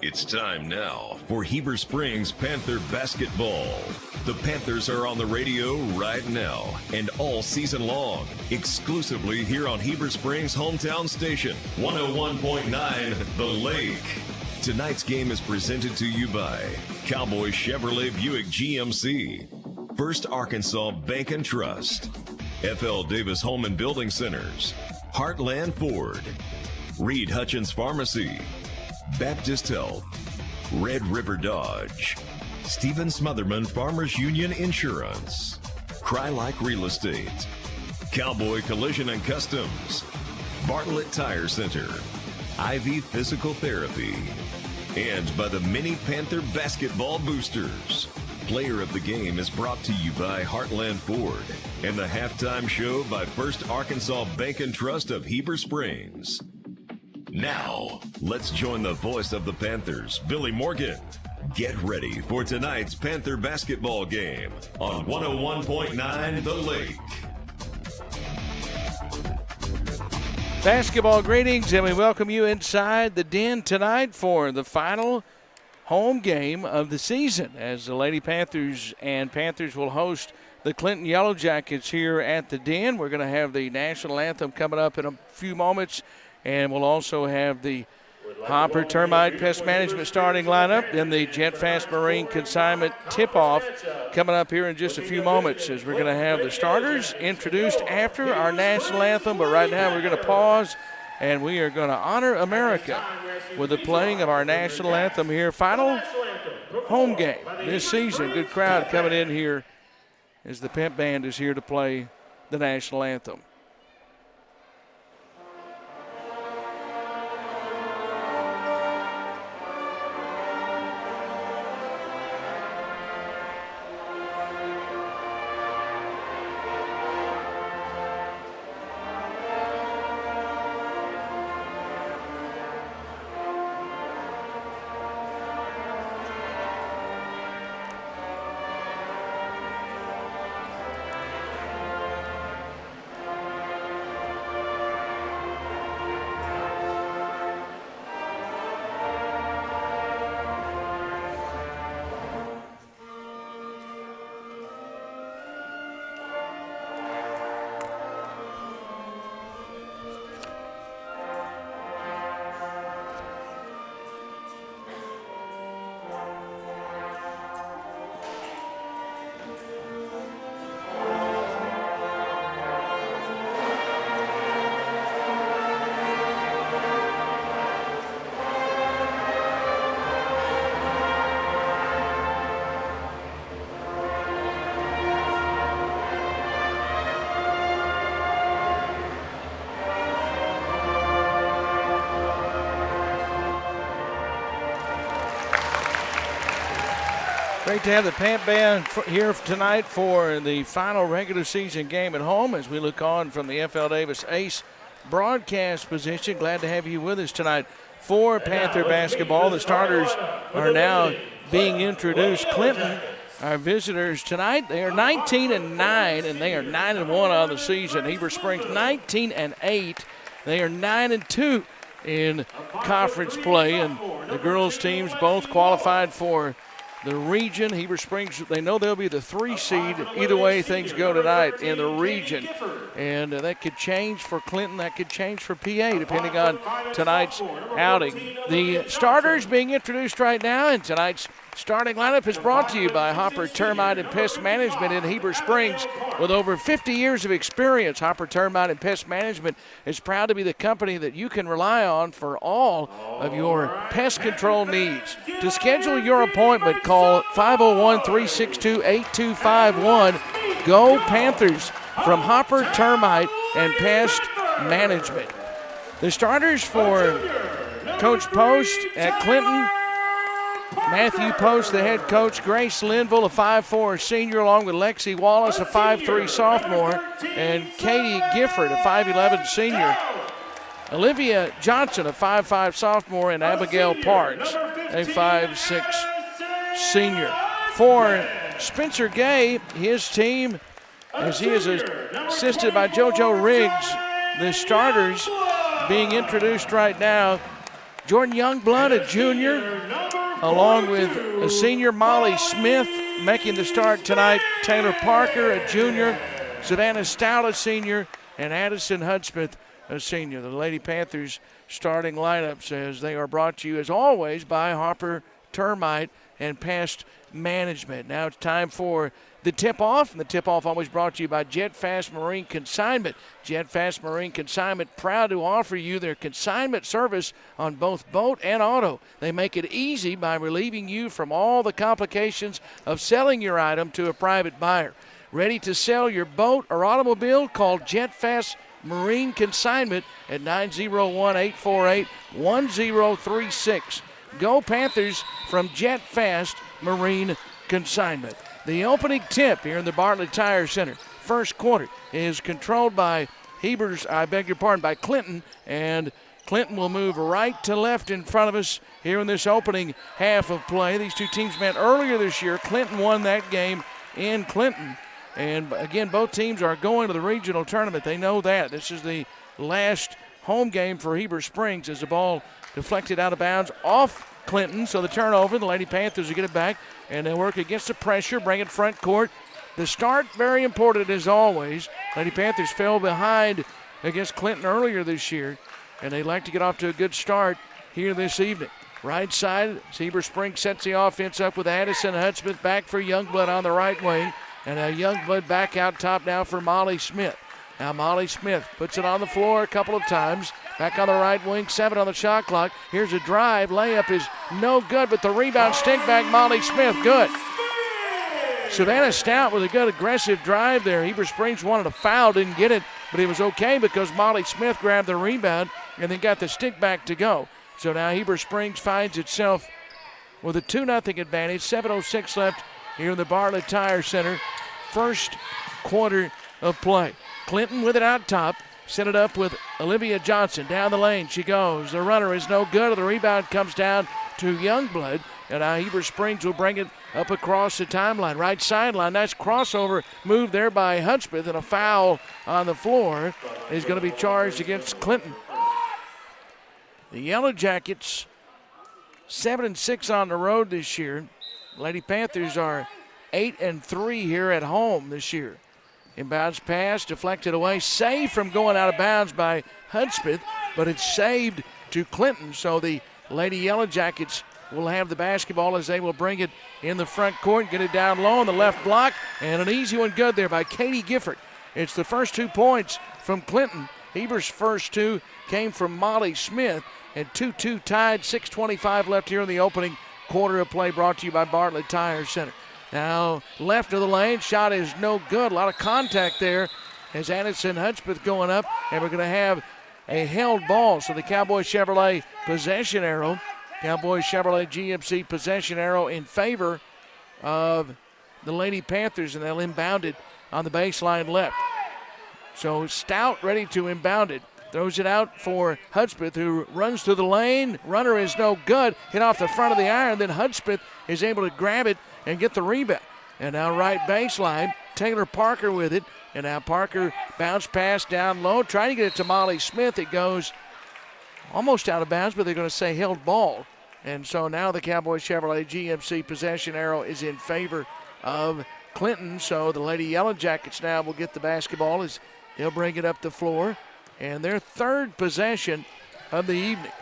It's time now for Heber Springs Panther basketball. The Panthers are on the radio right now and all season long, exclusively here on Heber Springs' hometown station, 101.9 The Lake. Tonight's game is presented to you by Cowboy Chevrolet Buick GMC, First Arkansas Bank and Trust, F.L. Davis Home and Building Centers, Heartland Ford, Reed Hutchins Pharmacy, Baptist Health, Red River Dodge, Stephen Smotherman Farmers Union Insurance, Crylike Real Estate, Cowboy Collision and Customs, Bartlett Tire Center, Ivy Physical Therapy, and by the Mini Panther Basketball Boosters. Player of the Game is brought to you by Heartland Ford and the halftime show by First Arkansas Bank and Trust of Heber Springs. Now, let's join the voice of the Panthers, Billy Morgan. Get ready for tonight's Panther basketball game on 101.9 The Lake. Basketball greetings, and we welcome you inside the den tonight for the final home game of the season, as the Lady Panthers and Panthers will host the Clinton Yellow Jackets here at the den. We're going to have the national anthem coming up in a few moments, and we'll also have the Hopper Termite Pest Management starting lineup, then the Jet Fast Marine Consignment tip-off coming up here in just a few moments, as we're going to have the starters introduced after our national anthem. But right now we're going to pause, and we are going to honor America with the playing of our national anthem here. Final home game this season. Good crowd coming in here as the Pimp Band is here to play the national anthem. Great to have the Pant Band here tonight for the final regular season game at home as we look on from the F.L. Davis Ace broadcast position. Glad to have you with us tonight for Panther basketball. The starters are now being introduced. Clinton, our visitors tonight, they are 19-9, and they are 9-1 on the season. Heber Springs 19-8. They are 9-2 in conference play, and the girls' teams both qualified for the region. Heber Springs, they know they'll be the 3 seed. Either way things go tonight in the region. And that could change for Clinton. That could change for PA, depending on tonight's outing. The starters being introduced right now, and tonight's starting lineup is brought to you by Hopper Termite and Pest Management in Heber Springs. With over 50 years of experience, Hopper Termite and Pest Management is proud to be the company that you can rely on for all of your pest control needs. To schedule your appointment, call 501-362-8251. Go Panthers from Hopper Termite and Pest Management. The starters for Coach Post at Clinton: Matthew Post, the head coach; Grace Linville, a 5'4" senior, along with Lexi Wallace, a 5'3" sophomore, and Katie Gifford, a 5'11" senior. Olivia Johnson, a 5'5" sophomore, and Abigail Parks, a 5'6" senior. For Spencer Gay, his team, as he is assisted by JoJo Riggs, the starters being introduced right now. Jordan Youngblood, a junior, along with a senior, Molly Smith, making the start tonight. Taylor Parker, a junior, Savannah Stout, a senior, and Addison Hudspeth, a senior. The Lady Panthers starting lineup says they are brought to you, as always, by Harper Termite and Pest Management. Now it's time for the tip-off, and the tip-off always brought to you by Jet Fast Marine Consignment. Jet Fast Marine Consignment, proud to offer you their consignment service on both boat and auto. They make it easy by relieving you from all the complications of selling your item to a private buyer. Ready to sell your boat or automobile? Call Jet Fast Marine Consignment at 901-848-1036. Go Panthers from Jet Fast Marine Consignment. The opening tip here in the Bartlett Tire Center, first quarter, is controlled by by Clinton, and Clinton will move right to left in front of us here in this opening half of play. These two teams met earlier this year. Clinton won that game in Clinton, and again, both teams are going to the regional tournament. They know that. This is the last home game for Heber Springs as the ball deflected out of bounds off Clinton, so the turnover, the Lady Panthers will get it back, and they work against the pressure, bring it front court. The start, very important as always. Lady Panthers fell behind against Clinton earlier this year, and they'd like to get off to a good start here this evening. Right side, Heber Springs sets the offense up with Addison Hudspeth back for Youngblood on the right wing, and Youngblood back out top now for Molly Smith. Now Molly Smith puts it on the floor a couple of times. Back on the right wing, 7 on the shot clock. Here's a drive. Layup is no good, but the rebound, stick back, Molly Smith, good. Savannah Stout with a good aggressive drive there. Heber Springs wanted a foul, didn't get it, but it was okay because Molly Smith grabbed the rebound and then got the stick back to go. So now Heber Springs finds itself with a 2-0 advantage. 7:06 left here in the Bartlett Tire Center. First quarter of play. Clinton with it out top. Set it up with Olivia Johnson. Down the lane she goes. The runner is no good. The rebound comes down to Youngblood. And now Heber Springs will bring it up across the timeline. Right sideline. Nice crossover move there by Hudspeth. And a foul on the floor is going to be charged against Clinton. The Yellow Jackets 7-6 on the road this year. Lady Panthers are 8-3 here at home this year. Inbounds pass, deflected away, saved from going out of bounds by Hudspeth, but it's saved to Clinton. So the Lady Yellow Jackets will have the basketball as they will bring it in the front court, get it down low on the left block, and an easy one good there by Katie Gifford. It's the first 2 points from Clinton. Heber's first 2 came from Molly Smith, and 2-2 tied, 6:25 left here in the opening quarter of play, brought to you by Bartlett Tire Center. Now left of the lane, shot is no good. A lot of contact there as Addison Hudspeth going up, and we're going to have a held ball. So the Cowboy Chevrolet possession arrow, Cowboy Chevrolet GMC possession arrow in favor of the Lady Panthers, and they'll inbound it on the baseline left. So Stout ready to inbound it. Throws it out for Hudspeth, who runs through the lane. Runner is no good. Hit off the front of the iron. Then Hudspeth is able to grab it and get the rebound. And now right baseline, Taylor Parker with it. And now Parker bounce pass down low, trying to get it to Molly Smith. It goes almost out of bounds, but they're going to say held ball. And so now the Cowboy Chevrolet GMC possession arrow is in favor of Clinton. So the Lady Yellow Jackets now will get the basketball as he'll bring it up the floor. And their third possession of the evening.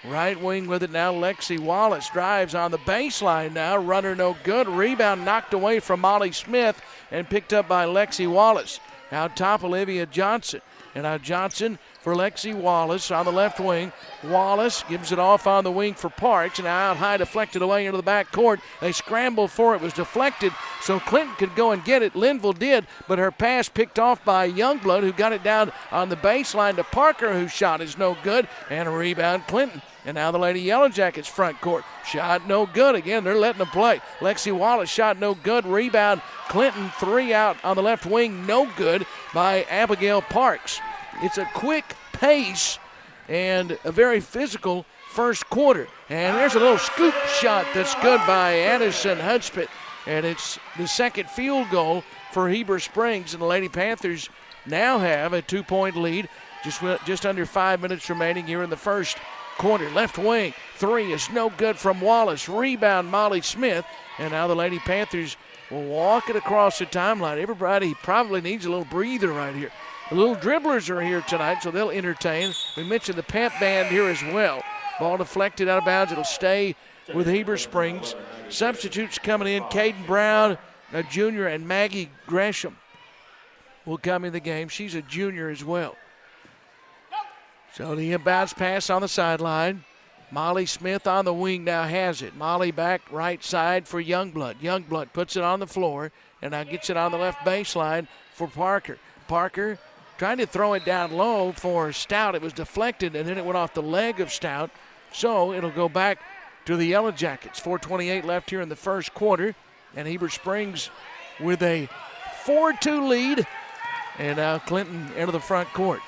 Right wing with it now, Lexi Wallace drives on the baseline now. Runner no good. Rebound knocked away from Molly Smith and picked up by Lexi Wallace. Out top, Olivia Johnson. And now Johnson for Lexi Wallace on the left wing. Wallace gives it off on the wing for Parks, and out high, deflected away into the back court. They scrambled for it. It was deflected, so Clinton could go and get it. Linville did, but her pass picked off by Youngblood, who got it down on the baseline to Parker, whose shot is no good, and a rebound Clinton. And now the Lady Yellow Jackets front court. Shot no good. Again, they're letting them play. Lexi Wallace shot no good. Rebound Clinton, 3 out on the left wing. No good by Abigail Parks. It's a quick pace and a very physical first quarter. And there's a little scoop shot that's good by Addison Hudspeth. And it's the second field goal for Heber Springs. And the Lady Panthers now have a 2-point lead. Just under 5 minutes remaining here in the first corner, left wing. Three is no good from Wallace. Rebound, Molly Smith. And now the Lady Panthers will walk it across the timeline. Everybody probably needs a little breather right here. The little dribblers are here tonight, so they'll entertain. We mentioned the Pamp Band here as well. Ball deflected out of bounds. It'll stay with Heber Springs. Substitutes coming in. Caden Brown, a junior, and Maggie Gresham will come in the game. She's a junior as well. So the inbounds pass on the sideline. Molly Smith on the wing now has it. Molly back right side for Youngblood. Youngblood puts it on the floor and now gets it on the left baseline for Parker. Parker trying to throw it down low for Stout. It was deflected and then it went off the leg of Stout. So it'll go back to the Yellow Jackets. 4:28 left here in the first quarter. And Heber Springs with a 4-2 lead. And now Clinton into the front court.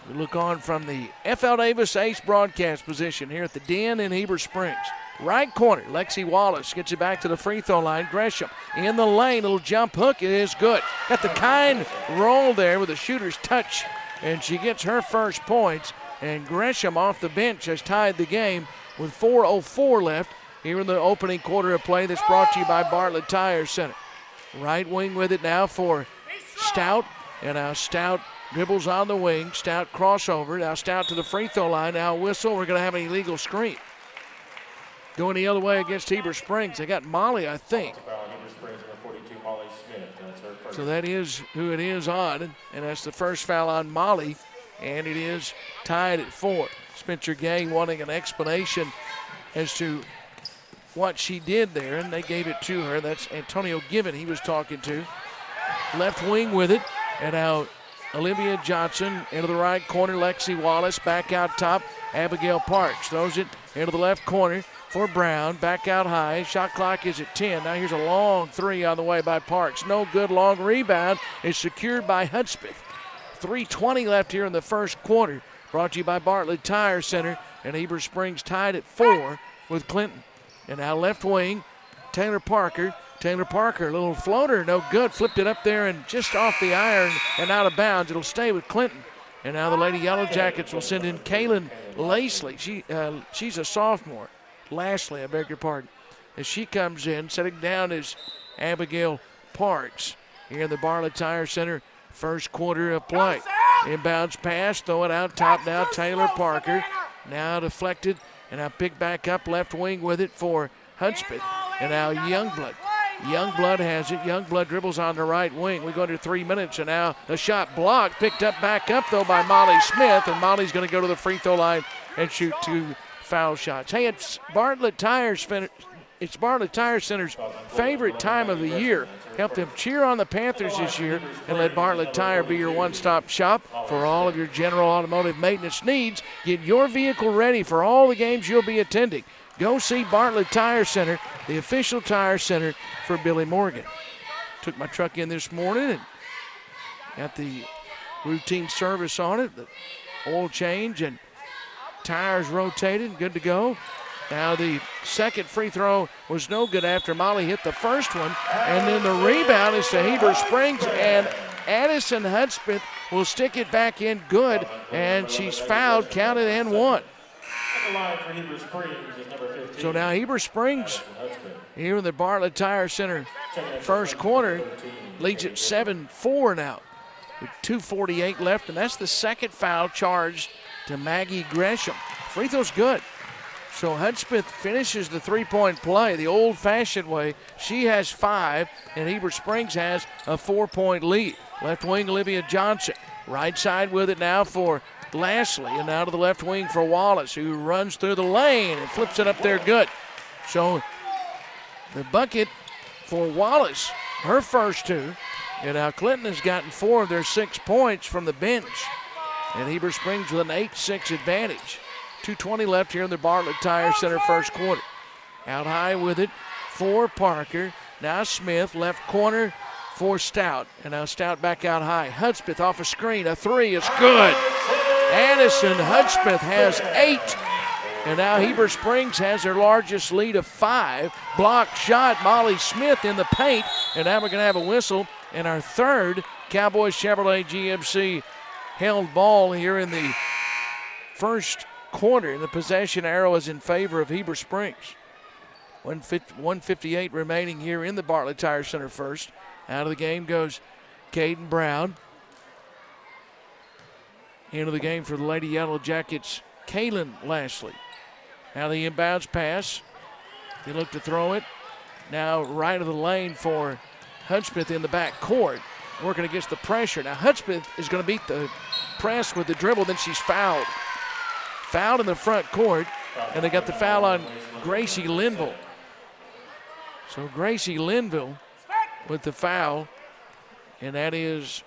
We look on from the FL Davis Ace broadcast position here at the Den in Heber Springs. Right corner, Lexi Wallace gets it back to the free throw line. Gresham in the lane, little jump hook, it is good. Got the kind roll there with a shooter's touch, and she gets her first points. And Gresham off the bench has tied the game with 4:04 left here in the opening quarter of play. That's brought to you by Bartlett Tire Center. Right wing with it now for Stout, and now Stout dribbles on the wing. Stout crossover. Now Stout to the free throw line. Now whistle. We're going to have an illegal screen. Going the other way against Heber Springs. They got Molly, I think. So that is who it is on. And that's the first foul on Molly. And it is tied at 4. Spencer Gay wanting an explanation as to what she did there. And they gave it to her. That's Antonio Given he was talking to. Left wing with it. And now Olivia Johnson into the right corner. Lexi Wallace back out top. Abigail Parks throws it into the left corner for Brown. Back out high. Shot clock is at 10. Now here's a long three on the way by Parks. No good. Long rebound is secured by Hudspeth. 3:20 left here in the first quarter. Brought to you by Bartlett Tire Center. And Heber Springs tied at 4 with Clinton. And now left wing, Taylor Parker. Taylor Parker, little floater, no good. Flipped it up there and just off the iron and out of bounds. It'll stay with Clinton. And now the Lady Yellow Jackets will send in Kaylin Lacey. She's a sophomore. Lastly, I beg your pardon. As she comes in, sitting down is Abigail Parks here in the Bartlett Tire Center first quarter of play. Inbounds pass, throw it out top now. Taylor Parker now deflected and now picked back up left wing with it for Hudspeth. And now Youngblood. Youngblood has it. Youngblood dribbles on the right wing. We go to 3 minutes, and now the shot blocked. Picked up back up, though, by Molly Smith. And Molly's going to go to the free throw line and shoot 2 foul shots. Hey, it's Bartlett Tire Center's favorite time of the year. Help them cheer on the Panthers this year and let Bartlett Tire be your one-stop shop for all of your general automotive maintenance needs. Get your vehicle ready for all the games you'll be attending. Go see Bartlett Tire Center, the official tire center for Billy Morgan. Took my truck in this morning and got the routine service on it, the oil change and tires rotated, good to go. Now the second free throw was no good after Molly hit the first one. And then the rebound is to Heber Springs, and Addison Hudspeth will stick it back in good, and she's fouled, counted, and one. So now Heber Springs here in the Bartlett Tire Center first quarter leads at 7-4 now with 2:48 left, and that's the second foul charged to Maggie Gresham. Free throw's good. So Hudspeth finishes the three-point play the old-fashioned way. She has 5, and Heber Springs has a 4-point lead. Left wing, Olivia Johnson. Right side with it now for Lashley, and now to the left wing for Wallace, who runs through the lane and flips it up there good. So the bucket for Wallace, her first 2. And now Clinton has gotten 4 of their 6 points from the bench. And Heber Springs with an 8-6 advantage. 2:20 left here in the Bartlett Tire Center first quarter. Out high with it for Parker. Now Smith, left corner for Stout. And now Stout back out high. Hudspeth off a screen. A 3 is good. Addison Hudspeth has 8. And now Heber Springs has their largest lead of 5. Blocked shot, Molly Smith in the paint. And now we're going to have a whistle. And our third Cowboys Chevrolet GMC held ball here in the first quarter, and the possession arrow is in favor of Heber Springs. 1:58 remaining here in the Bartlett Tire Center first. Out of the game goes Caden Brown. Into the game for the Lady Yellow Jackets, Kaylin Lashley. Now the inbounds pass. They look to throw it. Now right of the lane for Hudspeth in the back court, working against the pressure. Now Hudspeth is going to beat the press with the dribble, then she's fouled. Fouled in the front court, and they got the foul on Gracie Linville. So Gracie Linville with the foul, and that is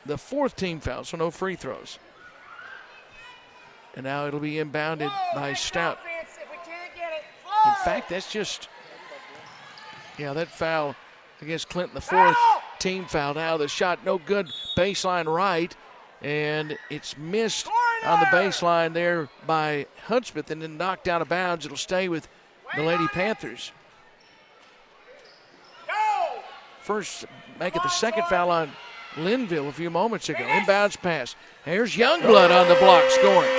the 4th team foul, so no free throws. And now it'll be inbounded by Stout. In fact, that's just, that foul against Clinton, the 4th team foul. Now the shot no good, baseline right, and it's missed on the baseline there by Hudspeth and then knocked out of bounds. It'll stay with the Lady Panthers. First, make it the 2nd foul on Linville a few moments ago. Inbounds pass. Here's Youngblood on the block scoring.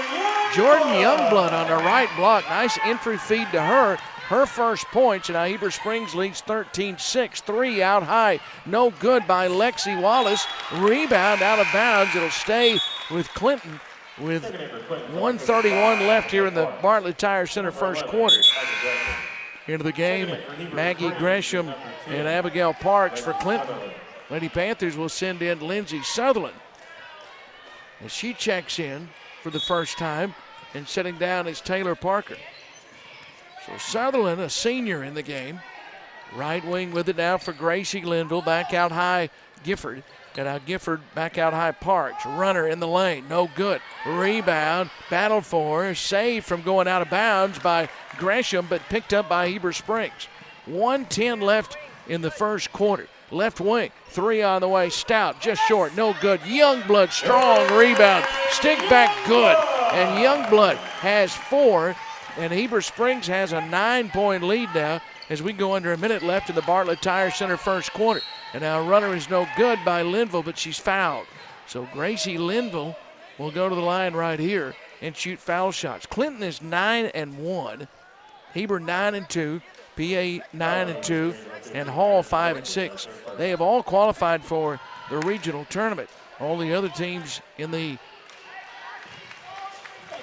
Jordan Youngblood on the right block. Nice entry feed to her. Her first points, and now Heber Springs leads 13-6. 3 out high. No good by Lexi Wallace. Rebound out of bounds. It'll stay with Clinton with 1:31 left here in the Bartlett Tire Center first quarter. Into the game, Maggie Gresham and Abigail Parks for Clinton. Lady Panthers will send in Lindsay Sutherland as she checks in for the first time, and sitting down is Taylor Parker. So Sutherland, a senior in the game. Right wing with it now for Gracie Linville. Back out high, Gifford. And now Gifford back out high, Parks. Runner in the lane, no good. Rebound, battle for, saved from going out of bounds by Gresham, but picked up by Heber Springs. 1:10 left in the first quarter. Left wing, 3 on the way. Stout, just short, no good. Youngblood, strong rebound. Stick back, good. And Youngblood has 4, and Heber Springs has a 9-point lead now as we go under a minute left in the Bartlett Tire Center first quarter. And now a runner is no good by Linville, but she's fouled. So Gracie Linville will go to the line right here and shoot foul shots. Clinton is 9-1, Heber 9-2, PA 9-2, and Hall 5-6. They have all qualified for the regional tournament. All the other teams in the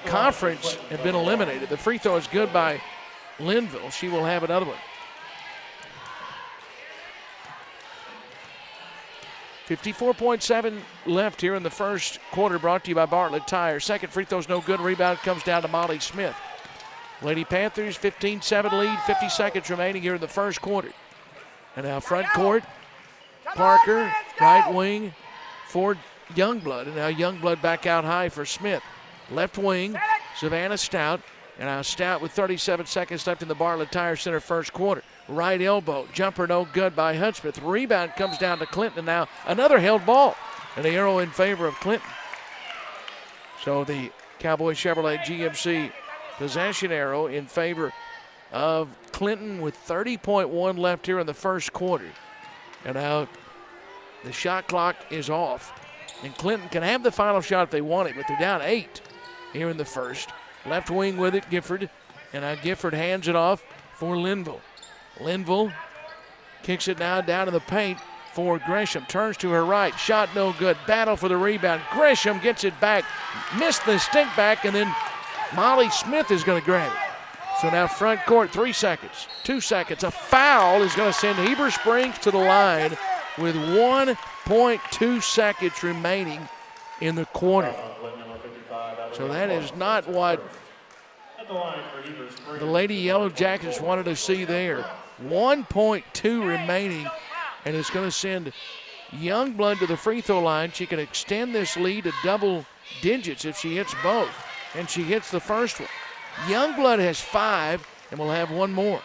conference have been eliminated. The free throw is good by Linville. She will have another one. 54.7 left here in the first quarter, brought to you by Bartlett Tire. Second free throw's no good. Rebound comes down to Molly Smith. Lady Panthers 15-7 lead, 50 seconds remaining here in the first quarter. And now front court, Parker, right wing for Youngblood. And now Youngblood back out high for Smith. Left wing, Savannah Stout. And now Stout with 37 seconds left in the Bartlett Tire Center first quarter. Right elbow, jumper no good by Hudspeth. Rebound comes down to Clinton. And now another held ball. And the arrow in favor of Clinton. So the Cowboy Chevrolet GMC possession arrow in favor of Clinton with 30.1 left here in the first quarter. And now the shot clock is off. And Clinton can have the final shot if they want it, but they're down 8 here in the first. Left wing with it, Gifford. And now Gifford hands it off for Linville. Linville kicks it now down to the paint for Gresham. Turns to her right. Shot no good. Battle for the rebound. Gresham gets it back. Missed the stick back, and then Molly Smith is going to grab it. So now front court, 3 seconds, 2 seconds. A foul is going to send Heber Springs to the line with 1.2 seconds remaining in the quarter. So that is not what the Lady Yellow Jackets wanted to see there. 1.2 remaining, and it's going to send Youngblood to the free throw line. She can extend this lead to double digits if she hits both, and she hits the first one. Youngblood has 5 and will have one more.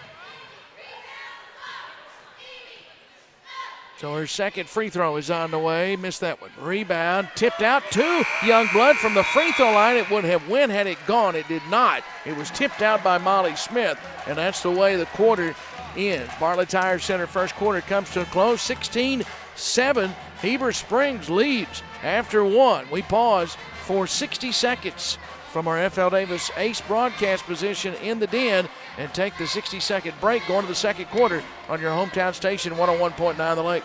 So her second free throw is on the way. Missed that one. Rebound, tipped out to Youngblood from the free throw line. It would have went had it gone. It did not. It was tipped out by Molly Smith, and that's the way the quarter ends. Bartlett Tire Center first quarter comes to a close. 16-7. Heber Springs leads after 1. We pause for 60 seconds from our FL Davis Ace broadcast position in the den and take the 60-second break going to the second quarter on your hometown station, 101.9 The Lake.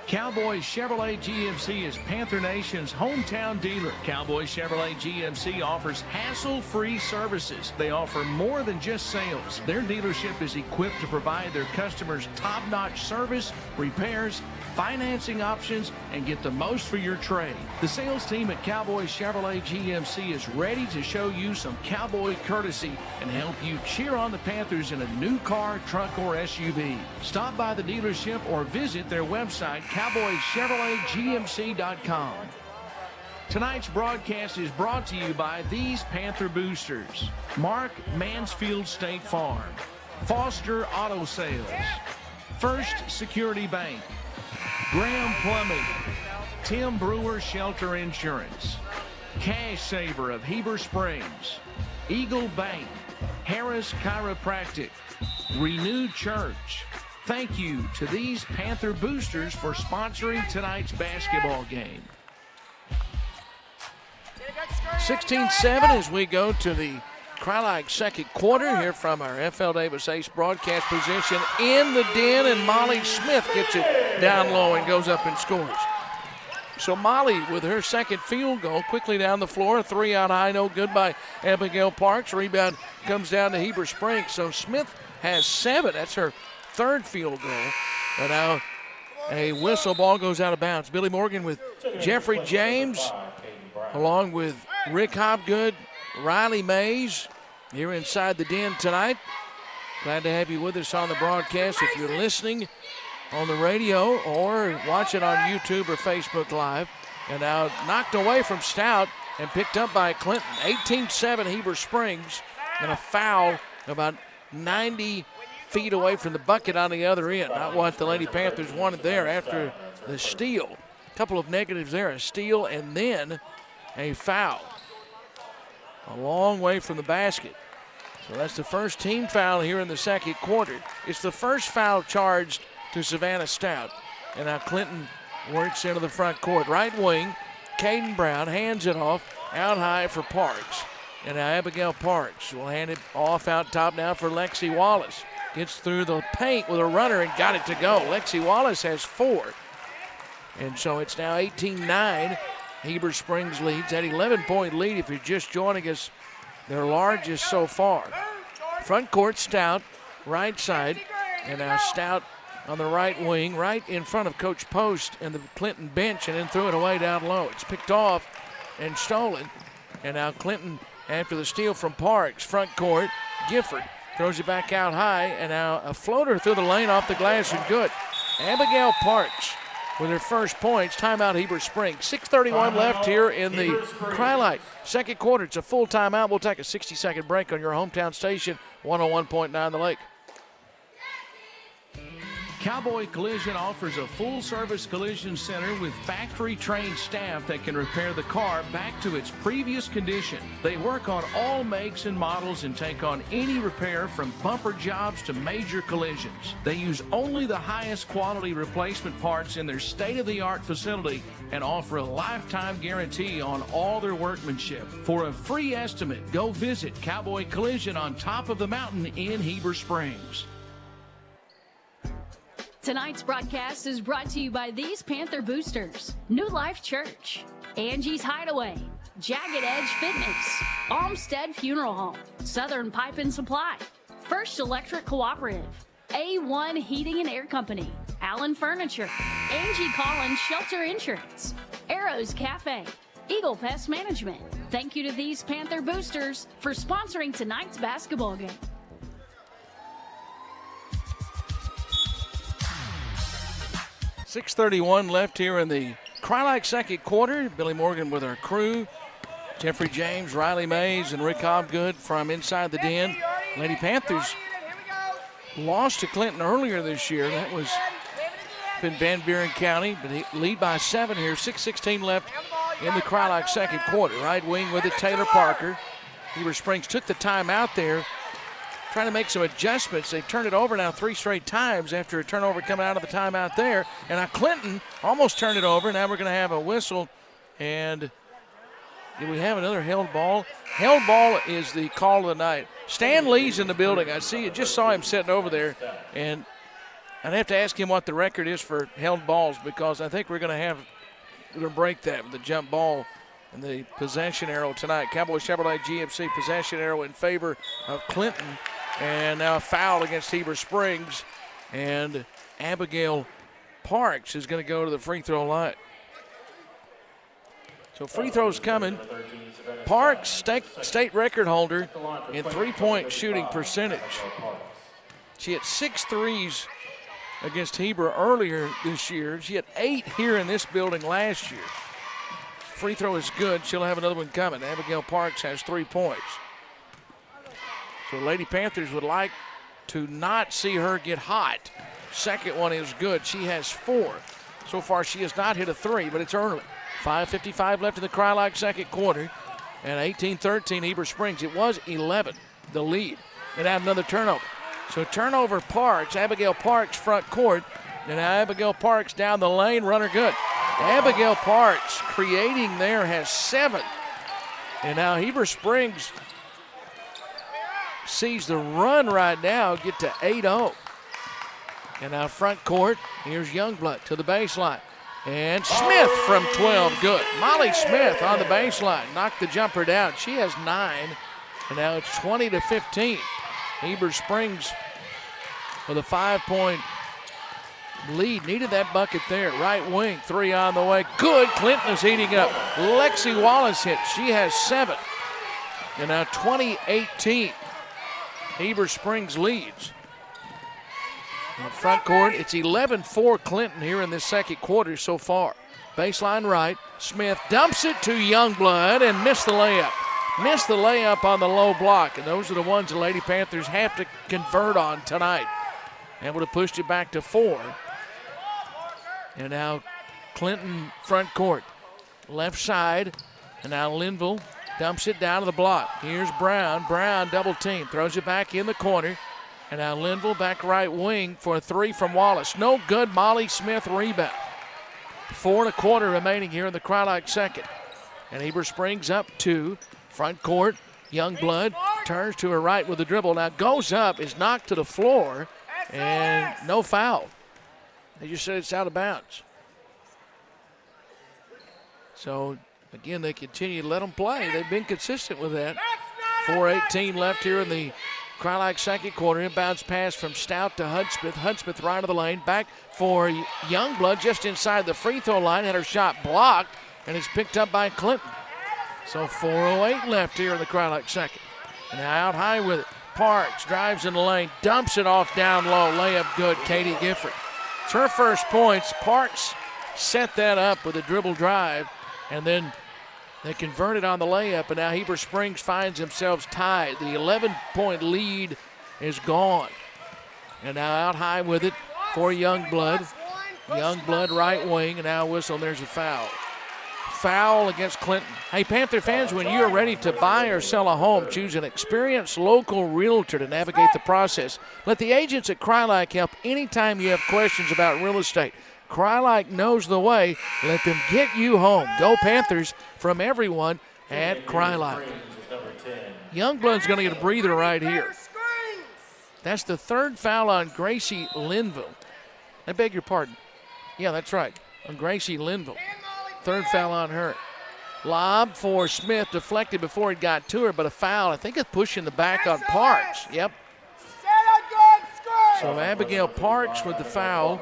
Cowboys Chevrolet GMC is Panther Nation's hometown dealer. Cowboys Chevrolet GMC offers hassle-free services. They offer more than just sales. Their dealership is equipped to provide their customers top-notch service, repairs, financing options, and get the most for your trade. The sales team at Cowboys Chevrolet GMC is ready to show you some cowboy courtesy and help you cheer on the Panthers in a new car, truck, or SUV. Stop by the dealership or visit their website, cowboyschevroletgmc.com. Tonight's broadcast is brought to you by these Panther boosters: Mark Mansfield State Farm, Foster Auto Sales, First Security Bank, Graham Plumbing, Tim Brewer Shelter Insurance, Cash Saver of Heber Springs, Eagle Bank, Harris Chiropractic, Renewed Church. Thank you to these Panther boosters for sponsoring tonight's basketball game. 16-7 as we go to the Crye-Leike second quarter here from our FL Davis Ace broadcast position in the den, and Molly Smith gets it down low and goes up and scores. So Molly with her second field goal quickly down the floor, three out high, no good by Abigail Parks. Rebound comes down to Heber Springs. So Smith has 7. That's her third field goal. But now a whistle, ball goes out of bounds. Billy Morgan with Jeffrey James along with Rick Hobgood, Riley Mays here inside the den tonight. Glad to have you with us on the broadcast. If you're listening on the radio or watching on YouTube or Facebook Live. And now knocked away from Stout and picked up by Clinton. 18-7 Heber Springs, and a foul about 90 feet away from the bucket on the other end. Not what the Lady Panthers wanted there after the steal. A couple of negatives there, a steal and then a foul. A long way from the basket. So that's the first team foul here in the second quarter. It's the first foul charged to Savannah Stout. And now Clinton works into the front court. Right wing, Caden Brown hands it off out high for Parks. And now Abigail Parks will hand it off out top now for Lexi Wallace. Gets through the paint with a runner and got it to go. Lexi Wallace has 4. And so it's now 18-9. Heber Springs leads. That 11-point lead, if you're just joining us, their largest so far. Front court, Stout, right side. And now Stout on the right wing, right in front of Coach Post and the Clinton bench, and then threw it away down low. It's picked off and stolen. And now Clinton, after the steal from Parks, front court, Gifford throws it back out high, and now a floater through the lane off the glass and good. Abigail Parks with her first points. Timeout Heber Springs. 6:31 left here in the Crye-Leike second quarter. It's a full timeout. We'll take a 60-second break on your hometown station, 101.9 The Lake. Cowboy Collision offers a full-service collision center with factory-trained staff that can repair the car back to its previous condition. They work on all makes and models and take on any repair from bumper jobs to major collisions. They use only the highest quality replacement parts in their state-of-the-art facility and offer a lifetime guarantee on all their workmanship. For a free estimate, go visit Cowboy Collision on top of the mountain in Heber Springs. Tonight's broadcast is brought to you by these Panther boosters: New Life Church, Angie's Hideaway, Jagged Edge Fitness, Olmsted Funeral Home, Southern Pipe and Supply, First Electric Cooperative, A1 Heating and Air Company, Allen Furniture, Angie Collins Shelter Insurance, Arrows Cafe, Eagle Pest Management. Thank you to these Panther boosters for sponsoring tonight's basketball game. 6:31 left here in the Crye-Leike second quarter. Billy Morgan with our crew. Jeffrey James, Riley Mays, and Rick Hobgood from inside the den. Lady Panthers lost to Clinton earlier this year. That was in Van Buren County, but he lead by 7 here. 6:16 left in the Crye-Leike second quarter. Right wing with it, Taylor Parker. Heber Springs took the timeout there, trying to make some adjustments. They've turned it over now 3 straight times after a turnover coming out of the timeout there. And now Clinton almost turned it over. Now we're going to have a whistle and Did we have another held ball? Held ball is the call of the night. Stan Lee's in the building. I see you. Just saw him sitting over there. And I'd have to ask him what the record is for held balls, because I think we're going to break that with the jump ball and the possession arrow tonight. Cowboy Chevrolet GMC possession arrow in favor of Clinton. And now a foul against Heber Springs. And Abigail Parks is going to go to the free throw line. So free throws coming. Parks, state record holder in three-point shooting percentage. She had 6 threes against Heber earlier this year. She had 8 here in this building last year. Free throw is good. She'll have another one coming. Abigail Parks has 3 points. So Lady Panthers would like to not see her get hot. Second one is good. She has 4. So far she has not hit a 3, but it's early. 5:55 left in the Cry-Like second quarter. And 18-13 Heber Springs. It was 11, the lead. And have another turnover. So turnover Parks, Abigail Parks front court. And now Abigail Parks down the lane, runner good. Abigail Parks creating there has 7. And now Heber Springs sees the run right now get to 8-0. And now front court, here's Youngblood to the baseline. And Smith from 12, good. Molly Smith on the baseline, knocked the jumper down. She has 9, and now it's 20-15. Heber Springs with a 5-point lead. Needed that bucket there. Right wing, 3 on the way. Good. Clinton is heating up. Lexi Wallace hit. She has 7. And now 20-18. Heber Springs leads. In front court, it's 11-4 Clinton here in this second quarter so far. Baseline right. Smith dumps it to Youngblood and missed the layup. Missed the layup on the low block, and those are the ones the Lady Panthers have to convert on tonight. And would have pushed it back to 4. And now Clinton front court. Left side, and now Linville dumps it down to the block. Here's Brown. Brown double team. Throws it back in the corner. And now Linville back right wing for a 3 from Wallace. No good. Molly Smith rebound. 4 1/4 remaining here in the Cry-Like second. And Heber Springs up 2. Front court. Youngblood turns to her right with the dribble. Now goes up, is knocked to the floor, and no foul. They just said it's out of bounds. So, again, they continue to let them play. They've been consistent with that. 4:18 left here in the Cry-Like second quarter. Inbounds pass from Stout to Hudspeth. Hudspeth right of the lane. Back for Youngblood just inside the free throw line. Had her shot blocked, and it's picked up by Clinton. So 4:08 left here in the Cry-Like second. And now out high with it. Parks drives in the lane. Dumps it off down low. Layup good. Katie Gifford. It's her first points. Parks set that up with a dribble drive, and then they converted on the layup, and now Heber Springs finds themselves tied. The 11-point lead is gone. And now out high with it for Youngblood. Youngblood right wing, and now whistle, and there's a foul. Foul against Clinton. Hey, Panther fans, when you're ready to buy or sell a home, choose an experienced local realtor to navigate the process. Let the agents at Cry-Like help anytime you have questions about real estate. Cry-Like knows the way. Let them get you home. Go Panthers from everyone at Cry-Like. Youngblood's going to get a breather right here. That's the 3rd foul on Gracie Linville. I beg your pardon. Yeah, that's right. On Gracie Linville. 3rd foul on her. Lob for Smith, deflected before it got to her, but a foul. I think it's pushing the back on Parks. Yep. So Abigail Parks with the foul.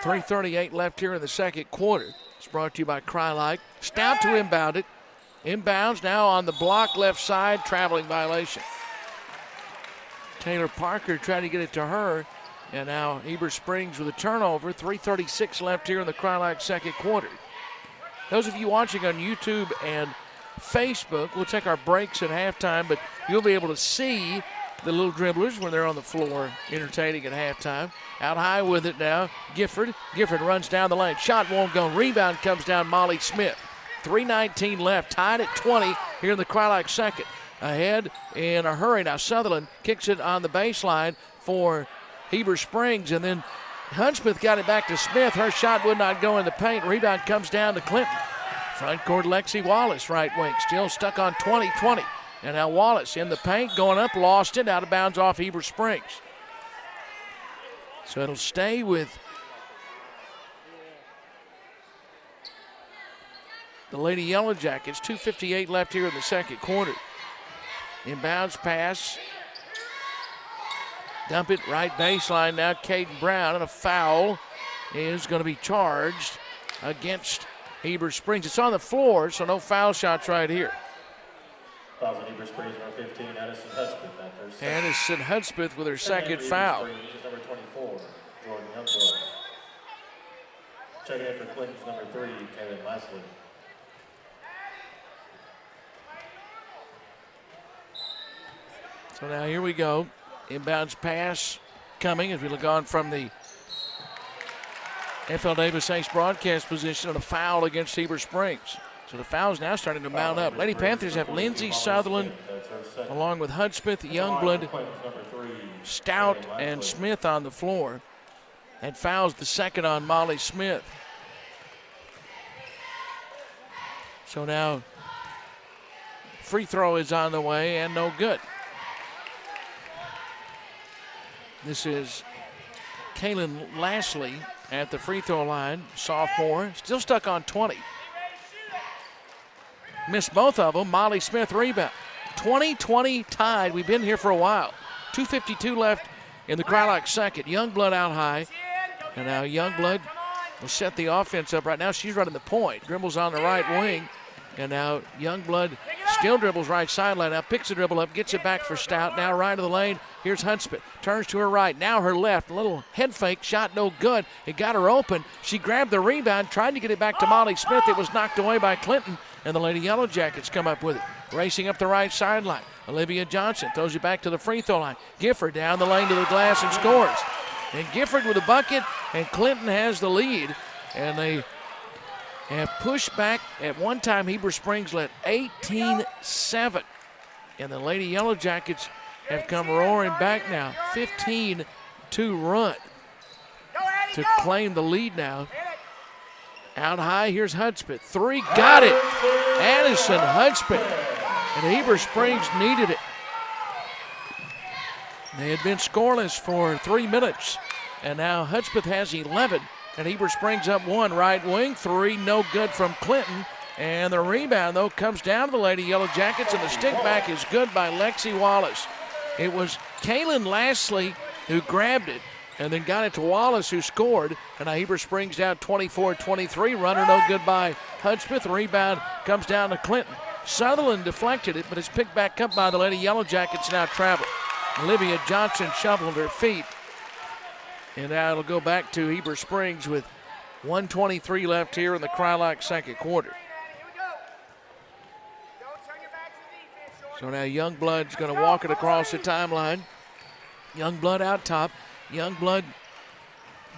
3:38 left here in the second quarter. It's brought to you by Cry-Like. Stout to inbound it. Inbounds now on the block left side. Traveling violation. Taylor Parker tried to get it to her. And now Heber Springs with a turnover. 3:36 left here in the Cry-Like second quarter. Those of you watching on YouTube and Facebook, we'll take our breaks at halftime, but you'll be able to see the little dribblers when they're on the floor entertaining at halftime. Out high with it now, Gifford. Gifford runs down the lane. Shot won't go. Rebound comes down Molly Smith. 3:19 left, tied at 20 here in the Cry-Like second. Ahead in a hurry. Now Sutherland kicks it on the baseline for Heber Springs, and then Hudspeth got it back to Smith. Her shot would not go in the paint. Rebound comes down to Clinton. Front court, Lexi Wallace, right wing, still stuck on 20-20. And now Wallace in the paint, going up, lost it, out of bounds off Heber Springs. So it'll stay with the Lady Yellow Jackets. 2:58 left here in the second quarter. Inbounds pass. Dump it right baseline now. Caden Brown, and a foul is going to be charged against Heber Springs. It's on the floor, so no foul shots right here. Fouls on Heber Springs, number 15, Addison Hudspeth. Addison Hudspeth with her second foul. Number 24, Jordan Youngblood. Checking in for Clinton's number 3, Kaylin Leslie. So now here we go. Inbounds pass coming as we look on from the FL Davis Ace broadcast position on a foul against Heber Springs. So the foul's now starting to mount up. Lady Panthers have Lindsay Sutherland along with Hudspeth, Youngblood, Stout, and Smith on the floor. And fouls the second on Molly Smith. So now free throw is on the way and no good. This is Kaylin Lashley at the free throw line, sophomore, still stuck on 20. Missed both of them. Molly Smith rebound. 20-20 tied. We've been here for a while. 2:52 left in the Crylock second. Youngblood out high. And now Youngblood will set the offense up right now. She's running the point. Dribbles on the right wing. And now Youngblood still dribbles right sideline. Now picks the dribble up, gets it back for Stout. Now right of the lane. Here's Hudspeth. Turns to her right. Now her left. A little head fake. Shot no good. It got her open. She grabbed the rebound, tried to get it back to Molly Smith. It was knocked away by Clinton. And the Lady Yellow Jackets come up with it. Racing up the right sideline. Olivia Johnson throws it back to the free throw line. Gifford down the lane to the glass and scores. And Gifford with a bucket, and Clinton has the lead. And they have pushed back. At one time, Heber Springs led 18-7. And the Lady Yellow Jackets have come roaring back now. 15-2 run to claim the lead now. Out high, here's Hudspeth. Three, got it. Addison Hudspeth. And Heber Springs needed it. They had been scoreless for 3 minutes. And now Hudspeth has 11. And Heber Springs up 1. Right wing, 3, no good from Clinton. And the rebound, though, comes down to the Lady Yellow Jackets. And the stick back is good by Lexi Wallace. It was Kaylin Lashley who grabbed it and then got it to Wallace, who scored. And now Heber Springs down 24-23. Runner no good by Hudspeth. Rebound comes down to Clinton. Sutherland deflected it, but it's picked back up by the Lady Yellow Jackets. Now travel. Olivia Johnson shoveled her feet. And now it'll go back to Heber Springs with 1:23 left here in the Crylock second quarter. So now Youngblood's going to walk it across the timeline. Youngblood out top. Youngblood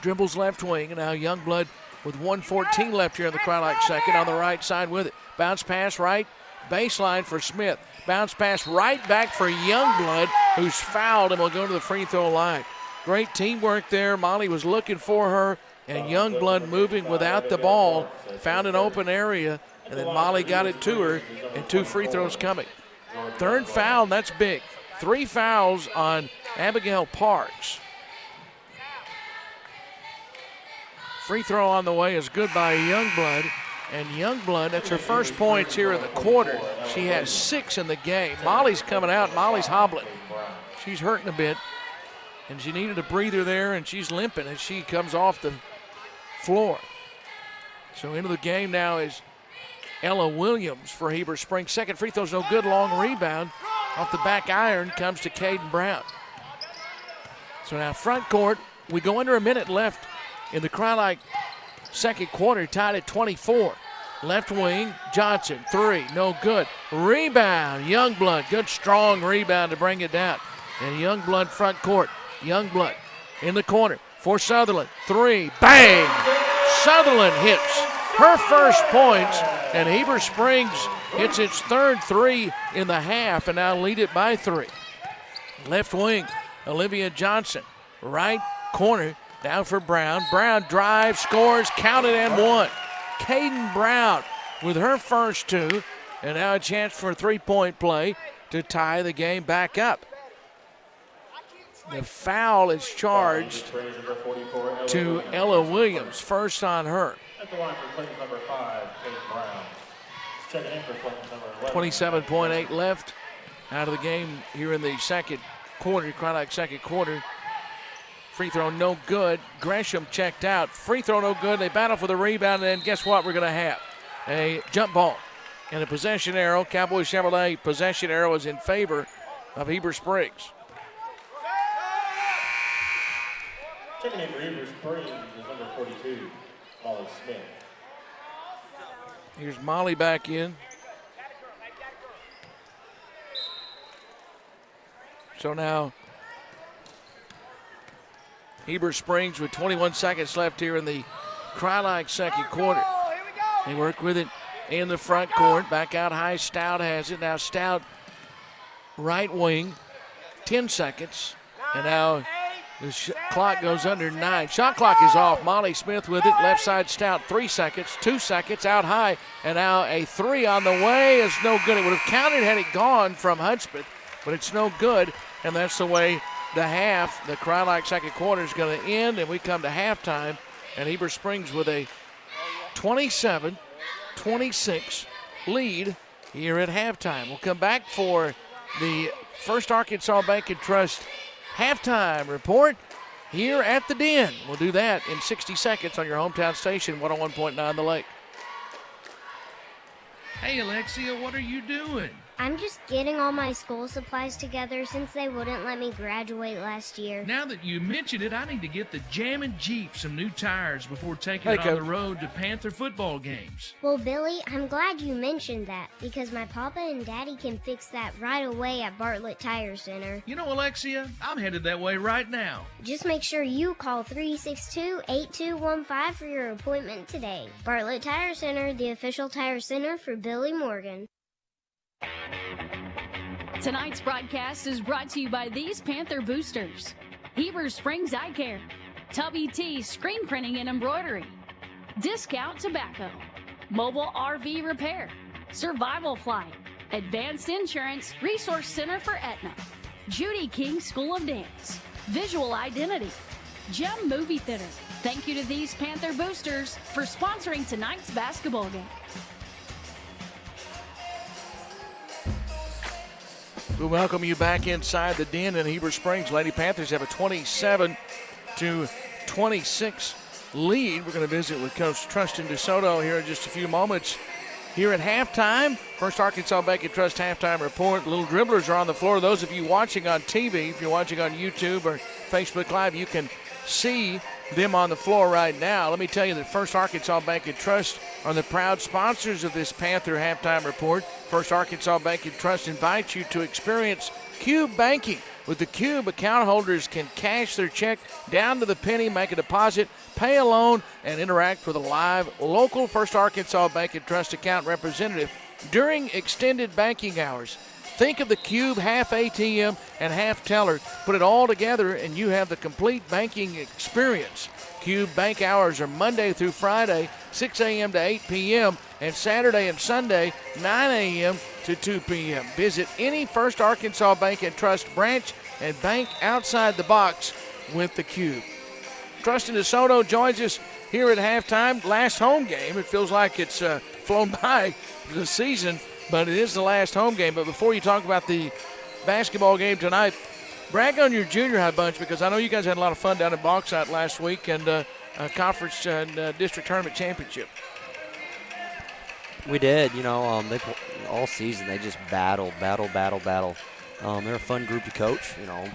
dribbles left wing. And now Youngblood with 1:14 left here in the Crylock second on the right side with it. Bounce pass right. Baseline for Smith. Bounce pass right back for Youngblood, who's fouled and will go to the free throw line. Great teamwork there. Molly was looking for her, and Youngblood moving without the ball. Found an open area, and then Molly got it to her, and 2 free throws coming. Third foul, and that's big. 3 fouls on Abigail Parks. Free throw on the way is good by Youngblood. And Youngblood, that's her first points here in the quarter. She has 6 in the game. Molly's coming out. Molly's hobbling. She's hurting a bit. And she needed a breather there, and she's limping as she comes off the floor. So into the game now is Ella Williams for Heber Springs. Second free throw's no good. Long rebound. Off the back iron comes to Caden Brown. So now front court. We go under a minute left in the Crylock second quarter, tied at 24. Left wing, Johnson, 3, no good. Rebound, Youngblood, good strong rebound to bring it down. And Youngblood front court. Youngblood in the corner for Sutherland, 3, bang! Sutherland hits her first points, and Heber Springs hits its third 3 in the half, and now lead it by 3. Left wing, Olivia Johnson, right corner, down for Brown. Brown drives, scores, counted and 1. Caden Brown with her first 2, and now a chance for a 3-point play to tie the game back up. The foul is charged to Ella Williams, first on her. At the line for Clinton number 5, Kate Brown. Checking in for Clinton number 11. 27.8 left out of the game here in the second quarter, Chronic second quarter. Free throw no good. Gresham checked out. Free throw no good. They battle for the rebound, and then guess what we're going to have? A jump ball and a possession arrow. Cowboy Chevrolet possession arrow is in favor of Heber Springs. Checking in for Heber Springs is number 42, Molly Smith. Here's Molly back in. So now Heber Springs with 21 seconds left here in the Chronic second quarter. They work with it in the front court. Back out high, Stout has it. Now Stout, right wing, 10 seconds. And now the clock goes under 9. Shot clock is off. Molly Smith with it. Left side Stout, 3 seconds. 2 seconds out high. And now a 3 on the way is no good. It would have counted had it gone from Hudspeth, but it's no good. And that's the way the Chronic second quarter is going to end. And we come to halftime. And Heber Springs with a 27-26 lead here at halftime. We'll come back for the First Arkansas Bank and Trust halftime report here at the Den. We'll do that in 60 seconds on your hometown station, 101.9 The Lake. Hey, Alexia, what are you doing? I'm just getting all my school supplies together since they wouldn't let me graduate last year. Now that you mention it, I need to get the Jammin' Jeep some new tires before taking it on the road to Panther football games. Well, Billy, I'm glad you mentioned that because my papa and daddy can fix that right away at Bartlett Tire Center. You know, Alexia, I'm headed that way right now. Just make sure you call 362-8215 for your appointment today. Bartlett Tire Center, the official tire center for Billy Morgan. Tonight's broadcast is brought to you by these Panther boosters: Heber Springs Eye Care, Tubby T Screen Printing and Embroidery, Discount Tobacco, Mobile RV Repair, Survival Flight, Advanced Insurance Resource Center for Aetna, Judy King School of Dance, Visual Identity, Gem Movie Theater. Thank you to these Panther boosters for sponsoring tonight's basketball game. We welcome you back inside the Den in Heber Springs. Lady Panthers have a 27-26 lead. We're going to visit with Coach Trustin DeSoto here in just a few moments. Here at halftime, First Arkansas Bank and Trust halftime report. Little dribblers are on the floor. Those of you watching on TV, if you're watching on YouTube or Facebook Live, you can see them on the floor right now. Let me tell you that First Arkansas Bank and Trust are the proud sponsors of this Panther halftime report. First Arkansas Bank and Trust invites you to experience Cube Banking. With the Cube, account holders can cash their check down to the penny, make a deposit, pay a loan, and interact with a live local First Arkansas Bank and Trust account representative during extended banking hours. Think of the Cube, half ATM and half teller. Put it all together and you have the complete banking experience. Cube bank hours are Monday through Friday, 6 a.m. to 8 p.m., and Saturday and Sunday, 9 a.m. to 2 p.m. Visit any First Arkansas Bank and Trust branch and bank outside the box with the Cube. Trustin DeSoto joins us here at halftime. Last home game. It feels like it's flown by the season, but it is the last home game. But before you talk about the basketball game tonight, brag on your junior high bunch, because I know you guys had a lot of fun down in Bauxite last week and a conference and district tournament championship. We did. You know, they all season they just battle. They're a fun group to coach. You know,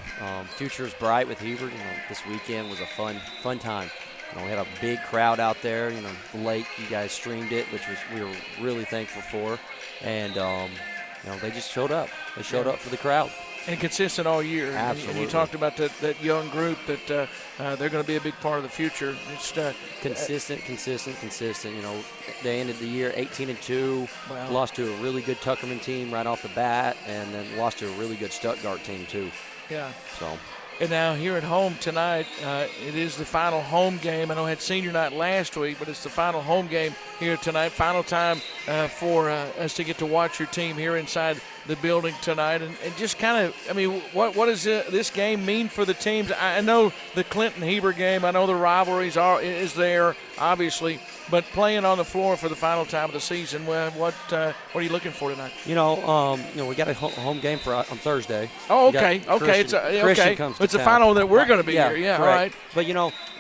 future is bright with Heber. You know, this weekend was a fun time. You know, we had a big crowd out there. You know, the lake, you guys streamed it, which we were really thankful for. And, you know, they just showed up. They showed up for the crowd. And consistent all year. Absolutely. And you talked about that young group that they're going to be a big part of the future. It's consistent. You know, they ended the year 18-2, lost to a really good Tuckerman team right off the bat, and then lost to a really good Stuttgart team too. Yeah. So. And now here at home tonight, it is the final home game. I know I had senior night last week, but it's the final home game here tonight. Final time for us to get to watch your team here inside the building tonight. And just kind of, I mean, what does this game mean for the teams? I know the Clinton-Heber game. I know the rivalries is there, obviously. But playing on the floor for the final time of the season, what are you looking for tonight? We got a home game on Thursday. Oh, okay. It's the final that we're going to be here. Yeah, all right. But,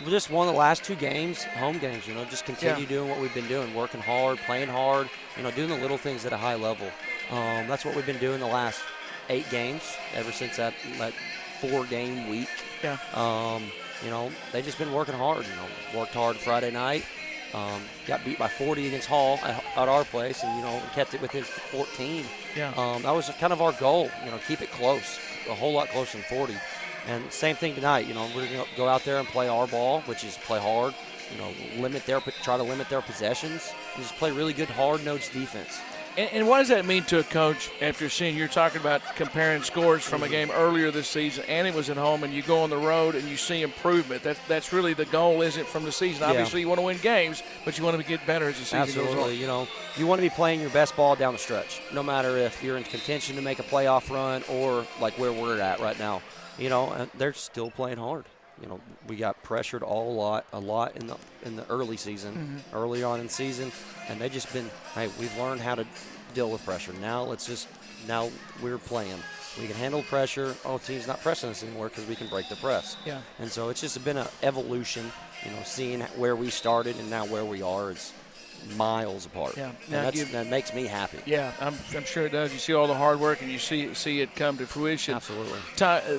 just one of the last 2 games, home games, just continue doing what we've been doing, working hard, playing hard, doing the little things at a high level. That's what we've been doing the last 8 games, ever since that 4-game week. Yeah. They've just been working hard. Worked hard Friday night. Got beat by 40 against Hall at our place, and kept it within 14. Yeah. That was kind of our goal. Keep it close, a whole lot closer than 40. And same thing tonight. We're going to go out there and play our ball, which is play hard. Try to limit their possessions, and just play really good, hard-nosed defense. And what does that mean to a coach after seeing, you're talking about comparing scores from a game earlier this season, and it was at home, and you go on the road and you see improvement? That's really the goal, isn't it, from the season? Yeah. Obviously, you want to win games, but you want to get better as the season goes on. Absolutely. You want to be playing your best ball down the stretch, no matter if you're in contention to make a playoff run or like where we're at right now. And they're still playing hard. We got pressured a lot in the early season, early on in season, and they just been, hey, we've learned how to deal with pressure. Now we're playing. We can handle pressure. Oh, team's not pressing us anymore because we can break the press. Yeah. And so it's just been an evolution, seeing where we started and now where we are is miles apart. Yeah. And that makes me happy. Yeah, I'm sure it does. You see all the hard work and you see it come to fruition. Absolutely.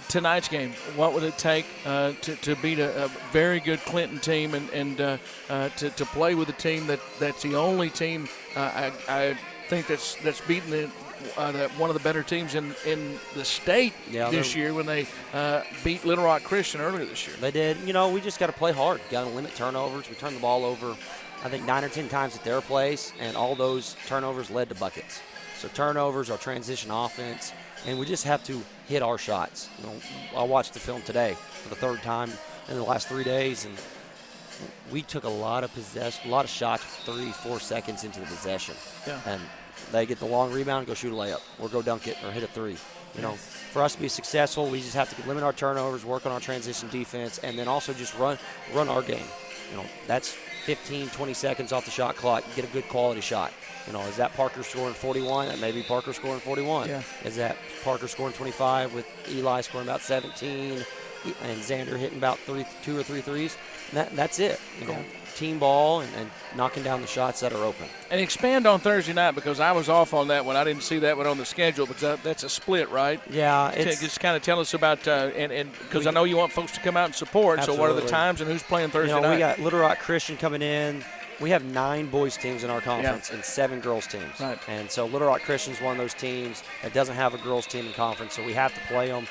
Tonight's game, what would it take to beat a very good Clinton team and to play with a team that's the only team I think that's beaten one of the better teams in the state this year when they beat Little Rock Christian earlier this year. They did. We just got to play hard. Got to limit turnovers. We turned the ball over, I think, 9 or 10 times at their place, and all those turnovers led to buckets. So turnovers, our transition offense, and we just have to hit our shots. I watched the film today for the 3rd time in the last 3 days, and we took a lot of shots 3-4 seconds into the possession. Yeah. And they get the long rebound and go shoot a layup or go dunk it or hit a 3. For us to be successful, we just have to limit our turnovers, work on our transition defense, and then also just run our game. That's 15, 20 seconds off the shot clock, get a good quality shot. Is that Parker scoring 41? That may be Parker scoring 41. Yeah. Is that Parker scoring 25 with Eli scoring about 17 and Xander hitting about 2 or 3 threes? That's it. Team ball and knocking down the shots that are open. And expand on Thursday night, because I was off on that one. I didn't see that one on the schedule, but that's a split, right? Yeah. Just kind of tell us about, and because I know you want folks to come out and support, Absolutely. So what are the times and who's playing Thursday night? We got Little Rock Christian coming in. We have 9 boys teams in our conference and 7 girls teams. Right. And so Little Rock Christian's one of those teams that doesn't have a girls team in conference, so we have to play them.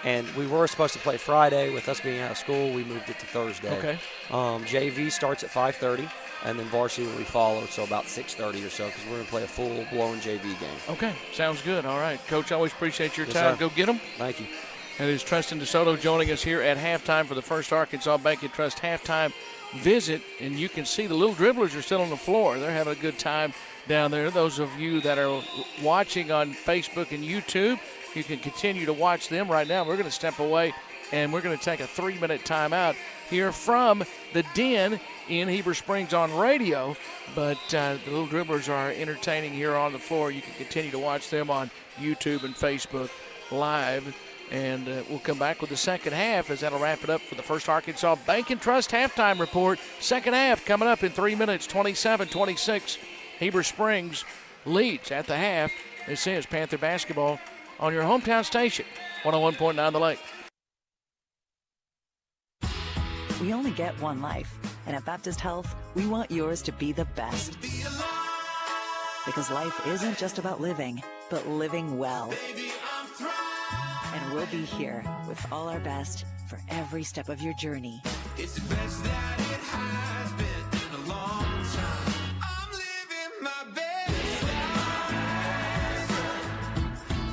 And we were supposed to play Friday. With us being out of school, we moved it to Thursday. Okay. JV starts at 5:30, and then varsity will be followed, so about 6:30 or so, because we're going to play a full-blown JV game. Okay, sounds good. All right. Coach, I always appreciate your Yes, time. sir. Go get them. Thank you. And it is Tristan DeSoto joining us here at halftime for the First Arkansas Bank and Trust halftime visit. And you can see the little dribblers are still on the floor. They're having a good time down there. Those of you that are watching on Facebook and YouTube, you can continue to watch them right now. We're going to step away, and we're going to take a 3-minute timeout here from the Den in Heber Springs on radio. But the little dribblers are entertaining here on the floor. You can continue to watch them on YouTube and Facebook live. And we'll come back with the second half, as that'll wrap it up for the First Arkansas Bank and Trust halftime report. Second half coming up in 3 minutes, 27-26. Heber Springs leads at the half. This is Panther basketball on your hometown station, 101.9 The Lake. We only get one life, and at Baptist Health, we want yours to be the best. Because life isn't just about living, but living well. And we'll be here with all our best for every step of your journey. It's the best that it has been in a long time. I'm living my best life.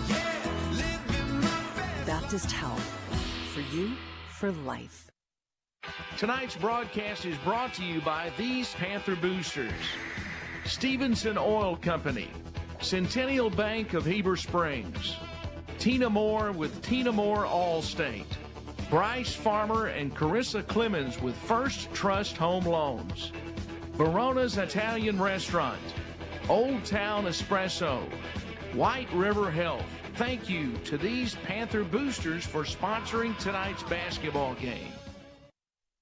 Yeah, living my best. Baptist Health, for you for life. Tonight's broadcast is brought to you by these Panther boosters: Stevenson Oil Company, Centennial Bank of Heber Springs, Tina Moore with Tina Moore Allstate, Bryce Farmer and Carissa Clemens with First Trust Home Loans, Verona's Italian Restaurant, Old Town Espresso, White River Health. Thank you to these Panther boosters for sponsoring tonight's basketball game.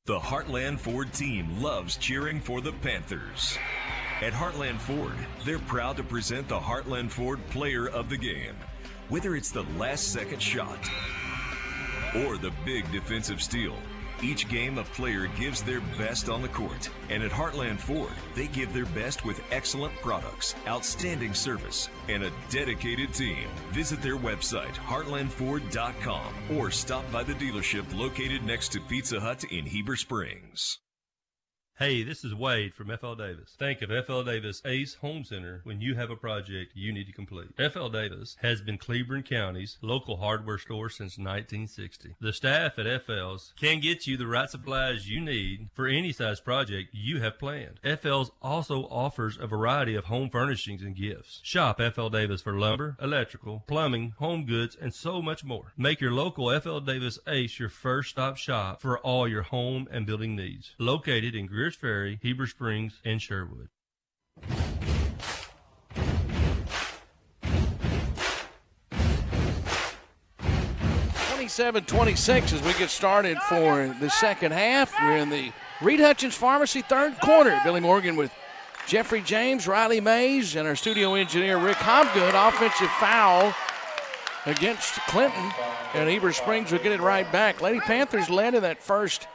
The Heartland Ford team loves cheering for the Panthers. At Heartland Ford, they're proud to present the Heartland Ford Player of the Game. Whether it's the last-second shot or the big defensive steal, each game a player gives their best on the court. And at Heartland Ford, they give their best with excellent products, outstanding service, and a dedicated team. Visit their website, heartlandford.com, or stop by the dealership located next to Pizza Hut in Heber Springs. Hey, this is Wade from F.L. Davis. Think of F.L. Davis Ace Home Center when you have a project you need to complete. F.L. Davis has been Cleburne County's local hardware store since 1960. The staff at F.L.'s can get you the right supplies you need for any size project you have planned. F.L.'s also offers a variety of home furnishings and gifts. Shop F.L. Davis for lumber, electrical, plumbing, home goods, and so much more. Make your local F.L. Davis Ace your first stop shop for all your home and building needs. Located in Greer Ferry, Heber Springs, and Sherwood. 27-26 as we get started for the second half. We're in the Reed Hutchins Pharmacy third quarter. Billy Morgan with Jeffrey James, Riley Mays, and our studio engineer Rick Hobgood. Offensive foul against Clinton, and Heber Springs will get it right back. Lady Panthers led in that first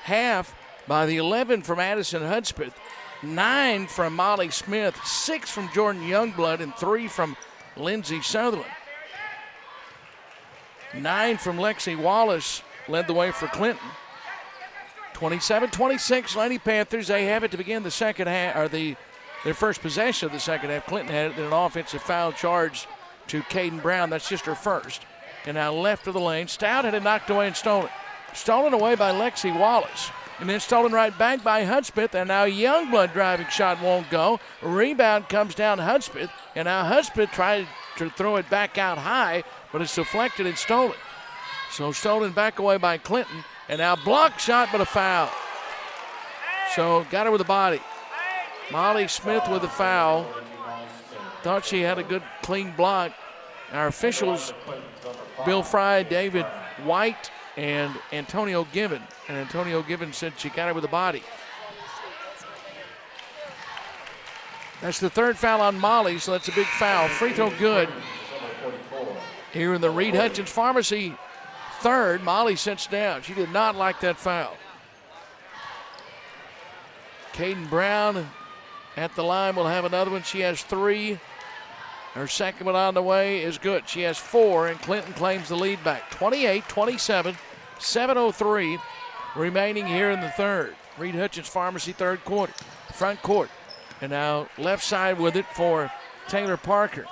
half by the 11 from Addison Hudspeth, 9 from Molly Smith, 6 from Jordan Youngblood, and 3 from Lindsey Sutherland. 9 from Lexi Wallace led the way for Clinton. 27-26, Lady Panthers. They have it to begin the second half, or their first possession of the second half. Clinton had it in an offensive foul charge to Caden Brown. That's just her first. And now left of the lane. Stout had it knocked away and stolen. Stolen away by Lexi Wallace. And then stolen right back by Hudspeth. And now Youngblood driving shot won't go. Rebound comes down to Hudspeth. And now Hudspeth tried to throw it back out high, but it's deflected and stolen. So stolen back away by Clinton. And now blocked shot, but a foul. So got her with the body. Molly Smith with a foul. Thought she had a good clean block. Our officials, Bill Fry, David White, and Antonio Given. And Antonio Given said she got her with the body. That's the third foul on Molly, so that's a big foul. Free throw good. Here in the Reed Hutchins Pharmacy third, Molly sits down. She did not like that foul. Caden Brown at the line will have another one. She has 3. Her second one on the way is good. She has 4, and Clinton claims the lead back. 28-27, 7:03 remaining here in the third. Reed Hutchins Pharmacy third quarter, front court. And now left side with it for Taylor Parker.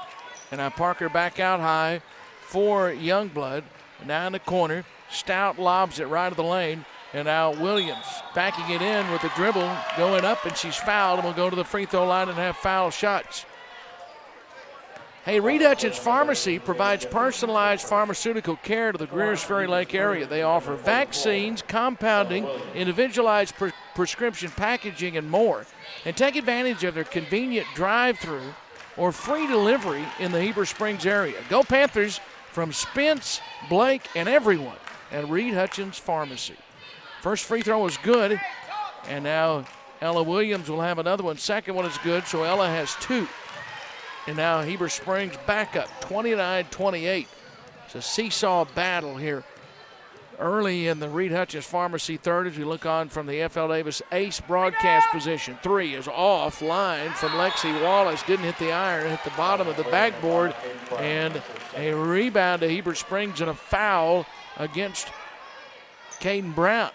And now Parker back out high for Youngblood. Now in the corner, Stout lobs it right of the lane. And now Williams backing it in with the dribble, going up, and she's fouled and will go to the free throw line and have foul shots. Hey, Reed Hutchins Pharmacy provides personalized pharmaceutical care to the Greers Ferry Lake area. They offer vaccines, compounding, individualized prescription packaging, and more. And take advantage of their convenient drive-through or free delivery in the Heber Springs area. Go Panthers from Spence, Blake, and everyone at Reed Hutchins Pharmacy. First free throw was good, and now Ella Williams will have another one. Second one is good, so Ella has 2. And now Heber Springs back up, 29-28. It's a seesaw battle here early in the Reed Hutchins Pharmacy third as we look on from the F.L. Davis Ace broadcast position. 3 is offline from Lexi Wallace. Didn't hit the iron, hit the bottom of the backboard. And a rebound to Heber Springs and a foul against Caden Brown.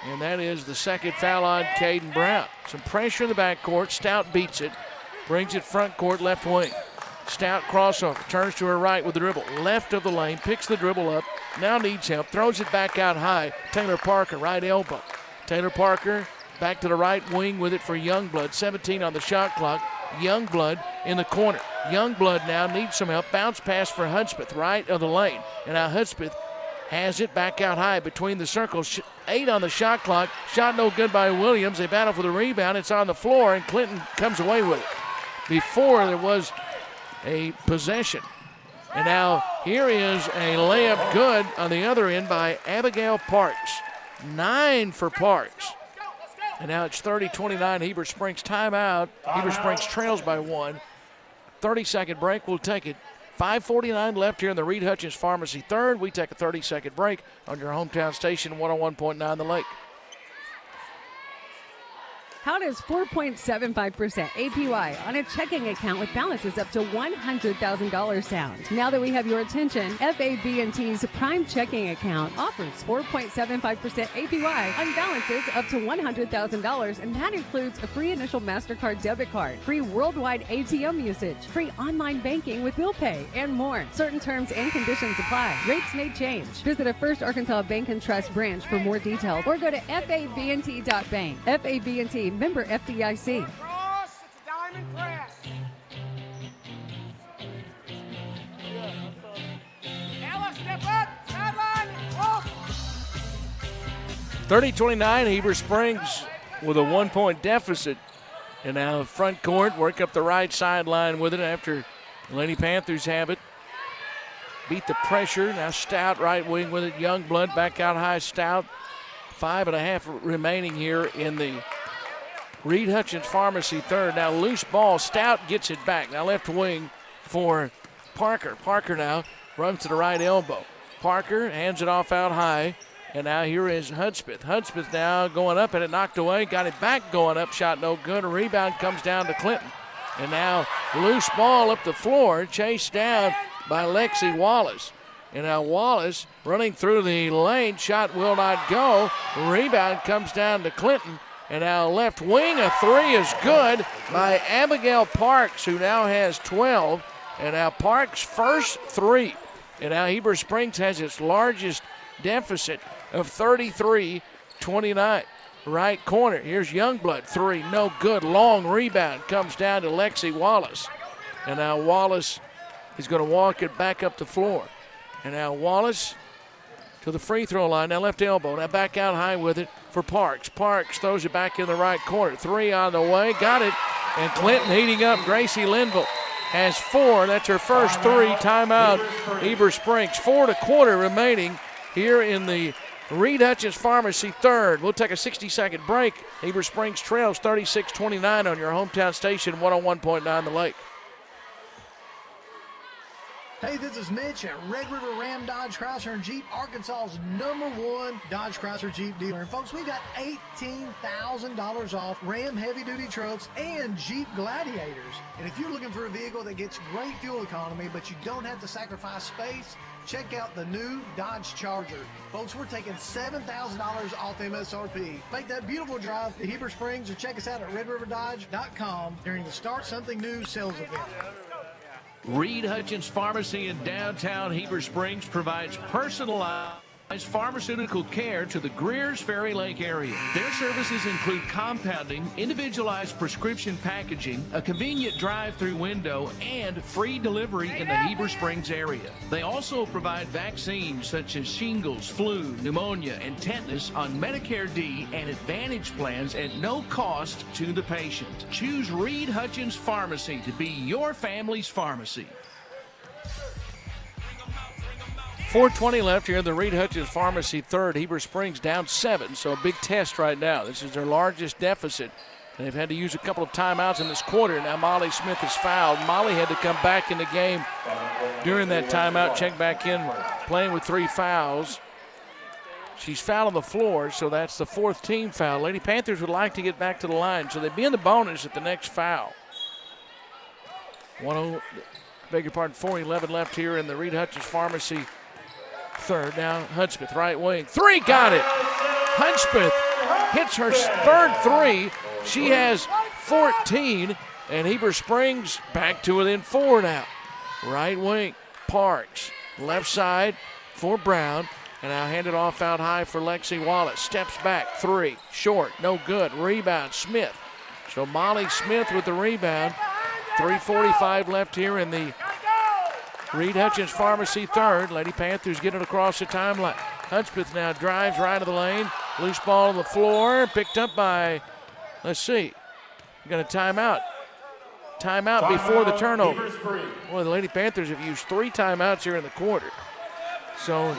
And that is the second foul on Caden Brown. Some pressure in the backcourt. Stout beats it. Brings it front court, left wing. Stout crossover, turns to her right with the dribble. Left of the lane, picks the dribble up, now needs help, throws it back out high. Taylor Parker, right elbow. Taylor Parker back to the right wing with it for Youngblood. 17 on the shot clock. Youngblood in the corner. Youngblood now needs some help. Bounce pass for Hudspeth, right of the lane. And now Hudspeth has it back out high between the circles. 8 on the shot clock. Shot no good by Williams. They battle for the rebound. It's on the floor, and Clinton comes away with it. Before there was a possession. And now here is a layup good on the other end by Abigail Parks. 9 for Parks. And now it's 30-29. Heber Springs timeout. Heber Springs trails by 1. 30-second break. We'll take it. 5:49 left here in the Reed Hutchins Pharmacy third. We take a 30-second break on your hometown station, 101.9 The Lake. How does 4.75% APY on a checking account with balances up to $100,000 sound? Now that we have your attention, FAB&T's Prime Checking Account offers 4.75% APY on balances up to $100,000, and that includes a free initial MasterCard debit card, free worldwide ATM usage, free online banking with bill pay, and more. Certain terms and conditions apply. Rates may change. Visit a First Arkansas Bank and Trust branch for more details, or go to fabnt.bank. FAB&T, member FDIC. Cross, it's a diamond press. Ella, step up, sideline, cross. 30-29, Heber Springs with a 1-point deficit. And now front court, work up the right sideline with it after the Lady Panthers have it. Beat the pressure. Now Stout right wing with it. Youngblood back out high. Stout. 5.5 remaining here in the Reed Hutchins Pharmacy third. Now loose ball. Stout gets it back. Now left wing for Parker. Parker now runs to the right elbow. Parker hands it off out high. And now here is Hudspeth. Hudspeth now going up and it knocked away. Got it back going up. Shot no good. A rebound comes down to Clinton. And now loose ball up the floor. Chased down by Lexi Wallace. And now Wallace running through the lane. Shot will not go. Rebound comes down to Clinton. And now left wing, a three is good by Abigail Parks, who now has 12. And now Parks' first three. And now Heber Springs has its largest deficit of 33-29. Right corner, here's Youngblood, three, no good. Long rebound comes down to Lexi Wallace. And now Wallace is going to walk it back up the floor. And now Wallace to the free throw line. Now left elbow. Now back out high with it for Parks. Parks throws it back in the right corner. Three on the way. Got it. And Clinton heating up. Gracie Linville has 4. That's her first 3. Timeout. Heber Springs. 4 1/4 remaining here in the Reed Hutchins Pharmacy third. We'll take a 60-second break. Heber Springs trails 36-29 on your hometown station, 101.9 The Lake. Hey, this is Mitch at Red River Ram Dodge Chrysler and Jeep, Arkansas's #1 Dodge Chrysler Jeep dealer. And folks, we got $18,000 off Ram heavy-duty trucks and Jeep Gladiators. And if you're looking for a vehicle that gets great fuel economy, but you don't have to sacrifice space, check out the new Dodge Charger. Folks, we're taking $7,000 off MSRP. Make that beautiful drive to Heber Springs or check us out at RedRiverDodge.com during the Start Something New sales event. Reed Hutchins Pharmacy in downtown Heber Springs provides personalized pharmaceutical care to the Greers Ferry Lake area. Their services include compounding, individualized prescription packaging, a convenient drive-through window, and free delivery in the Heber Springs area. They also provide vaccines such as shingles, flu, pneumonia, and tetanus on Medicare D and Advantage plans at no cost to the patient. Choose Reed Hutchins Pharmacy to be your family's pharmacy. 4:20 left here in the Reed Hutchins Pharmacy third. Heber Springs down 7, so a big test right now. This is their largest deficit. And they've had to use a couple of timeouts in this quarter. Now Molly Smith is fouled. Molly had to come back in the game during that timeout, check back in, playing with 3 fouls. She's fouled on the floor, so that's the 4th team foul. Lady Panthers would like to get back to the line, so they'd be in the bonus at the next foul. 4:11 left here in the Reed Hutchins Pharmacy third. Now Hudspeth, right wing. 3, got it. Hudspeth hits her 3rd 3. She has 14, and Heber Springs back to within 4 now. Right wing, Parks. Left side for Brown. And now hand it off out high for Lexi Wallace. Steps back, 3. Short, no good. Rebound, Smith. So Molly Smith with the rebound. 3:45 left here in the Reed Hutchins Pharmacy third. Lady Panthers get it across the timeline. Hudspeth now drives right of the lane. Loose ball on the floor. Picked up by, let's see. We're going to timeout. Timeout before the turnover. Well, the Lady Panthers have used 3 timeouts here in the quarter. So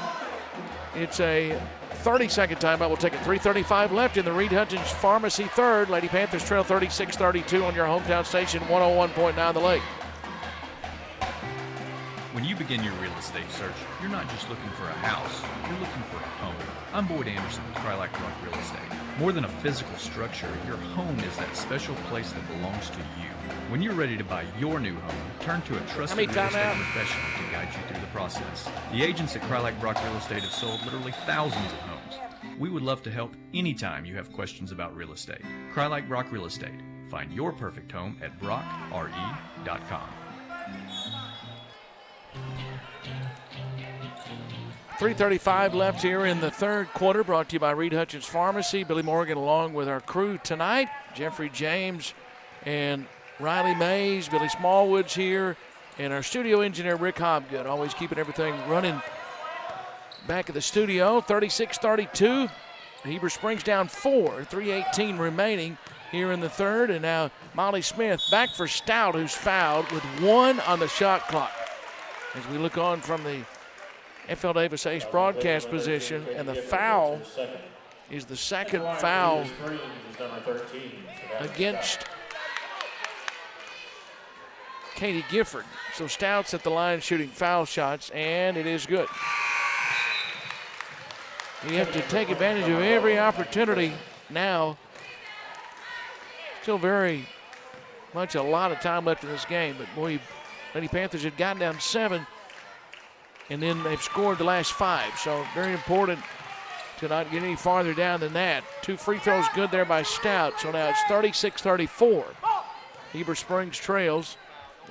it's a 30-second timeout. We'll take it. 3:35 left in the Reed Hutchins Pharmacy third. Lady Panthers trail 36-32 on your hometown station, 101.9 The Lake. When you begin your real estate search, you're not just looking for a house, you're looking for a home. I'm Boyd Anderson with Crylac Rock Real Estate. More than a physical structure, your home is that special place that belongs to you. When you're ready to buy your new home, turn to a trusted real estate professional to guide you through the process. The agents at Crylac Rock Real Estate have sold literally thousands of homes. We would love to help anytime you have questions about real estate. Crylac Rock Real Estate. Find your perfect home at brockre.com. 3:35 left here in the third quarter, brought to you by Reed Hutchins Pharmacy. Billy Morgan along with our crew tonight. Jeffrey James and Riley Mays, Billy Smallwood's here, and our studio engineer Rick Hobgood, always keeping everything running back at the studio. 36-32. Heber Springs down 4, 3:18 remaining here in the third, and now Molly Smith back for Stout, who's fouled with 1 on the shot clock. As we look on from the FL Davis Ace broadcast position, and the foul is the second foul against Katie Gifford. So Stout's at the line shooting foul shots, and it is good. You have to take advantage of every opportunity now. Still very much a lot of time left in this game, but boy, Lady Panthers had gotten down 7, and then they've scored the last 5. So very important to not get any farther down than that. 2 free throws good there by Stout. So now it's 36-34. Heber Springs trails.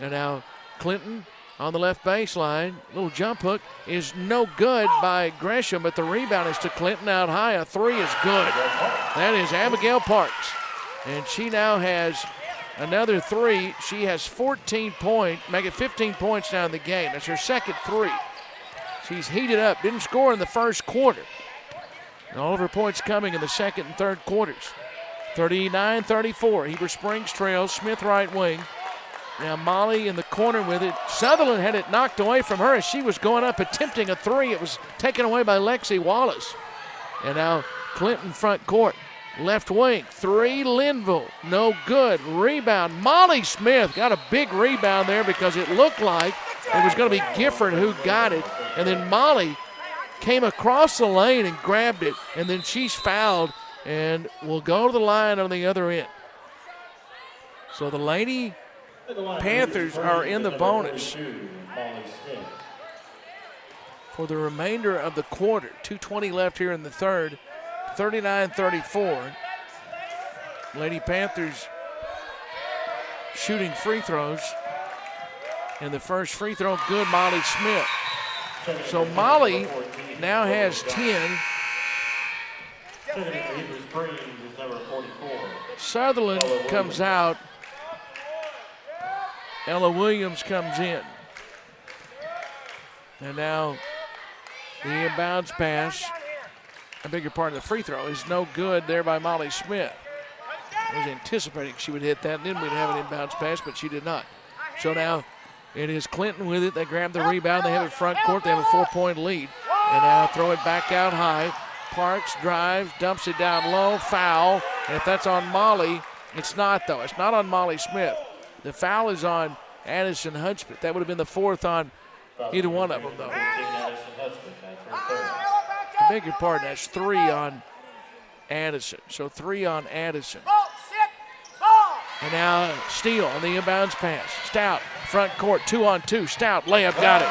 And now Clinton on the left baseline. Little jump hook is no good by Gresham, but the rebound is to Clinton out high. A 3 is good. That is Abigail Parks. And she now has another 3. She has 14 points, make it 15 points now in the game. That's her second 3. She's heated up, didn't score in the first quarter. And all of her points coming in the second and third quarters. 39-34, Heber Springs trails, Smith right wing. Now Molly in the corner with it. Sutherland had it knocked away from her as she was going up attempting a 3. It was taken away by Lexi Wallace. And now Clinton front court. Left wing, 3, Linville, no good. Rebound, Molly Smith got a big rebound there because it looked like it was going to be Gifford who got it. And then Molly came across the lane and grabbed it, and then she's fouled and will go to the line on the other end. So the Lady Panthers are in the bonus for the remainder of the quarter. 2:20 left here in the third. 39-34. Lady Panthers shooting free throws. And the first free throw, good, Molly Smith. So Molly now has 10. Sutherland comes out. Ella Williams comes in. And now the inbounds pass. I beg your pardon, the free throw is no good there by Molly Smith. I was anticipating she would hit that, and then we'd have an inbounds pass, but she did not. So now it is Clinton with it. They grab the rebound. They have it front court. They have a 4-point lead. And now throw it back out high. Parks drives, dumps it down low, foul. And if that's on Molly, it's not, though. It's not on Molly Smith. The foul is on Addison Hudspeth. That would have been the 4th on either one of them, though. I beg your pardon, that's 3 on Addison. So 3 on Addison. And now Steele on the inbounds pass. Stout, front court, 2-on-2. Stout, layup, got it.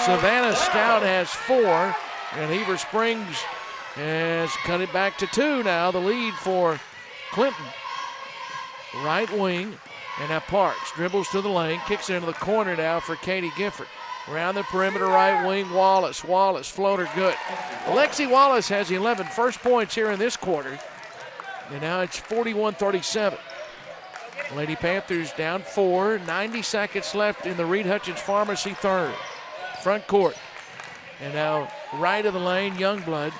Savannah Stout has 4, and Heber Springs has cut it back to 2 now. The lead for Clinton. Right wing, And now Parks dribbles to the lane, kicks it into the corner now for Katie Gifford. Around the perimeter right wing, Wallace. Wallace, floater good. Lexi Wallace has 11 first points here in this quarter. And now it's 41-37. Lady Panthers down 4, 90 seconds left in the Reed Hutchins Pharmacy third. Front court. And now right of the lane, Youngblood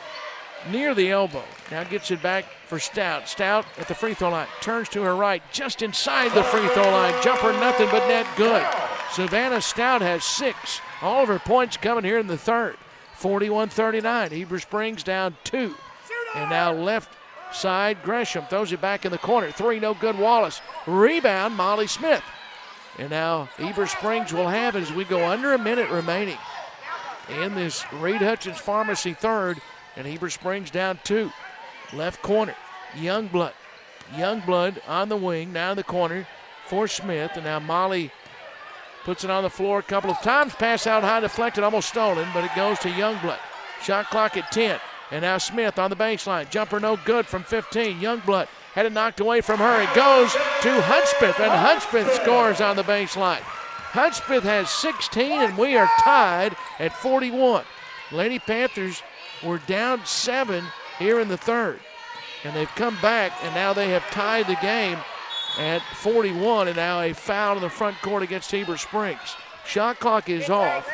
near the elbow. Now gets it back for Stout. Stout at the free throw line. Turns to her right, just inside the free throw line. Jumper nothing but net good. Savannah Stout has 6. All of her points coming here in the third. 41-39. Heber Springs down 2. And now left side, Gresham throws it back in the corner. 3, no good, Wallace. Rebound, Molly Smith. And now Heber Springs will have it as we go under a minute remaining in this Reed Hutchins Pharmacy third. And Heber Springs down 2. Left corner, Youngblood. Youngblood on the wing, now in the corner for Smith. And now Molly puts it on the floor a couple of times. Pass out high, deflected, almost stolen, but it goes to Youngblood. Shot clock at 10. And now Smith on the baseline. Jumper no good from 15. Youngblood had it knocked away from her. It goes to Hudspeth, and Hudspeth scores on the baseline. Hudspeth has 16, and we are tied at 41. Lady Panthers were down 7 here in the third. And they've come back, and now they have tied the game at 41, and now a foul in the front court against Heber Springs. Shot clock is off.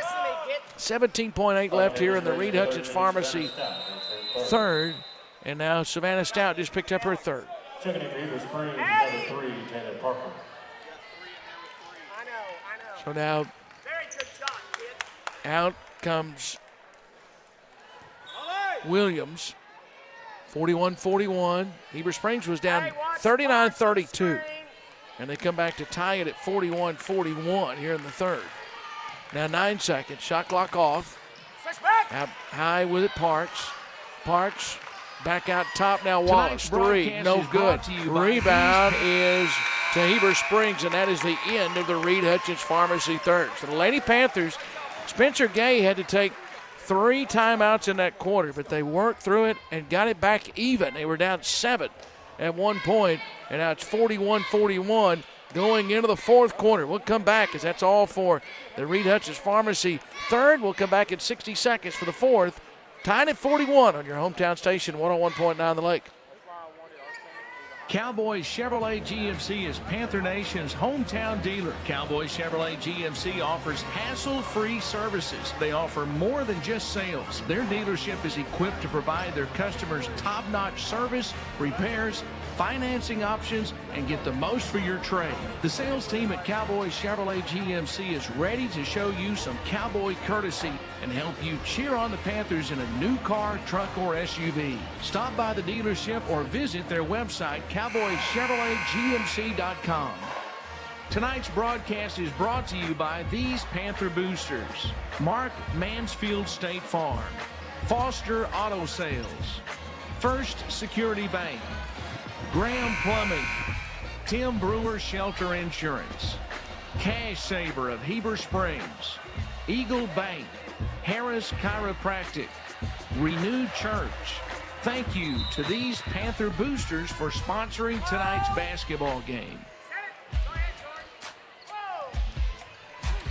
17.8 left here in the Reed Hutchins Pharmacy third, and now Savannah Stout just picked up her third. Checking in for Heber Springs, number 3, Taylor Parker. So now out comes Williams. 41-41. Heber Springs was down 39-32. And they come back to tie it at 41-41 here in the third. Now 9 seconds. Shot clock off. Out high with it, Parks. Parks back out top now. Wallace. 3. No good. Rebound is to Heber Springs, and that is the end of the Reed Hutchins Pharmacy third. So the Lady Panthers, Spencer Gay had to take 3 timeouts in that quarter, but they worked through it and got it back even. They were down 7 at one point, and now it's 41-41 going into the fourth quarter. We'll come back as that's all for the Reed Hutchins Pharmacy third. We'll come back in 60 seconds for the fourth. Tied at 41 on your hometown station, 101.9 The Lake. Cowboys Chevrolet GMC is Panther Nation's hometown dealer. Cowboys Chevrolet GMC offers hassle-free services. They offer more than just sales. Their dealership is equipped to provide their customers top-notch service, repairs, financing options, and get the most for your trade. The sales team at Cowboys Chevrolet GMC is ready to show you some cowboy courtesy and help you cheer on the Panthers in a new car, truck, or SUV. Stop by the dealership or visit their website, cowboyschevroletgmc.com. Tonight's broadcast is brought to you by these Panther boosters: Mark Mansfield State Farm, Foster Auto Sales, First Security Bank, Graham Plumbing, Tim Brewer Shelter Insurance, Cash Saver of Heber Springs, Eagle Bank, Harris Chiropractic, Renewed Church. Thank you to these Panther boosters for sponsoring tonight's basketball game.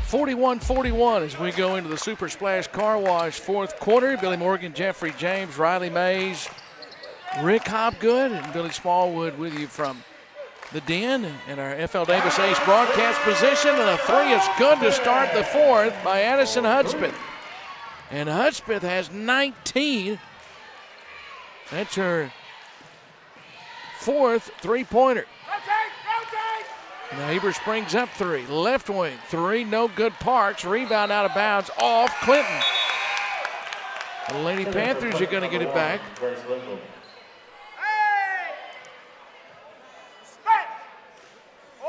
41-41 as we go into the Super Splash Car Wash fourth quarter. Billy Morgan, Jeffrey James, Riley Mays, Rick Hopgood, and Billy Smallwood with you from the Den in our FL Davis Ace broadcast position. And a 3 is good to start the fourth by Addison Hudspeth. And Hudspeth has 19. That's her 4th three-pointer. Now Heber Springs up 3. Left wing, 3, no good. Parks. Rebound out of bounds off Clinton. The Lady Panthers are going to get it back.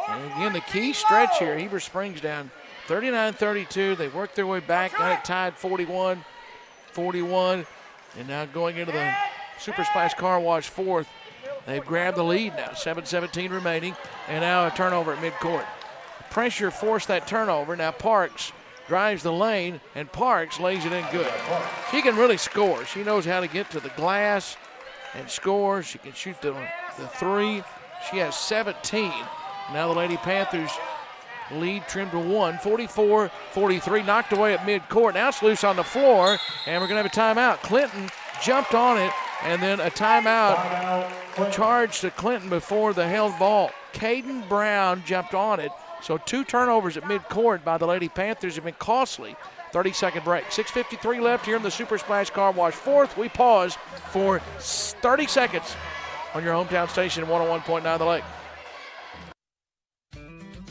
And again, the key stretch here. Heber Springs down 39-32. They worked their way back, got it tied 41-41. And now going into the Super Splash Car Wash fourth, they've grabbed the lead now. 7:17 remaining, and now a turnover at midcourt. Pressure forced that turnover. Now Parks drives the lane, and Parks lays it in good. She can really score. She knows how to get to the glass and score. She can shoot the 3. She has 17 Now the Lady Panthers lead trimmed to 1, 44-43, knocked away at midcourt. Now it's loose on the floor, and we're going to have a timeout. Clinton jumped on it, and then a timeout charged to Clinton before the held ball. Caden Brown jumped on it, so 2 turnovers at midcourt by the Lady Panthers have been costly. 30-second break. 6:53 left here in the Super Splash Car Wash 4th. We pause for 30 seconds on your hometown station, 101.9 The Lake.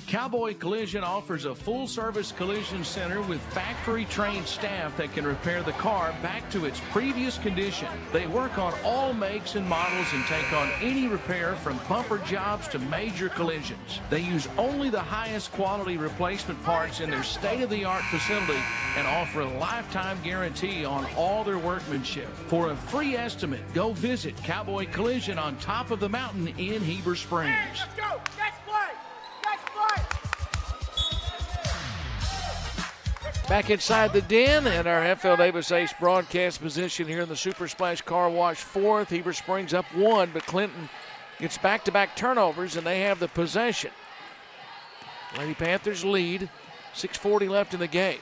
Cowboy Collision offers a full-service collision center with factory-trained staff that can repair the car back to its previous condition. They work on all makes and models and take on any repair from bumper jobs to major collisions. They use only the highest quality replacement parts in their state-of-the-art facility and offer a lifetime guarantee on all their workmanship. For a free estimate, go visit Cowboy Collision on top of the mountain in Heber Springs. Hey, let's go! Next play! Next play! Back inside the den and our FL Davis Ace broadcast position here in the Super Splash Car Wash 4th. Heber Springs up 1, but Clinton gets back-to-back turnovers, and they have the possession. Lady Panthers lead, 6:40 left in the game.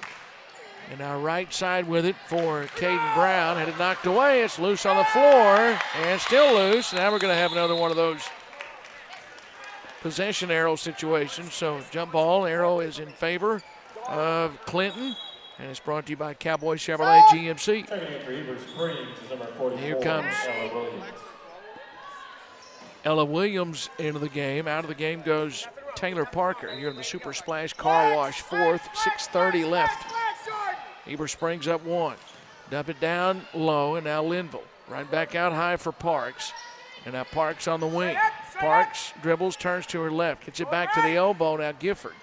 And now right side with it for Caden Brown. Had it knocked away. It's loose on the floor and still loose. Now we're going to have another one of those possession arrow situations. So jump ball arrow is in favor of Clinton, and it's brought to you by Cowboy Chevrolet GMC. Here comes Ella Williams into the game. Out of the game goes Taylor Parker here in the Super Splash Car Wash 4th. 6:30 left. Heber Springs up 1. Dump it down low, and now Linville. Right back out high for Parks. And now Parks on the wing. Parks dribbles, turns to her left. Gets it back to the elbow. Now Gifford.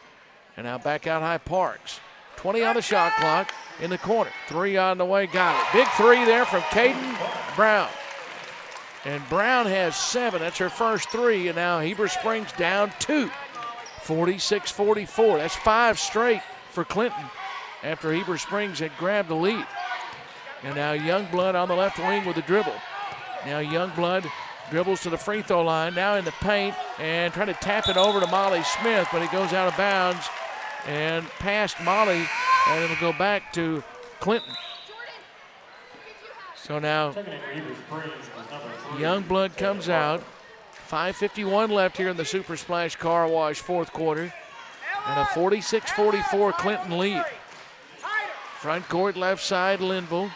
And now back out high Parks. 20 on the shot clock in the corner. 3 on the way, got it. Big 3 there from Caden Brown. And Brown has 7. That's her first 3. And now Heber Springs down 2. 46-44. That's 5 straight for Clinton after Heber Springs had grabbed the lead. And now Youngblood on the left wing with the dribble. Now Youngblood dribbles to the free throw line, now in the paint, and trying to tap it over to Molly Smith, but it goes out of bounds and past Molly, and it'll go back to Clinton. So now Youngblood comes out. 5:51 left here in the Super Splash Car Wash 4th quarter. And a 46-44 Clinton lead. Front court, left side, Linville.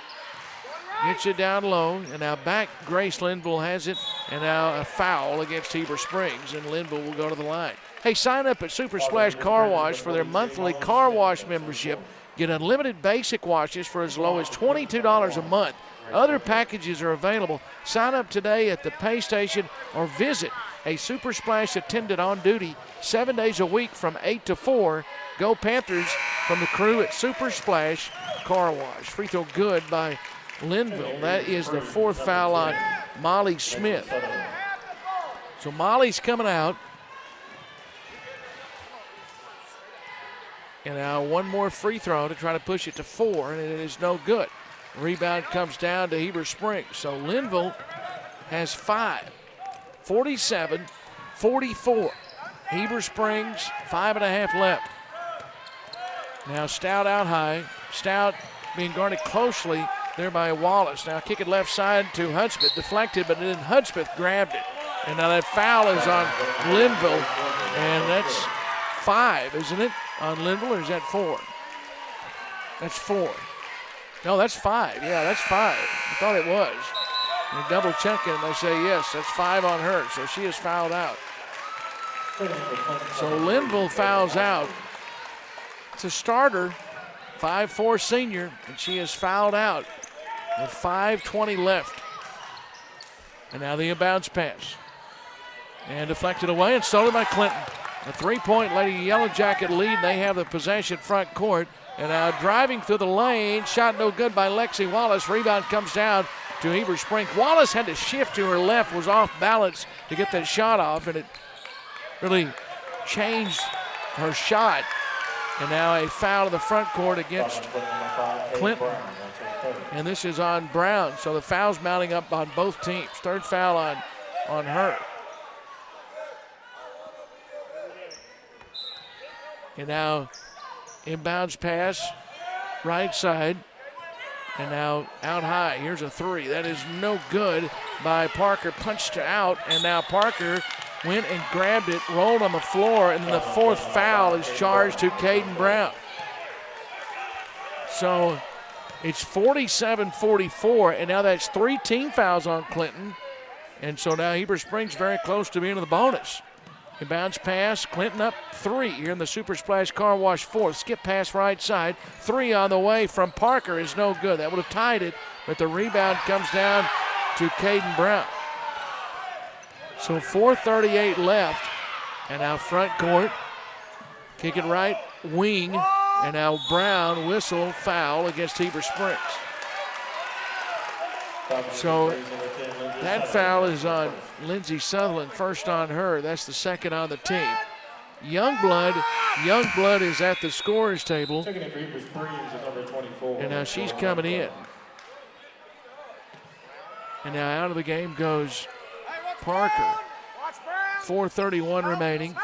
Gets it down low, and now back Grace Linville has it, and now a foul against Heber Springs, and Linville will go to the line. Hey, sign up at Super Splash Car Wash for their monthly car wash membership. Get unlimited basic washes for as low as $22 a month. Other packages are available. Sign up today at the pay station or visit a Super Splash attendant on duty 7 days a week from 8 to 4. Go Panthers from the crew at Super Splash Car Wash. Free throw good by Linville. That is the 4th foul on Molly Smith. So Molly's coming out. And now one more free throw to try to push it to 4, and it is no good. Rebound comes down to Heber Springs. So Linville has 5. 47-44. Heber Springs, 5.5 left. Now Stout out high. Stout being guarded closely there by Wallace. Now kick it left side to Hudspeth. Deflected, but then Hudspeth grabbed it. And now that foul is on Linville. And that's 5, isn't it? On Linville, or is that 4? That's 4. No, that's 5. Yeah, that's 5. I thought it was. They're double checking, and they say yes, that's 5 on her. So she is fouled out. So Linville fouls out. It's a starter, 5'4" senior, and she is fouled out with 5:20 left. And now the inbounds pass. And deflected away and stolen by Clinton. A 3-point Lady Yellow Jacket lead. They have the possession front court. And now driving through the lane. Shot no good by Lexi Wallace. Rebound comes down to Heber Springs. Wallace had to shift to her left, was off balance to get that shot off, and it really changed her shot. And now a foul to the front court against Clinton. And this is on Brown. So the foul's mounting up on both teams. 3rd foul on her. And now inbounds pass, right side. And now out high. Here's a three. That is no good by Parker. Punched out, and now Parker went and grabbed it, rolled on the floor, and then the fourth foul is charged to Caden Brown. So it's 47-44, and now that's 3 team fouls on Clinton. And so now Heber Springs very close to being in the bonus. Inbounds pass, Clinton up 3 here in the Super Splash Car Wash fourth. Skip pass right side. 3 on the way from Parker is no good. That would have tied it, but the rebound comes down to Caden Brown. So 4:38 left, and now front court. Kick it right wing, and now Brown whistle foul against Heber Springs. So that foul is on Lindsey Sutherland, first on her. That's the second on the team. Youngblood is at the scorer's table. And now she's coming in. And now out of the game goes Parker. 4:31 remaining.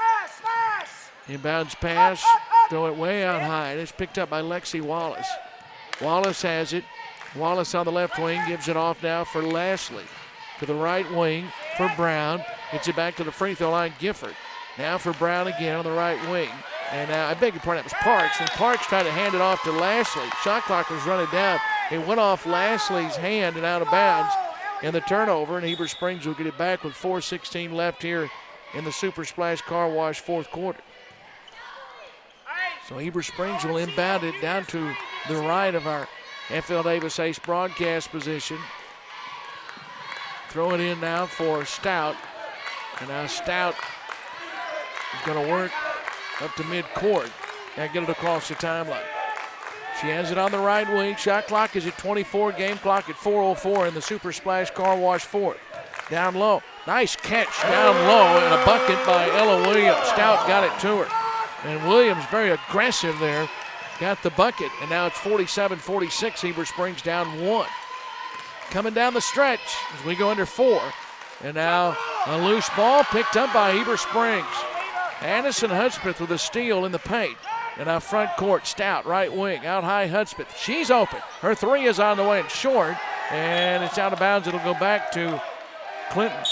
Inbounds pass, throw it way out high. It's picked up by Lexi Wallace. Wallace has it. Wallace on the left wing gives it off now for Lashley. To the right wing for Brown. Gets it back to the free throw line, Gifford. Now for Brown again on the right wing. And now, I beg your pardon, that was Parks. And Parks tried to hand it off to Lashley. Shot clock was running down. It went off Lashley's hand and out of bounds. And the turnover, and Heber Springs will get it back with 4:16 left here in the Super Splash Car Wash fourth quarter. So Heber Springs will inbound it down to the right of our FL Davis Ace broadcast position. Throw it in now for Stout. And now Stout is going to work up to midcourt and get it across the timeline. She has it on the right wing. Shot clock is at 24. Game clock at 4:04 in the Super Splash Car Wash fourth. Down low. Nice catch down low and a bucket by Ella Williams. Stout got it to her. And Williams very aggressive there. Got the bucket, and now it's 47-46. Heber Springs down 1. Coming down the stretch as we go under 4. And now a loose ball picked up by Heber Springs. Addison Hudspeth with a steal in the paint. And now front court, Stout, right wing, out high Hudspeth. She's open. Her three is on the way and short, and it's out of bounds. It'll go back to Clinton.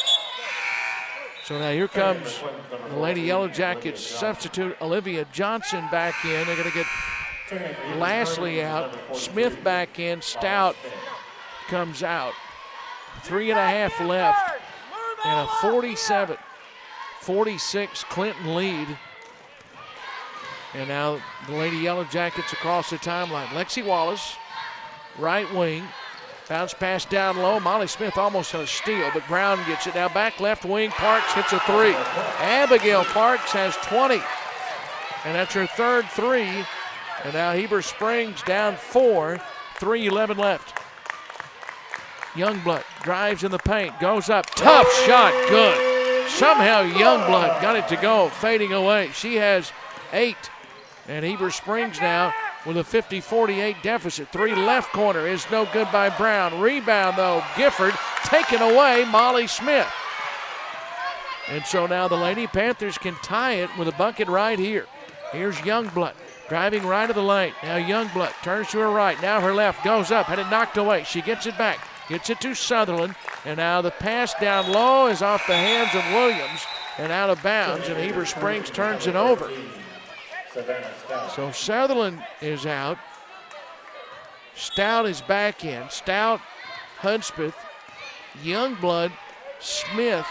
So now here comes the Lady Yellow Jackets substitute Olivia Johnson back in. They're going to get Lashley out, Smith back in, Stout comes out. 3.5 left, and a 47-46 Clinton lead. And now the Lady Yellow Jackets across the timeline. Lexi Wallace, right wing, bounce pass down low. Molly Smith almost had a steal, but Brown gets it. Now back left wing, Parks hits a three. Abigail Parks has 20, and that's her third three. And now Heber Springs down 4, 3:11 left. Youngblood drives in the paint, goes up, tough shot, good. Somehow Youngblood got it to go, fading away. She has 8, and Heber Springs now with a 50-48 deficit. 3 left corner is no good by Brown. Rebound though, Gifford taken away, Molly Smith. And so now the Lady Panthers can tie it with a bucket right here. Here's Youngblood. Driving right of the lane. Now Youngblood turns to her right. Now her left goes up. Had it knocked away. She gets it back. Gets it to Sutherland. And now the pass down low is off the hands of Williams and out of bounds. And Heber Springs turns it over. So Sutherland is out. Stout is back in. Stout, Hudspeth, Youngblood, Smith,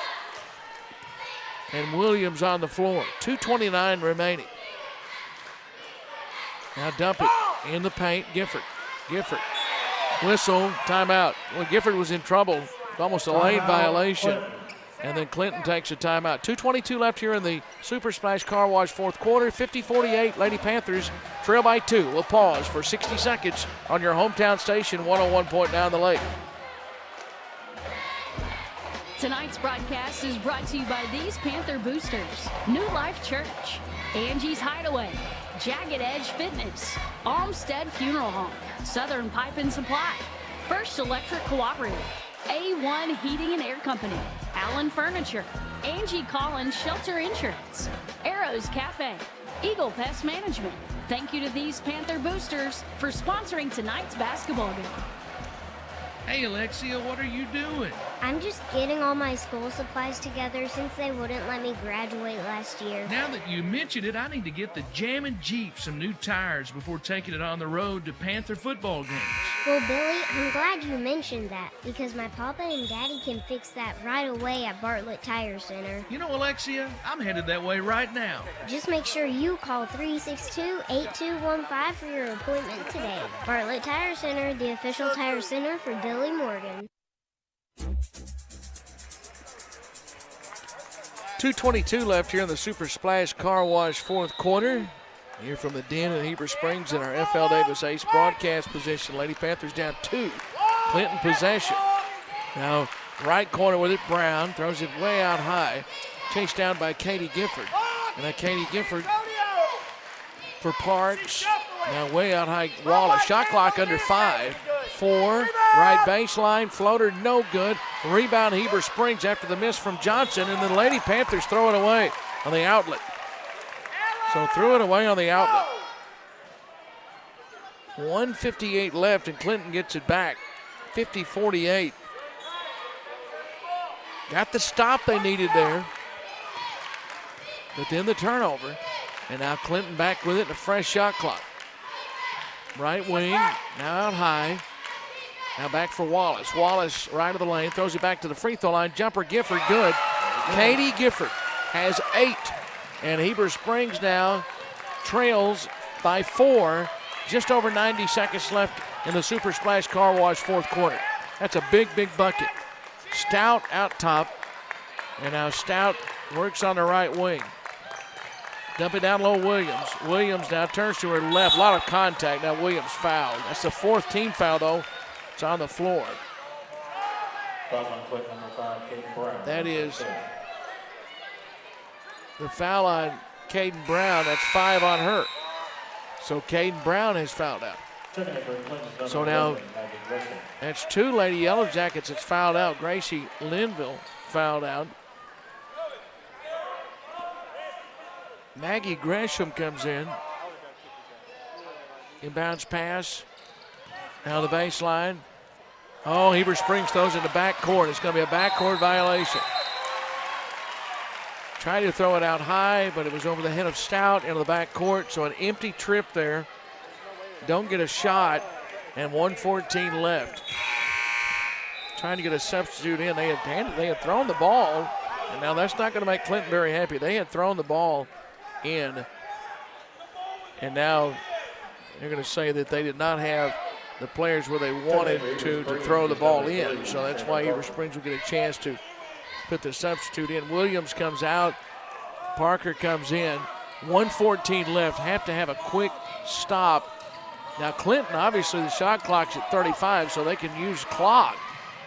and Williams on the floor. 2:29 remaining. Now dump it in the paint, Gifford. Whistle, timeout. Well, Gifford was in trouble. Almost a lane violation. And then Clinton takes a timeout. 2:22 left here in the Super Splash Car Wash fourth quarter. 50-48, Lady Panthers trail by 2. We'll pause for 60 seconds on your hometown station, 101.9 The Lake. Tonight's broadcast is brought to you by these Panther boosters. New Life Church, Angie's Hideaway, Jagged Edge Fitness, Olmsted Funeral Home, Southern Pipe and Supply, First Electric Cooperative, A1 Heating and Air Company, Allen Furniture, Angie Collins Shelter Insurance, Arrows Cafe, Eagle Pest Management. Thank you to these Panther boosters for sponsoring tonight's basketball game. Hey, Alexia, what are you doing? I'm just getting all my school supplies together since they wouldn't let me graduate last year. Now that you mentioned it, I need to get the Jammin' Jeep some new tires before taking it on the road to Panther football games. Well, Billy, I'm glad you mentioned that because my papa and daddy can fix that right away at Bartlett Tire Center. You know, Alexia, I'm headed that way right now. Just make sure you call 362-8215 for your appointment today. Bartlett Tire Center, the official tire center for Billy Morgan. 2:22 left here in the Super Splash Car Wash fourth quarter. Here from the Den in Heber Springs in our FL Davis Ace broadcast position. Lady Panthers down 2. Clinton possession. Now right corner with it, Brown throws it way out high. Chased down by Katie Gifford. And now Katie Gifford for Parks. Now way out high, Wallace. Shot clock under 5. 4, right baseline, floater no good. Rebound Heber Springs after the miss from Johnson, and the Lady Panthers throw it away on the outlet. So threw it away on the outlet. 1:58 left, and Clinton gets it back. 50-48. Got the stop they needed there. But then the turnover. And now Clinton back with it, and a fresh shot clock. Right wing, now out high. Now back for Wallace. Wallace right of the lane, throws it back to the free throw line. Jumper Gifford, good. Katie Gifford has 8. And Heber Springs now trails by 4. Just over 90 seconds left in the Super Splash Car Wash fourth quarter. That's a big, big bucket. Stout out top. And now Stout works on the right wing. Dump it down low, Williams. Williams now turns to her left. A lot of contact. Now Williams fouled. That's the 4th team foul, though. It's on the floor. That is the foul on Caden Brown. That's 5 on her. So Caden Brown has fouled out. So now that's 2 Lady Yellow Jackets that's fouled out. Gracie Linville fouled out. Maggie Gresham comes in. Inbounds pass. Now the baseline. Oh, Heber Springs throws in the backcourt. It's going to be a backcourt violation. Tried to throw it out high, but it was over the head of Stout into the backcourt. So an empty trip there. Don't get a shot, and 1:14 left. Trying to get a substitute in. They had thrown the ball, and now that's not going to make Clinton very happy. They had thrown the ball in, and now they're going to say that they did not have the players where they wanted to throw the ball in. So that's why Heber Springs will get a chance to put the substitute in. Williams comes out. Parker comes in. 1:14 left. Have to have a quick stop. Now Clinton, obviously the shot clock's at 35, so they can use clock.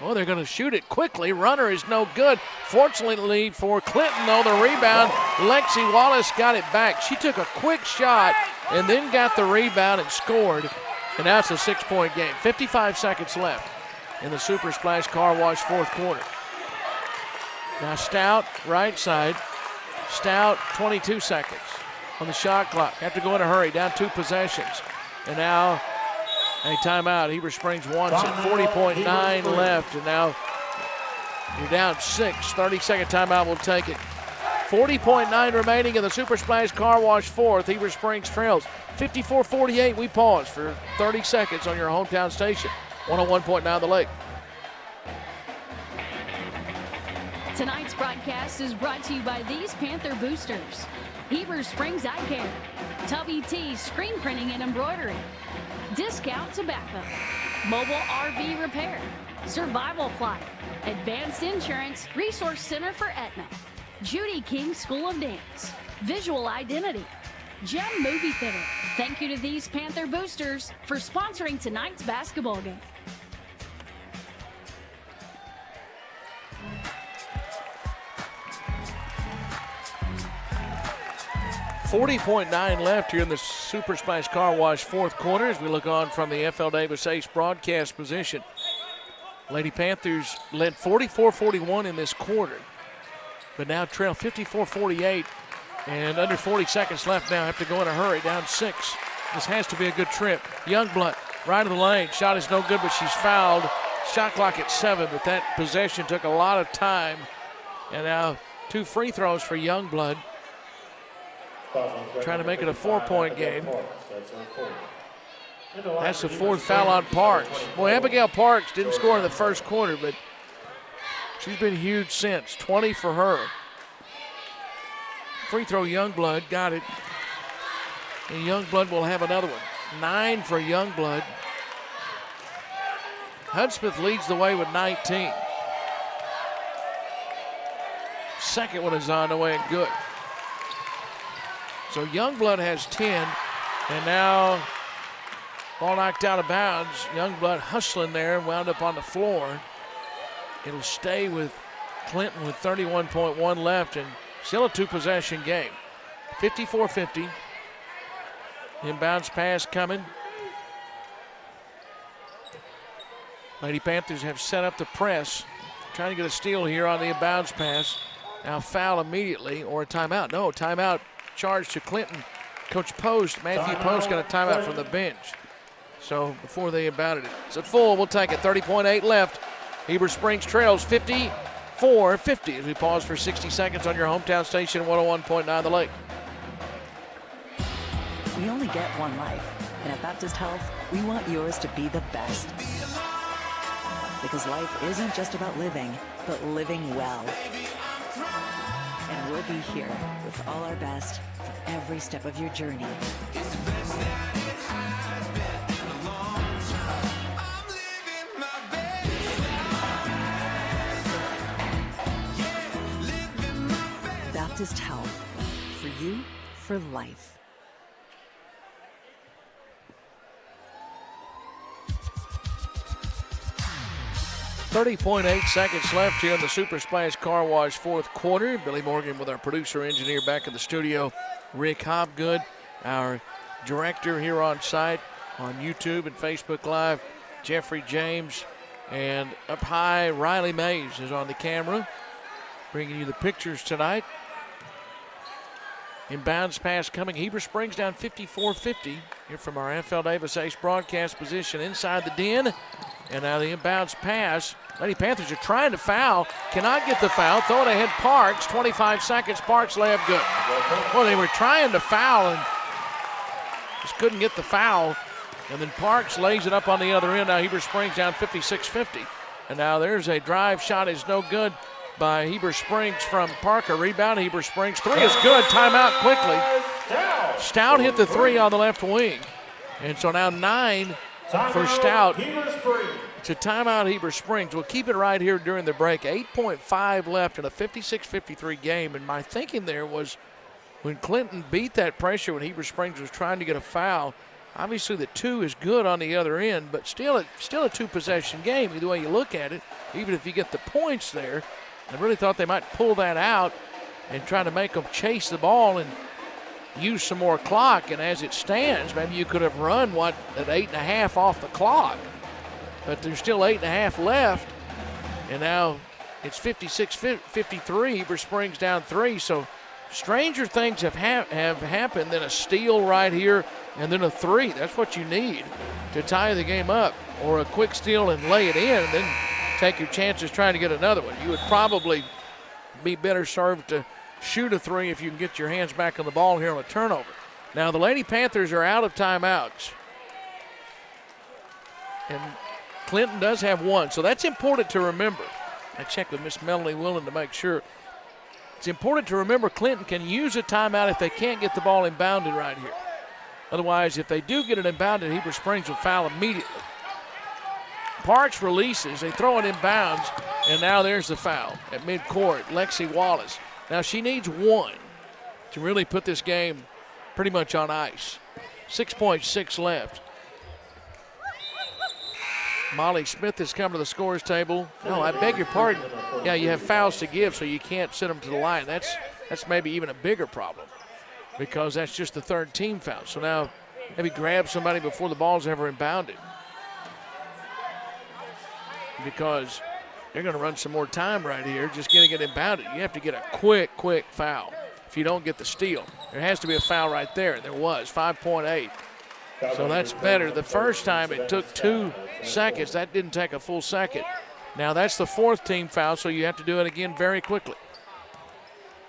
Oh, they're going to shoot it quickly. Runner is no good. Fortunately for Clinton, though, the rebound, Lexi Wallace got it back. She took a quick shot and then got the rebound and scored. And now it's a 6-point game. 55 seconds left in the Super Splash Car Wash fourth quarter. Now Stout, right side. Stout, 22 seconds on the shot clock. Have to go in a hurry, down 2 possessions. And now a timeout. Heber Springs wants it. 40.9 left, and now you're down 6. 30-second timeout will take it. 40.9 remaining in the Super Splash Car Wash fourth. Heber Springs trails 54-48. We pause for 30 seconds on your hometown station. 101.9 The Lake. Tonight's broadcast is brought to you by these Panther boosters. Heber Springs Eye Care, Tubby T Screen Printing and Embroidery, Discount Tobacco, Mobile RV Repair, Survival Flight, Advanced Insurance, Resource Center for Aetna, Judy King School of Dance, Visual Identity, Gem Movie Theater. Thank you to these Panther boosters for sponsoring tonight's basketball game. 40.9 left here in the Super Splash Car Wash fourth quarter as we look on from the FL Davis Ace broadcast position. Lady Panthers led 44-41 in this quarter, but now trail 54-48 And under 40 seconds left now. Have to go in a hurry, down 6. This has to be a good trip. Youngblood, right of the lane. Shot is no good, but she's fouled. Shot clock at 7, but that possession took a lot of time. And now 2 free throws for Youngblood. Trying to make it a 4-point game. That's the 4th foul on Parks. Boy, Abigail Parks didn't score in the first quarter, but she's been huge since. 20 for her. Free throw, Youngblood, got it. And Youngblood will have another one. 9 for Youngblood. Hudspeth leads the way with 19. Second one is on the way and good. So Youngblood has 10, and now ball knocked out of bounds. Youngblood hustling there and wound up on the floor. It'll stay with Clinton with 31.1 left and still a 2-possession game. 54-50. Inbounds pass coming. Lady Panthers have set up the press. Trying to get a steal here on the inbounds pass. Now foul immediately, or a timeout. No, timeout charged to Clinton. Coach Post, Matthew Post, got a timeout from the bench. So before they inbounded it. It's at full, we'll take it. 30.8 left. Heber Springs trails 54-50 as we pause for 60 seconds on your hometown station, 101.9 The Lake. We only get one life, and at Baptist Health, we want yours to be the best. Because life isn't just about living, but living well. And we'll be here with all our best for every step of your journey. Baptist Health, for you, for life. 30.8 seconds left here in the Super Splash Car Wash 4th quarter. Billy Morgan with our producer-engineer back in the studio. Rick Hobgood, our director here on site on YouTube and Facebook Live. Jeffrey James, and up high, Riley Mays is on the camera, bringing you the pictures tonight. Inbounds pass coming. Heber Springs down 54-50 here from our NFL Davis Ace broadcast position inside the den. And now the inbounds pass. Lady Panthers are trying to foul. Cannot get the foul. Throw it ahead Parks. 25 seconds. Parks layup good. Well, they were trying to foul and just couldn't get the foul. And then Parks lays it up on the other end. Now Heber Springs down 56-50. And now there's a drive shot is no good by Heber Springs from Parker. Rebound, Heber Springs. 3 is good. Timeout quickly. Stout hit the 3 on the left wing. And so now 9 for Stout. It's a timeout, Heber Springs. We'll keep it right here during the break. 8.5 left in a 56-53 game. And my thinking there was when Clinton beat that pressure when Heber Springs was trying to get a foul, obviously the 2 is good on the other end, but still a 2-possession game, either way you look at it, even if you get the points there. I really thought they might pull that out and try to make them chase the ball and use some more clock. And as it stands, maybe you could have run, at 8.5 off the clock. But there's still 8.5 left. And now it's 56-53. Heber Springs down 3. So stranger things have happened than a steal right here and then a 3. That's what you need to tie the game up, or a quick steal and lay it in and then take your chances trying to get another one. You would probably be better served to shoot a 3 if you can get your hands back on the ball here on a turnover. Now the Lady Panthers are out of timeouts. And Clinton does have 1, so that's important to remember. I checked with Miss Melanie Willen to make sure. It's important to remember Clinton can use a timeout if they can't get the ball inbounded right here. Otherwise, if they do get it inbounded, Heber Springs will foul immediately. Parks releases, they throw it inbounds, and now there's the foul at midcourt. Lexi Wallace. Now she needs 1 to really put this game pretty much on ice. 6.6 left. Molly Smith has come to the scorer's table. No, I beg your pardon. Yeah, you have fouls to give, so you can't send them to the line. That's maybe even a bigger problem because that's just the 3rd team foul. So now maybe grab somebody before the ball's ever inbounded, because they're going to run some more time right here just getting it inbounded. You have to get a quick foul. if you don't get the steal. There has to be a foul right there. There was, 5.8. So that's better. The first time it took 2 seconds. That didn't take a full second. Now that's the 4th team foul, so you have to do it again very quickly.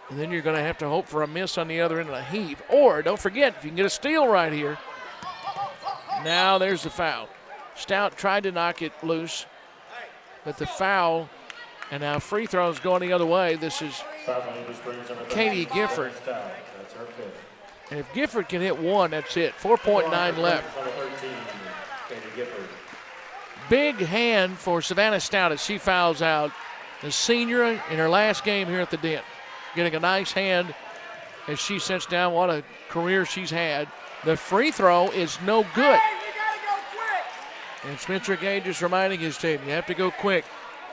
And then you're going to have to hope for a miss on the other end of the heave. Or, don't forget, if you can get a steal right here. Now there's the foul. Stout tried to knock it loose, but the foul, and now free throws going the other way. This is Katie Gifford. And if Gifford can hit 1, that's it. 4.9 left. Big hand for Savannah Stout as she fouls out. The senior in her last game here at the Den. Getting a nice hand as she sits down. What a career she's had. The free throw is no good. And Spencer Gage is reminding his team, you have to go quick.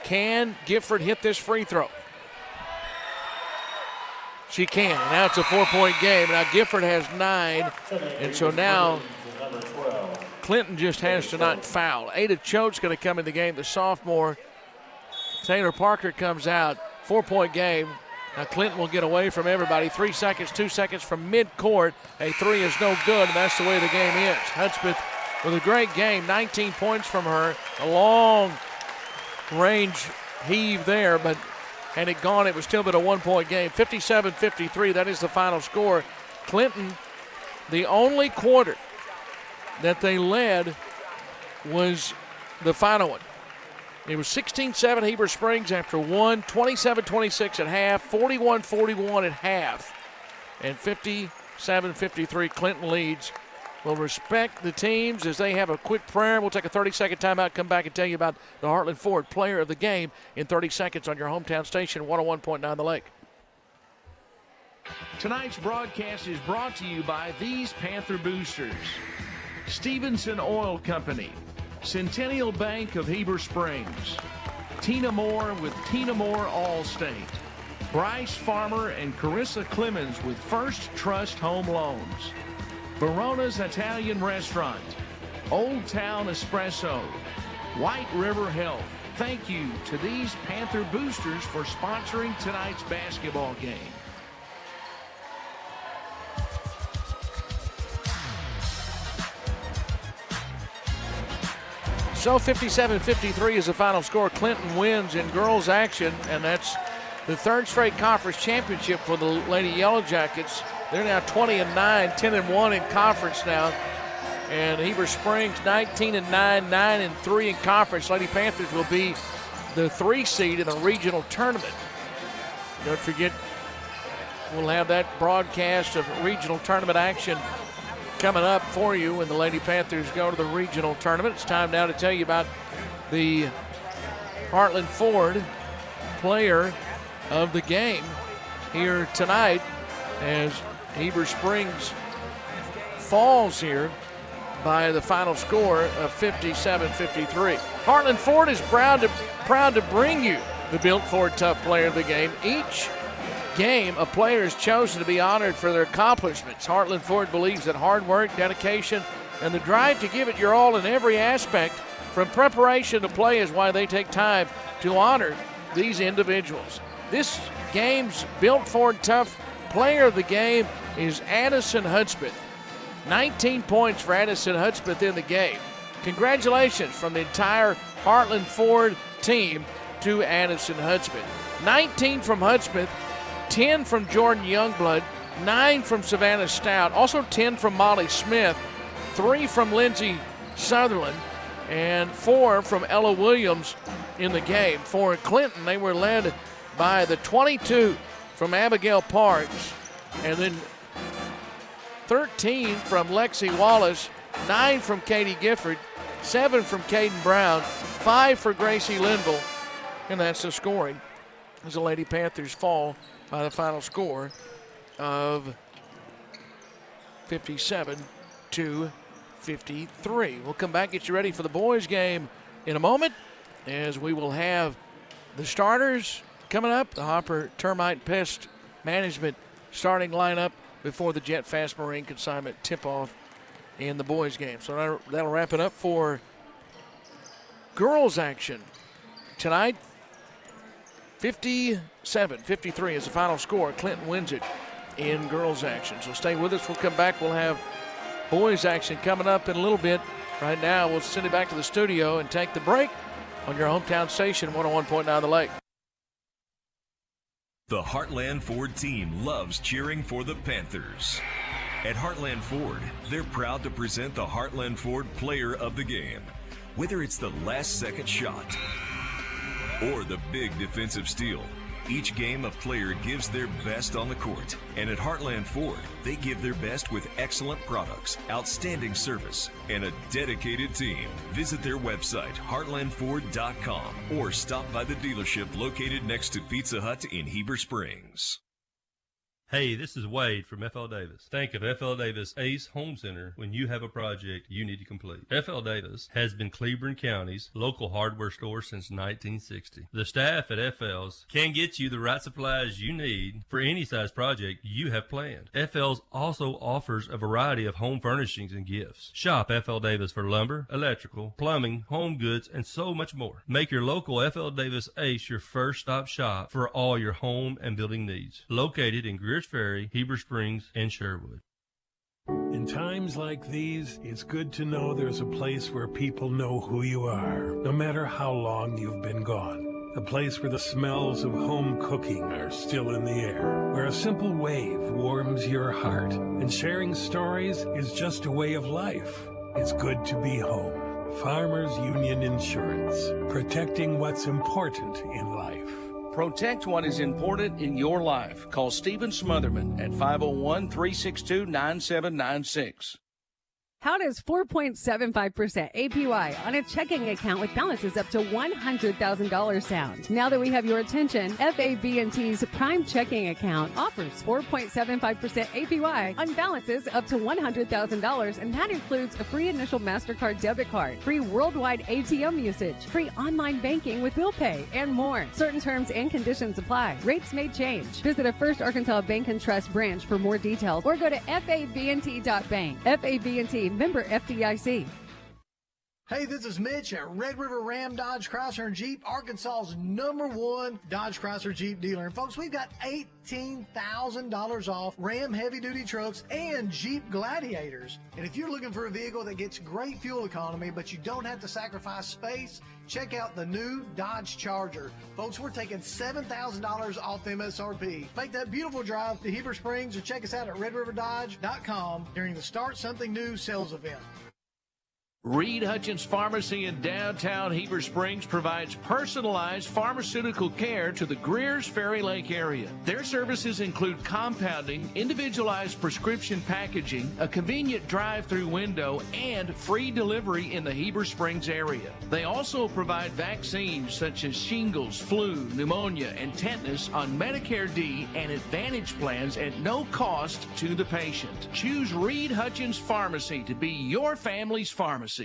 Can Gifford hit this free throw? She can. And now it's a 4-point game. Now Gifford has 9. And so now Clinton just has to not foul. Ada Choate's going to come in the game, the sophomore. Taylor Parker comes out. 4-point game. Now Clinton will get away from everybody. 3 seconds, 2 seconds from midcourt. A 3 is no good, and that's the way the game ends. Hudspeth with a great game. 19 points from her. A long range heave there, but had it gone, it would still been a 1-point game. 57-53, that is the final score. Clinton, the only quarter that they led was the final one. It was 16-7 Heber Springs after 1, 27-26 at half, 41-41 at half, and 57-53 Clinton leads. We'll respect the teams as they have a quick prayer. We'll take a 30-second timeout, come back and tell you about the Heartland Ford player of the game in 30 seconds on your hometown station, 101.9 The Lake. Tonight's broadcast is brought to you by these Panther boosters. Stevenson Oil Company, Centennial Bank of Heber Springs, Tina Moore with Tina Moore Allstate, Bryce Farmer and Carissa Clemens with First Trust Home Loans, Verona's Italian Restaurant, Old Town Espresso, White River Health. Thank you to these Panther boosters for sponsoring tonight's basketball game. So 57-53 is the final score. Clinton wins in girls action, and that's the 3rd straight conference championship for the Lady Yellow Jackets. They're now 20-9, 10-1 in conference now. And Heber Springs 19-9, 9-3 in conference. Lady Panthers will be the 3 seed in the regional tournament. Don't forget, we'll have that broadcast of regional tournament action coming up for you when the Lady Panthers go to the regional tournament. It's time now to tell you about the Heartland Ford player of the game here tonight as Heber Springs falls here by the final score of 57-53. Heartland Ford is proud to bring you the Built Ford Tough Player of the Game. Each game, a player is chosen to be honored for their accomplishments. Heartland Ford believes that hard work, dedication, and the drive to give it your all in every aspect, from preparation to play, is why they take time to honor these individuals. This game's Built Ford Tough Player of the Game is Addison Hudspeth. 19 points for Addison Hudspeth in the game. Congratulations from the entire Heartland Ford team to Addison Hudspeth. 19 from Hudspeth, 10 from Jordan Youngblood, 9 from Savannah Stout, also 10 from Molly Smith, 3 from Lindsey Sutherland, and 4 from Ella Williams in the game. For Clinton, they were led by the 22 from Abigail Parks, and then 13 from Lexi Wallace, 9 from Katie Gifford, 7 from Caden Brown, 5 for Gracie Linville, and that's the scoring as the Lady Panthers fall by the final score of 57-53. We'll come back, get you ready for the boys' game in a moment, as we will have the starters coming up, the Hopper Termite Pest Management starting lineup before the Jet Fast Marine consignment tip-off in the boys' game. So that'll wrap it up for girls' action tonight. 57-53 is the final score. Clinton wins it in girls action. So stay with us. We'll come back. We'll have boys action coming up in a little bit. Right now, we'll send it back to the studio and take the break on your hometown station, 101.9 The Lake. The Heartland Ford team loves cheering for the Panthers. At Heartland Ford, they're proud to present the Heartland Ford Player of the Game. Whether it's the last-second shot or the big defensive steal, each game a player gives their best on the court. And at Heartland Ford, they give their best with excellent products, outstanding service, and a dedicated team. Visit their website, heartlandford.com, or stop by the dealership located next to Pizza Hut in Heber Springs. Hey, this is Wade from F.L. Davis. Think of F.L. Davis Ace Home Center when you have a project you need to complete. F.L. Davis has been Cleburne County's local hardware store since 1960. The staff at F.L.'s can get you the right supplies you need for any size project you have planned. F.L.'s also offers a variety of home furnishings and gifts. Shop F.L. Davis for lumber, electrical, plumbing, home goods, and so much more. Make your local F.L. Davis Ace your first stop shop for all your home and building needs. Located in Greers Ferry, Heber Springs, and Sherwood. In times like these, it's good to know there's a place where people know who you are, no matter how long you've been gone. A place where the smells of home cooking are still in the air, where a simple wave warms your heart, and sharing stories is just a way of life. It's good to be home. Farmers Union Insurance, protecting what's important in life. Protect what is important in your life. Call Stephen Smotherman at 501-362-9796. How does 4.75% APY on a checking account with balances up to $100,000 sound? Now that we have your attention, FAB&T's Prime Checking Account offers 4.75% APY on balances up to $100,000, and that includes a free initial MasterCard debit card, free worldwide ATM usage, free online banking with bill pay, and more. Certain terms and conditions apply. Rates may change. Visit a First Arkansas Bank and Trust branch for more details or go to fabnt.bank. FAB&T, member FDIC. Hey, this is Mitch at Red River Ram Dodge Chrysler and Jeep, Arkansas's #1 Dodge Chrysler Jeep dealer. And folks, we've got $18,000 off Ram heavy-duty trucks and Jeep Gladiators. And if you're looking for a vehicle that gets great fuel economy, but you don't have to sacrifice space, check out the new Dodge Charger. Folks, we're taking $7,000 off MSRP. Make that beautiful drive to Heber Springs or check us out at redriverdodge.com during the Start Something New sales event. Reed Hutchins Pharmacy in downtown Heber Springs provides personalized pharmaceutical care to the Greers Ferry Lake area. Their services include compounding, individualized prescription packaging, a convenient drive-through window, and free delivery in the Heber Springs area. They also provide vaccines such as shingles, flu, pneumonia, and tetanus on Medicare D and Advantage plans at no cost to the patient. Choose Reed Hutchins Pharmacy to be your family's pharmacy.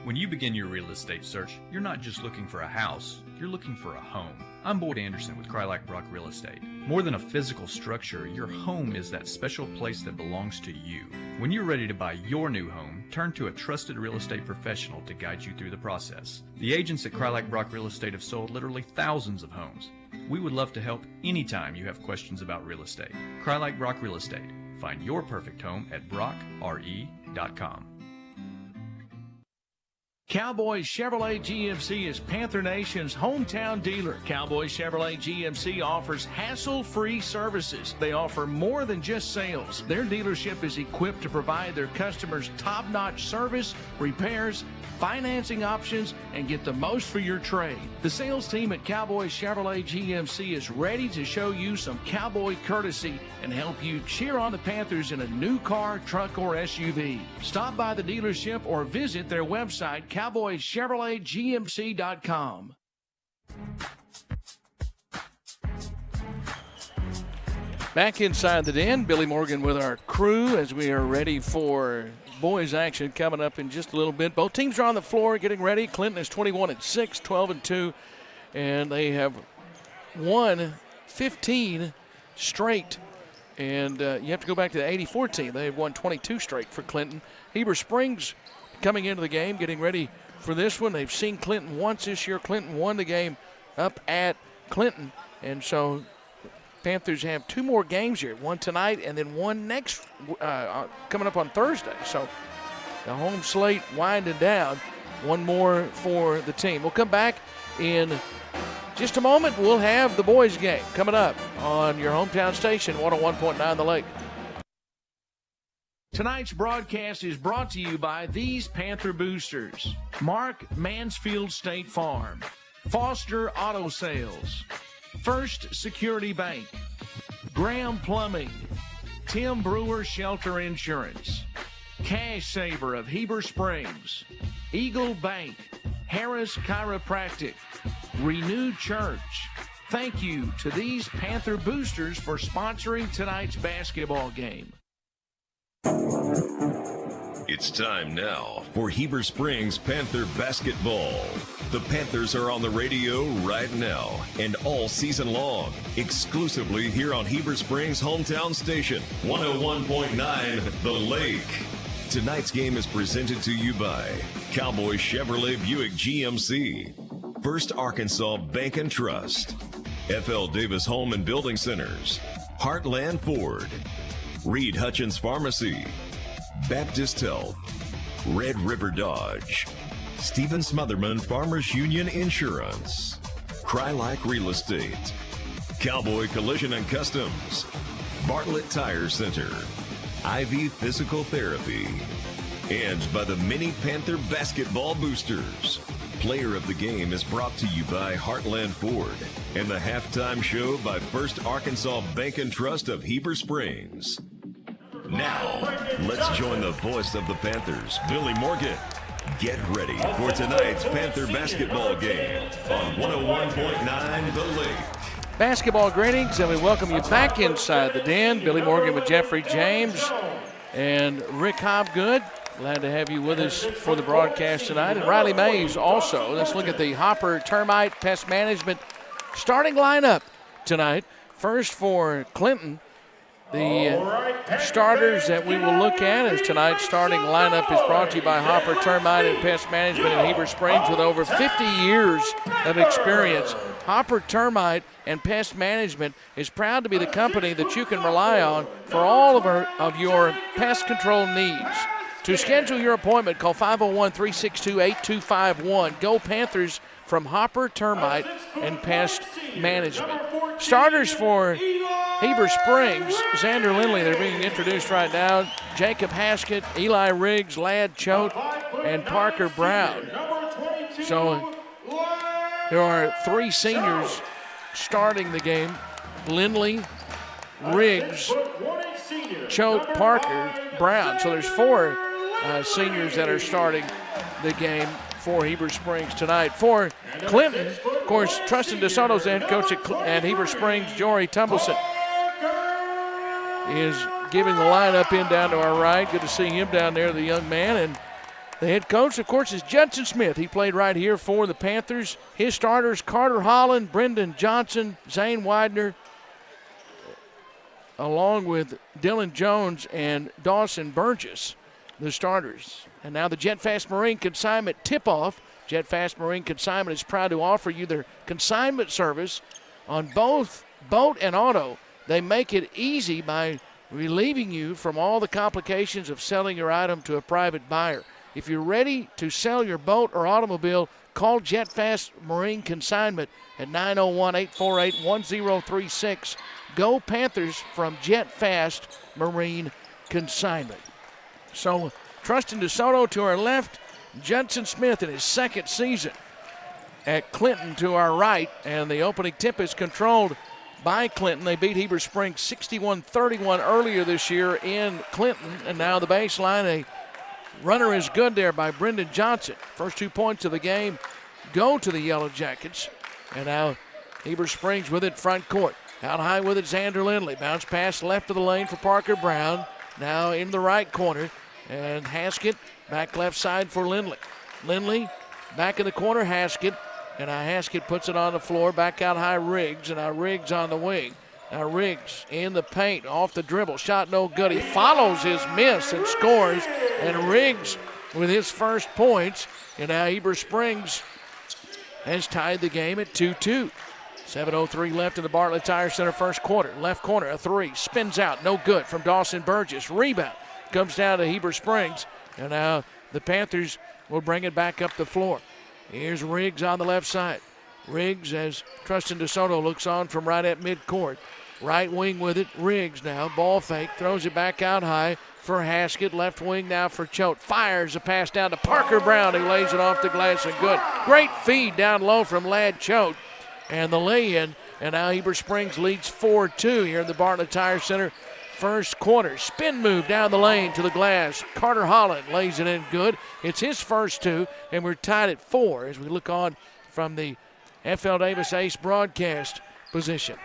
When you begin your real estate search, you're not just looking for a house, you're looking for a home. I'm Boyd Anderson with Krylak Brock Real Estate. More than a physical structure, your home is that special place that belongs to you. When you're ready to buy your new home, turn to a trusted real estate professional to guide you through the process. The agents at Krylak Brock Real Estate have sold literally thousands of homes. We would love to help anytime you have questions about real estate. Krylak Brock Real Estate. Find your perfect home at brockre.com. Cowboys Chevrolet GMC is Panther Nation's hometown dealer. Cowboys Chevrolet GMC offers hassle-free services. They offer more than just sales. Their dealership is equipped to provide their customers top-notch service, repairs, financing options, and get the most for your trade. The sales team at Cowboys Chevrolet GMC is ready to show you some cowboy courtesy and help you cheer on the Panthers in a new car, truck, or SUV. Stop by the dealership or visit their website, cowboyschevroletgmc.com. Back inside the den, Billy Morgan with our crew as we are ready for boys action coming up in just a little bit. Both teams are on the floor getting ready. Clinton is 21-6, 12-2, and they have won 15 straight. And you have to go back to the 84 team. They have won 22 straight for Clinton. Heber Springs coming into the game, getting ready for this one. They've seen Clinton once this year. Clinton won the game up at Clinton, and so Panthers have 2 more games here, one tonight and then one next coming up on Thursday. So the home slate winding down. One more for the team. We'll come back in just a moment. We'll have the boys game coming up on your hometown station, 101.9 The Lake. Tonight's broadcast is brought to you by these Panther boosters: Mark Mansfield State Farm, Foster Auto Sales, First Security Bank, Graham Plumbing, Tim Brewer Shelter Insurance, Cash Saver of Heber Springs, Eagle Bank, Harris Chiropractic, Renew Church. Thank you to these Panther boosters for sponsoring tonight's basketball game. It's time now for Heber Springs Panther basketball. The Panthers are on the radio right now and all season long, exclusively here on Heber Springs' hometown station, 101.9 The Lake. Tonight's game is presented to you by Cowboy Chevrolet Buick GMC, First Arkansas Bank and Trust, F.L. Davis Home and Building Centers, Heartland Ford, Reed Hutchins Pharmacy, Baptist Health, Red River Dodge, Stephen Smotherman Farmers Union Insurance, Crylike Real Estate, Cowboy Collision and Customs, Bartlett Tire Center, Ivy Physical Therapy, and by the Mini Panther Basketball Boosters. Player of the game is brought to you by Heartland Ford and the halftime show by First Arkansas Bank and Trust of Heber Springs. Now, let's join the voice of the Panthers, Billy Morgan. Get ready for tonight's Panther basketball game on 101.9 The Lake. Basketball greetings, and we welcome you back inside the den. Billy Morgan with Jeffrey James and Rick Hobgood. Glad to have you with us for the broadcast tonight. And Riley Mays also. Let's look at the Hopper Termite Pest Management starting lineup tonight. First for Clinton. The starters that we will look at as tonight's starting lineup is brought to you by Hopper Termite and Pest Management in Heber Springs. With over 50 years of experience, Hopper Termite and Pest Management is proud to be the company that you can rely on for all of your pest control needs. To schedule your appointment, call 501-362-8251. Go Panthers from Hopper Termite and Pest Management. Starters for Heber Springs, Xander Lindley, they're being introduced right now. Jacob Haskett, Eli Riggs, Ladd Choate, and Parker Brown. So there are 3 seniors starting the game: Lindley, Riggs, Choate, Parker, Brown. So there's 4 seniors that are starting the game for Heber Springs tonight. For Clinton, of course, Trustin DeSoto's the head coach at Heber Springs. Jory Tumbleson is giving the lineup in down to our right. Good to see him down there, the young man. And the head coach, of course, is Judson Smith. He played right here for the Panthers. His starters: Carter Holland, Brendan Johnson, Zane Widener, along with Dylan Jones and Dawson Burgess, the starters. And now the Jet Fast Marine Consignment tip-off. Jet Fast Marine Consignment is proud to offer you their consignment service on both boat and auto. They make it easy by relieving you from all the complications of selling your item to a private buyer. If you're ready to sell your boat or automobile, call Jet Fast Marine Consignment at 901-848-1036. Go Panthers from Jet Fast Marine Consignment. So Trustin DeSoto to our left, Judson Smith in his second season at Clinton to our right, and the opening tip is controlled by Clinton. They beat Heber Springs 61-31 earlier this year in Clinton, and now the baseline, a runner is good there by Brendan Johnson. First 2 points of the game go to the Yellow Jackets, and now Heber Springs with it front court. Out high with it, Xander Lindley. Bounce pass left of the lane for Parker Brown. Now in the right corner, and Haskett back left side for Lindley. Lindley back in the corner, Haskett. And now Haskett puts it on the floor, back out high Riggs, and now Riggs on the wing. Now Riggs in the paint, off the dribble, shot no good. He follows his miss and scores, and Riggs with his first points. And now Heber Springs has tied the game at 2-2. 7:03 left in the Bartlett Tire Center first quarter. Left corner, a three. Spins out, no good from Dawson Burgess. Rebound comes down to Heber Springs. And now the Panthers will bring it back up the floor. Here's Riggs on the left side. Riggs, as Trustin DeSoto looks on from right at midcourt. Right wing with it. Riggs now, ball fake, throws it back out high for Haskett. Left wing now for Choate. Fires a pass down to Parker Brown, who lays it off the glass and good. Great feed down low from Ladd Choate. And the lay-in, and now Heber Springs leads 4-2 here in the Bartlett Tire Center first quarter. Spin move down the lane to the glass. Carter Holland lays it in good. It's his first two, and we're tied at 4 as we look on from the FL Davis Ace broadcast position.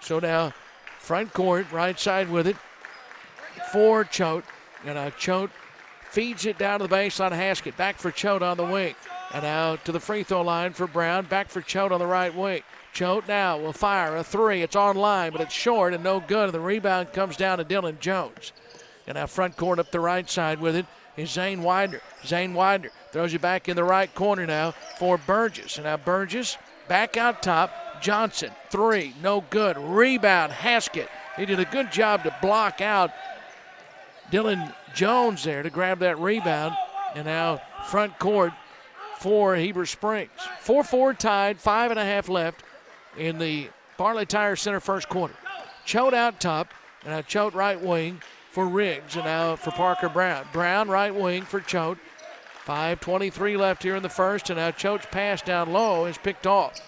So now front court, right side with it for Choate. And now Choate feeds it down to the baseline. Haskett back for Choate on the wing. And now to the free throw line for Brown. Back for Choate on the right wing. Choate now will fire a three. It's on line, but it's short and no good. And the rebound comes down to Dylan Jones. And now front court up the right side with it is Zane Widener. Zane Widener throws it back in the right corner now for Burgess. And now Burgess back out top. Johnson, three, no good. Rebound, Haskett. He did a good job to block out Dylan Jones there to grab that rebound. And now front court for Heber Springs. 4-4 tied, 5.5 left in the Bartlett Tire Center first quarter. Choate out top, and now Choate right wing for Riggs, and now for Parker Brown. Brown right wing for Choate. 5:23 left here in the first, and now Choate's pass down low is picked off.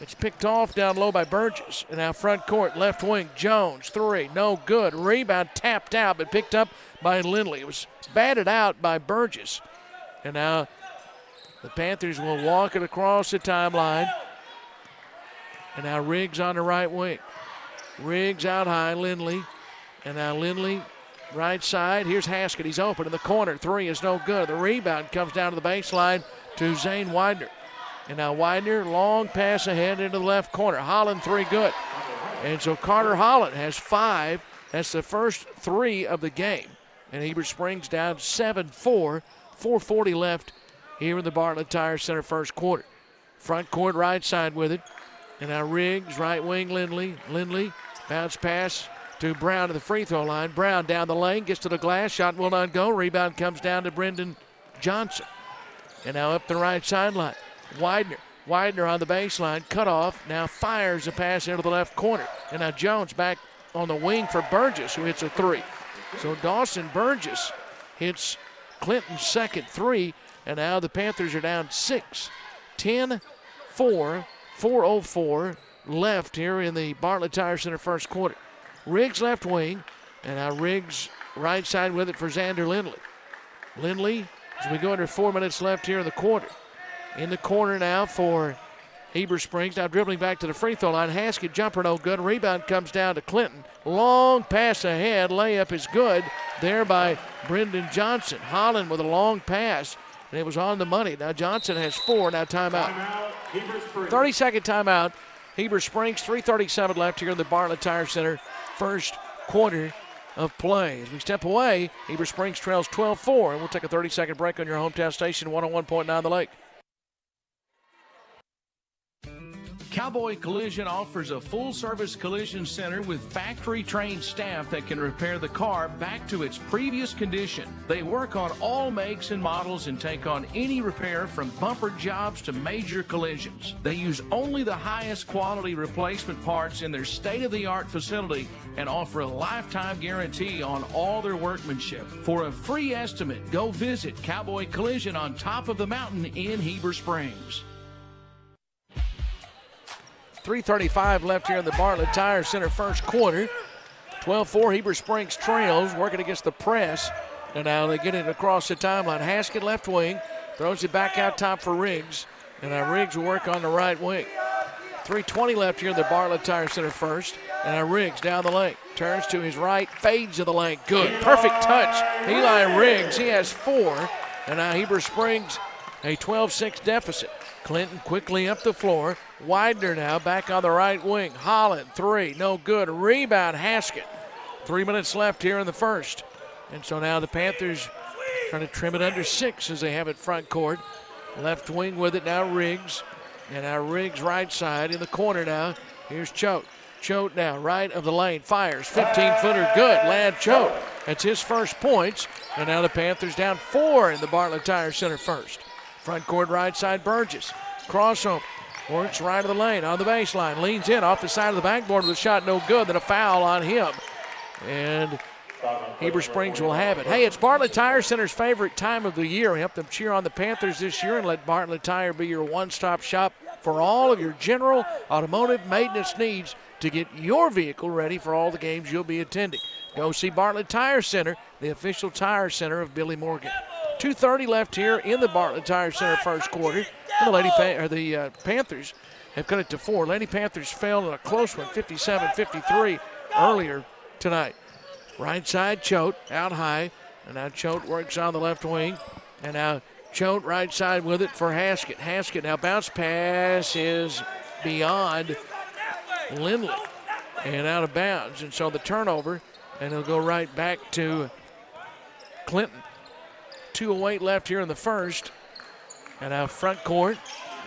It's picked off down low by Burgess. And now front court, left wing, Jones, three, no good. Rebound tapped out, but picked up by Lindley. It was batted out by Burgess. And now the Panthers will walk it across the timeline. And now Riggs on the right wing. Riggs out high, Lindley. And now Lindley, right side. Here's Haskett. He's open in the corner. Three is no good. The rebound comes down to the baseline to Zane Widener. And now Widener, long pass ahead into the left corner. Holland, three, good. And so Carter Holland has 5. That's the first 3 of the game. And Heber Springs down 7-4. 4:40 left here in the Bartlett Tire Center first quarter. Front court, right side with it. And now Riggs, right wing, Lindley. Lindley, bounce pass to Brown to the free throw line. Brown down the lane, gets to the glass. Shot will not go. Rebound comes down to Brendan Johnson. And now up the right sideline. Widener on the baseline, cut off, now fires a pass into the left corner. And now Jones back on the wing for Burgess, who hits a three. So Dawson Burgess hits Clinton's second three, and now the Panthers are down 6. 10-4, 4:04 left here in the Bartlett Tire Center first quarter. Riggs left wing, and now Riggs right side with it for Xander Lindley. Lindley, as we go under 4 minutes left here in the quarter. In the corner now for Heber Springs. Now dribbling back to the free throw line. Haskett jumper no good. Rebound comes down to Clinton. Long pass ahead. Layup is good there by Brendan Johnson. Holland with a long pass, and it was on the money. Now Johnson has 4. Now timeout. 30-second timeout. Heber Springs, 3:37 left here in the Bartlett Tire Center first quarter of play. As we step away, Heber Springs trails 12-4, and we'll take a 30-second break on your hometown station, 101.9 The Lake. Cowboy Collision offers a full-service collision center with factory-trained staff that can repair the car back to its previous condition. They work on all makes and models and take on any repair from bumper jobs to major collisions. They use only the highest quality replacement parts in their state-of-the-art facility and offer a lifetime guarantee on all their workmanship. For a free estimate, go visit Cowboy Collision on top of the mountain in Heber Springs. 3:35 left here in the Bartlett Tire Center first quarter. 12-4, Heber Springs trails, working against the press. And now they get it across the timeline. Haskett left wing, throws it back out top for Riggs. And now Riggs will work on the right wing. 3:20 left here in the Bartlett Tire Center first. And now Riggs down the lane, turns to his right, fades to the lane. Good, perfect touch. Eli Riggs, he has 4. And now Heber Springs, a 12-6 deficit. Clinton quickly up the floor. Widener now back on the right wing. Holland, 3, no good. Rebound, Haskett. 3 minutes left here in the first. And so now the Panthers trying to trim it under 6 as they have it front court. Left wing with it now, Riggs. And now Riggs right side in the corner now. Here's Choate. Choate now, right of the lane, fires. 15-footer, good. Ladd Choate. That's his first points. And now the Panthers down 4 in the Bartlett Tire Center first. Front court right side, Burgess. Crossover. Works right of the lane on the baseline. Leans in off the side of the backboard with a shot no good. Then a foul on him. And Heber Springs will have it. Hey, it's Bartlett Tire Center's favorite time of the year. We help them cheer on the Panthers this year and let Bartlett Tire be your one-stop shop for all of your general automotive maintenance needs to get your vehicle ready for all the games you'll be attending. Go see Bartlett Tire Center, the official tire center of Billy Morgan. 2:30 left here in the Bartlett Tire Center first quarter. And the Panthers have cut it to 4. Lady Panthers fell in a close one, 57-53 earlier tonight. Right side, Choate out high. And now Choate works on the left wing. And now Choate right side with it for Haskett. Haskett now bounce pass is beyond Lindley and out of bounds. And so the turnover, and it'll go right back to Clinton. 2:08 left here in the first. And now front court,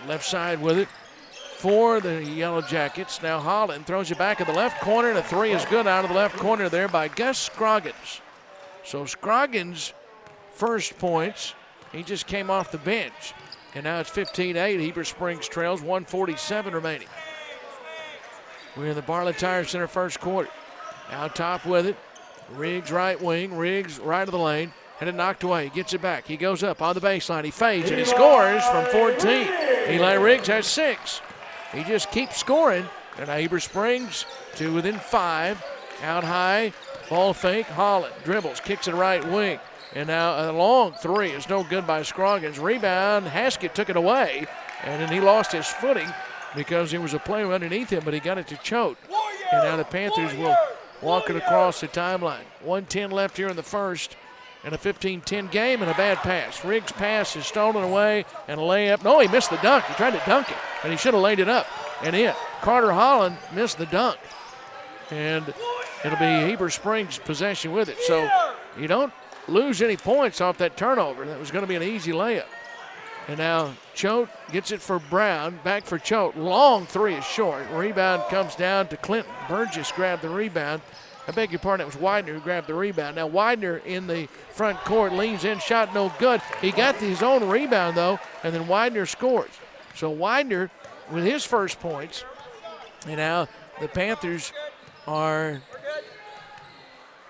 left side with it for the Yellow Jackets. Now Holland throws it back in the left corner, and a 3 is good out of the left corner there by Gus Scroggins. So Scroggins' first points, he just came off the bench. And now it's 15-8. Heber Springs trails, 1:47 remaining. We're in the Bartlett Tire Center first quarter. Out top with it. Riggs right wing. Riggs right of the lane. And it knocked away. He gets it back. He goes up on the baseline. He fades and he scores from 14. Eli Riggs has 6. He just keeps scoring. And Heber Springs to within 5. Out high. Ball fake. Holland dribbles. Kicks it right wing. And now a long 3 is no good by Scroggins. Rebound. Haskett took it away. And then he lost his footing because there was a player underneath him, but he got it to Choate. And now the Panthers will walk it across the timeline. 1:10 left here in the first. And a 15-10 game and a bad pass. Riggs' pass is stolen away and a layup. No, he missed the dunk. He tried to dunk it, and he should have laid it up and in. Carter Holland missed the dunk. And it'll be Heber Springs' possession with it. So you don't lose any points off that turnover. That was going to be an easy layup. And now Choate gets it for Brown. Back for Choate. Long 3 is short. Rebound comes down to Clinton. Burgess grabbed the rebound. I beg your pardon, it was Widener who grabbed the rebound. Now Widener in the front court, leans in, shot no good. He got his own rebound though, and then Widener scores. So Widener with his first points. And now the Panthers are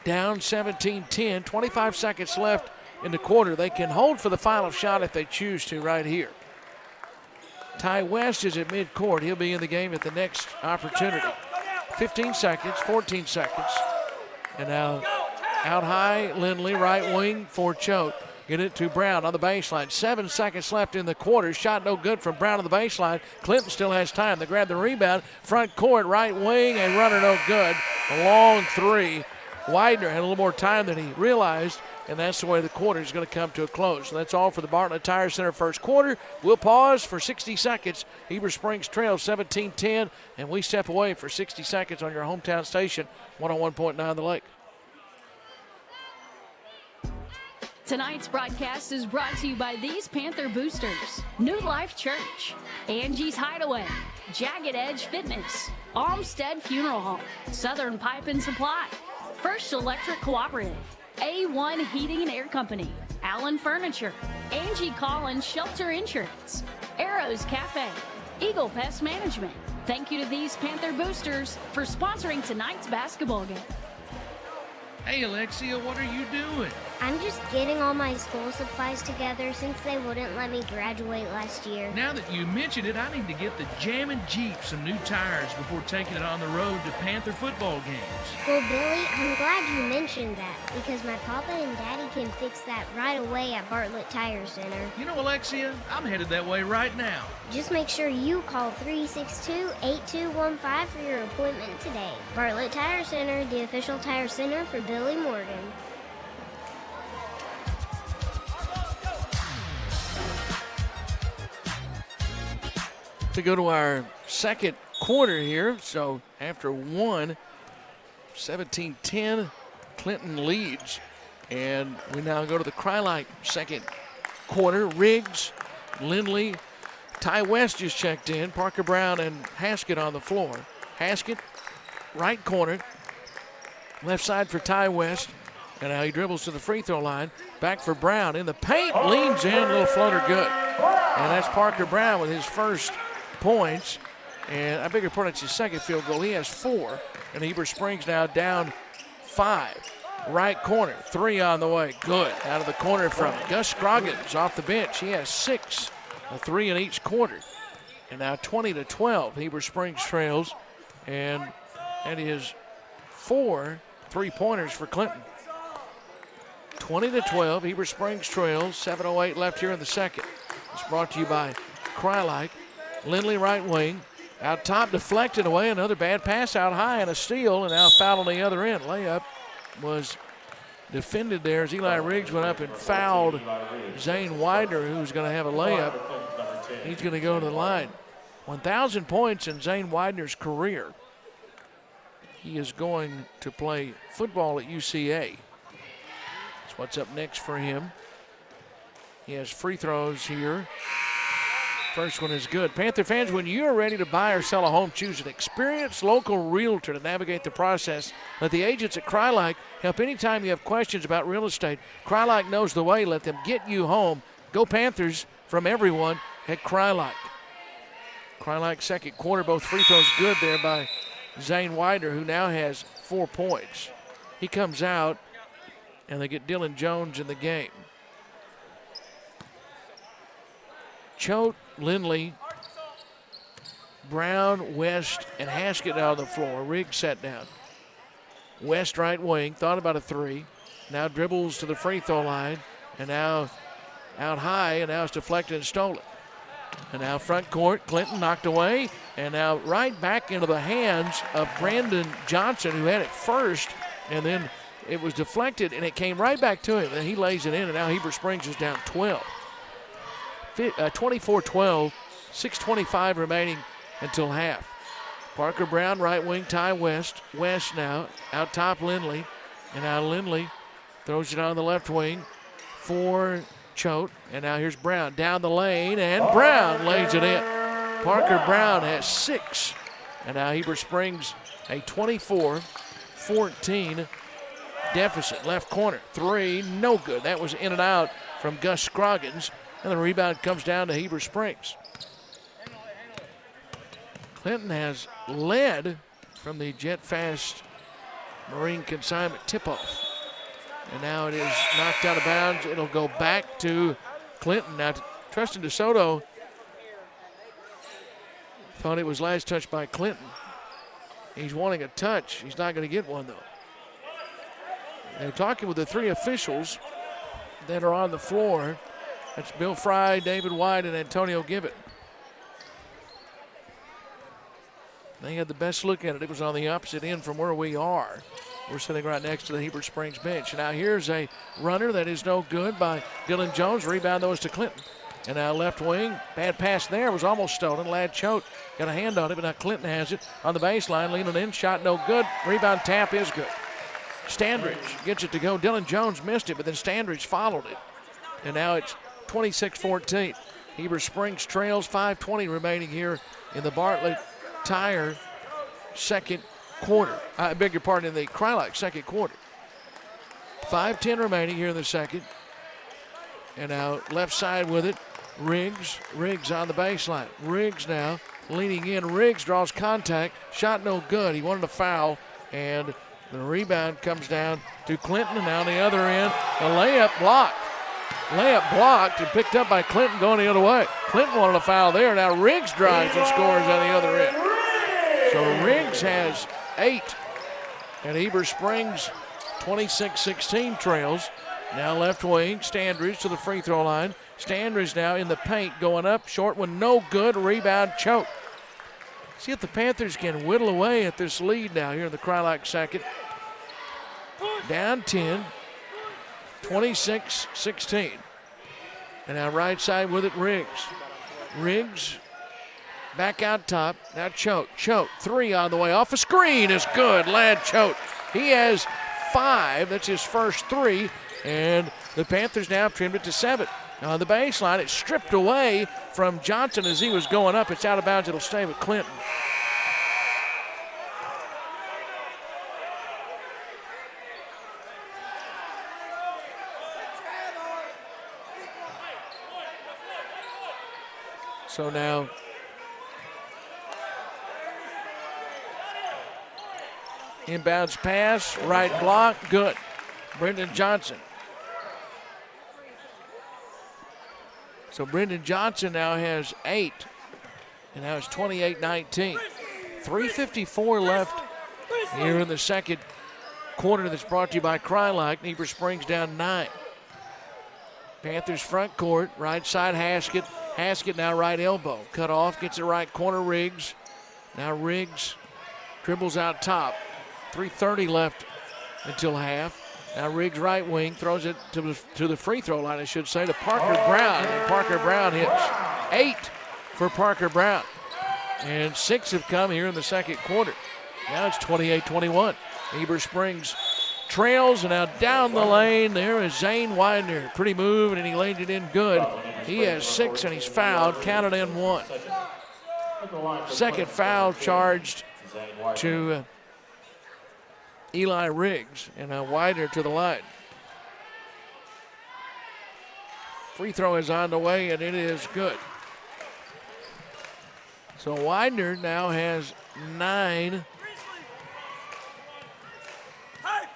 down 17-10, 25 seconds left in the quarter. They can hold for the final shot if they choose to right here. Ty West is at midcourt. He'll be in the game at the next opportunity. 15 seconds, 14 seconds. And now out high, Lindley, right wing for Choate. Get it to Brown on the baseline. 7 seconds left in the quarter. Shot no good from Brown on the baseline. Clinton still has time. They grab the rebound. Front court, right wing, and runner no good. A long 3. Widener had a little more time than he realized, and that's the way the quarter is going to come to a close. So that's all for the Bartlett Tire Center first quarter. We'll pause for 60 seconds. Heber Springs trails 17-10, and we step away for 60 seconds on your hometown station, 101.9 The Lake. Tonight's broadcast is brought to you by these Panther boosters: New Life Church, Angie's Hideaway, Jagged Edge Fitness, Armstead Funeral Home, Southern Pipe and Supply, First Electric Cooperative, A1 Heating and Air Company, Allen Furniture, Angie Collins Shelter Insurance, Arrows Cafe, Eagle Pest Management. Thank you to these Panther boosters for sponsoring tonight's basketball game. Hey, Alexia, what are you doing? I'm just getting all my school supplies together since they wouldn't let me graduate last year. Now that you mentioned it, I need to get the Jammin' Jeep some new tires before taking it on the road to Panther football games. Well, Billy, I'm glad you mentioned that because my papa and daddy can fix that right away at Bartlett Tire Center. You know, Alexia, I'm headed that way right now. Just make sure you call 362-8215 for your appointment today. Bartlett Tire Center, the official tire center for Billy Morgan. To go to our second quarter here. So after 17-10, Clinton leads. And we now go to the Crylite second quarter. Riggs, Lindley, Ty West just checked in. Parker Brown and Haskett on the floor. Haskett, right corner. Left side for Ty West. And now he dribbles to the free throw line. Back for Brown in the paint. Leans in. Little floater good. And that's Parker Brown with his first points. And I beg your pardon, it's his second field goal. He has 4. And Heber Springs now down 5. Right corner. 3 on the way. Good. Out of the corner from Gus Scroggins off the bench. He has 6. A 3 in each quarter. And now 20-12. Heber Springs trails. And that is 4 3-pointers for Clinton. 20-12. Heber Springs trails. 7:08 left here in the second. It's brought to you by Krylike. Lindley right wing. Out top, deflected away. Another bad pass out high and a steal. And now foul on the other end. Layup was defended there as Eli Riggs went up and fouled Zane Widener, who's going to have a layup. He's going to go to the line. 1,000 points in Zane Widener's career. He is going to play football at UCA. That's what's up next for him. He has free throws here. First one is good. Panther fans, when you're ready to buy or sell a home, choose an experienced local realtor to navigate the process. Let the agents at Krylike help anytime you have questions about real estate. Krylike knows the way. Let them get you home. Go Panthers from everyone at Krylike. Krylike second quarter, both free throws good there by Zane Widener, who now has 4 points. He comes out, and they get Dylan Jones in the game. Choate, Lindley, Brown, West, and Haskett out on the floor. Riggs sat down. West right wing, thought about a 3. Now dribbles to the free throw line, and now out high, and now it's deflected and stolen. And now front court, Clinton knocked away, and now right back into the hands of Brandon Johnson, who had it first, and then it was deflected, and it came right back to him, and he lays it in, and now Heber Springs is down 12. 24-12, 6:25 remaining until half. Parker Brown, right wing, Ty West. West now, out top Lindley. And now Lindley throws it on the left wing for Choate. And now here's Brown down the lane, and Brown lays it in. Parker Brown has 6. And now Heber Springs a 24-14 deficit. Left corner, 3, no good. That was in and out from Gus Scroggins. And the rebound comes down to Heber Springs. Clinton has led from the jet fast Marine consignment tip-off. And now it is knocked out of bounds. It'll go back to Clinton. Now, Tristan DeSoto thought it was last touched by Clinton. He's wanting a touch. He's not going to get one, though. They're talking with the 3 officials that are on the floor. That's Bill Fry, David White, and Antonio Gibbett. They had the best look at it. It was on the opposite end from where we are. We're sitting right next to the Heber Springs bench. Now here's a runner that is no good by Dylan Jones. Rebound those to Clinton. And now left wing, bad pass there, was almost stolen. Ladd Choate got a hand on it, but now Clinton has it on the baseline, leaning in, shot no good. Rebound tap is good. Standridge gets it to go. Dylan Jones missed it, but then Standridge followed it. And now it's 26-14. Heber Springs trails, 5:20 remaining here in the Bartlett Tire second quarter. I beg your pardon, in the Krylike second quarter. 5:10 remaining here in the second. And now left side with it, Riggs on the baseline. Riggs now leaning in. Riggs draws contact. Shot no good. He wanted a foul, and the rebound comes down to Clinton. And now on the other end, the layup blocked. Layup blocked and picked up by Clinton going the other way. Clinton wanted a foul there. Now Riggs drives and scores on the other end. So Riggs has 8. And Heber Springs 26-16 trails. Now left wing, Standridge to the free throw line. Standridge now in the paint, going up. Short one, no good. Rebound, Choate. See if the Panthers can whittle away at this lead now here in the Krylike second. Down 10, 26-16. And now right side with it, Riggs. Riggs back out top. Now Choate. Choate, 3 on the way. Off a screen is good. Ladd Choate. He has 5. That's his first 3. And the Panthers now have trimmed it to 7. On the baseline, it's stripped away from Johnson as he was going up. It's out of bounds. It'll stay with Clinton. So now inbounds pass, right block, good. Brendan Johnson. So Brendan Johnson now has 8, and now it's 28-19. 3:54 left here in the second quarter. That's brought to you by Krylak. Heber Springs down 9. Panthers front court, right side Haskett. Haskett now right elbow. Cut off, gets it right corner Riggs. Now Riggs dribbles out top. 3:30 left until half. Now Riggs right wing, throws it to the free throw line, I should say, to Parker Brown. And Parker Brown hits 8 for Parker Brown. And 6 have come here in the second quarter. Now it's 28-21. Heber Springs trails, and now down the lane there is Zane Widener. Pretty move, and he laid it in good. He has 6, and he's fouled, counted in 1. Second foul charged to Eli Riggs, and now Widener to the line. Free throw is on the way, and it is good. So Widener now has 9. I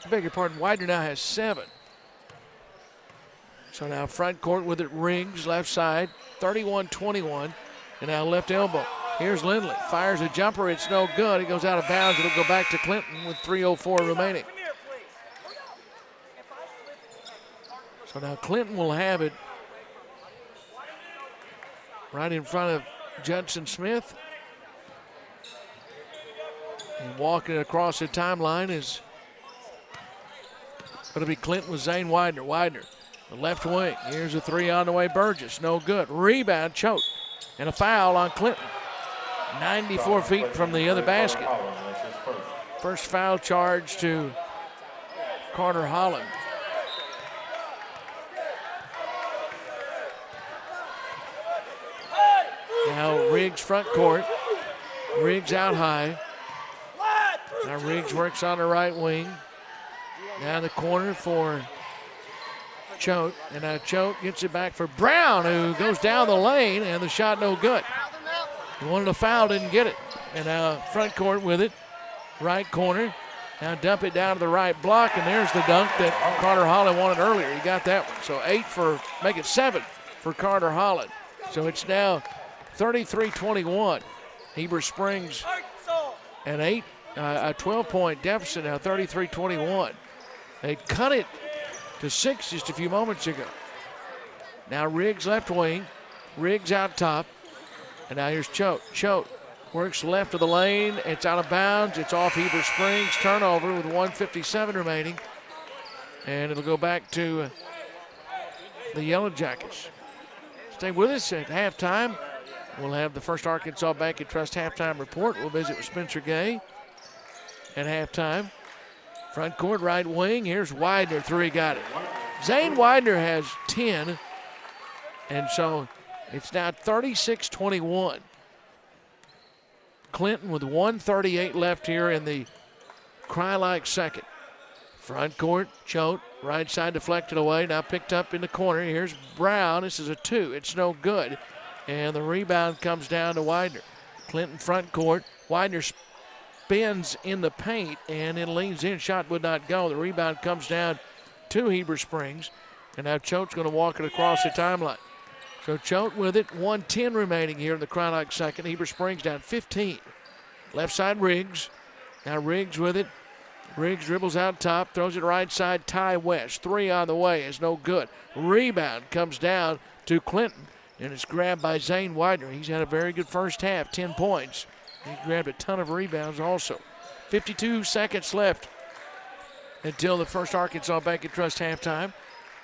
beg your pardon, Widener now has 7. So now front court with it, Riggs, left side, 31-21, and now left elbow. Here's Lindley, fires a jumper, it's no good. It goes out of bounds, it'll go back to Clinton with 3:04 remaining. So now Clinton will have it right in front of Judson Smith. And walking across the timeline is going to be Clinton with Zane Widener. Widener, the left wing. Here's a 3 on the way. Burgess, no good. Rebound, choke. And a foul on Clinton. 94 feet from the other basket. First foul charge to Carter Holland. Now Riggs front court. Riggs out high. Now Riggs works on the right wing. Now the corner for Choate. And now Choate gets it back for Brown, who goes down the lane, and the shot no good. He wanted a foul, didn't get it. And now front court with it. Right corner. Now dump it down to the right block, and there's the dunk that Carter Holland wanted earlier. He got that one. So 8 for, make it 7 for Carter Holland. So it's now 33-21. Heber Springs an 12-point deficit now, 33-21. They cut it to 6 just a few moments ago. Now Riggs left wing. Riggs out top. And now here's Choate. Choate works left of the lane. It's out of bounds. It's off Heber Springs. Turnover with 1:57 remaining. And it'll go back to the Yellow Jackets. Stay with us at halftime. We'll have the First Arkansas Bank and Trust halftime report. We'll visit with Spencer Gay at halftime. Front court, right wing. Here's Widener, 3, got it. Zane Widener has 10, and so it's now 36-21. Clinton with 1:38 left here in the Krylak second. Front court, Choate, right side deflected away, now picked up in the corner. Here's Brown, this is a 2, it's no good. And the rebound comes down to Widener. Clinton front court, Widener spins in the paint, and it leans in, shot would not go. The rebound comes down to Heber Springs, and now Choate's going to walk it across the timeline. So Choate with it, 1:10 remaining here in the Krylak second. Heber Springs down 15. Left side Riggs. Now Riggs with it. Riggs dribbles out top, throws it right side, Ty West. 3 on the way is no good. Rebound comes down to Clinton, and it's grabbed by Zane Widener. He's had a very good first half, 10 points. He grabbed a ton of rebounds also. 52 seconds left until the First Arkansas Bank and Trust halftime.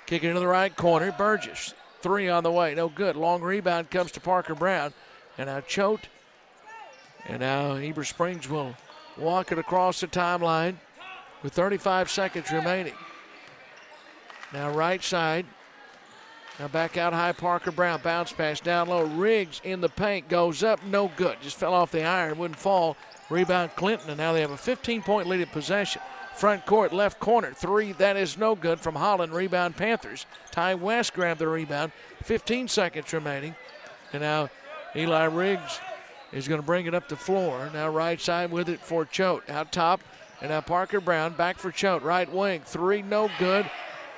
Kicking into the right corner, Burgess. 3 on the way, no good. Long rebound comes to Parker Brown. And now Choate. And now Heber Springs will walk it across the timeline with 35 seconds remaining. Now right side, Now back out high, Parker Brown. Bounce pass down low. Riggs in the paint. Goes up. No good. Just fell off the iron. Wouldn't fall. Rebound Clinton. And now they have a 15-point lead in possession. Front court, left corner. 3. That is no good from Holland. Rebound Panthers. Ty West grabbed the rebound. 15 seconds remaining. And now Eli Riggs is going to bring it up the floor. Now right side with it for Choate. Out top. And now Parker Brown back for Choate. Right wing. 3. No good.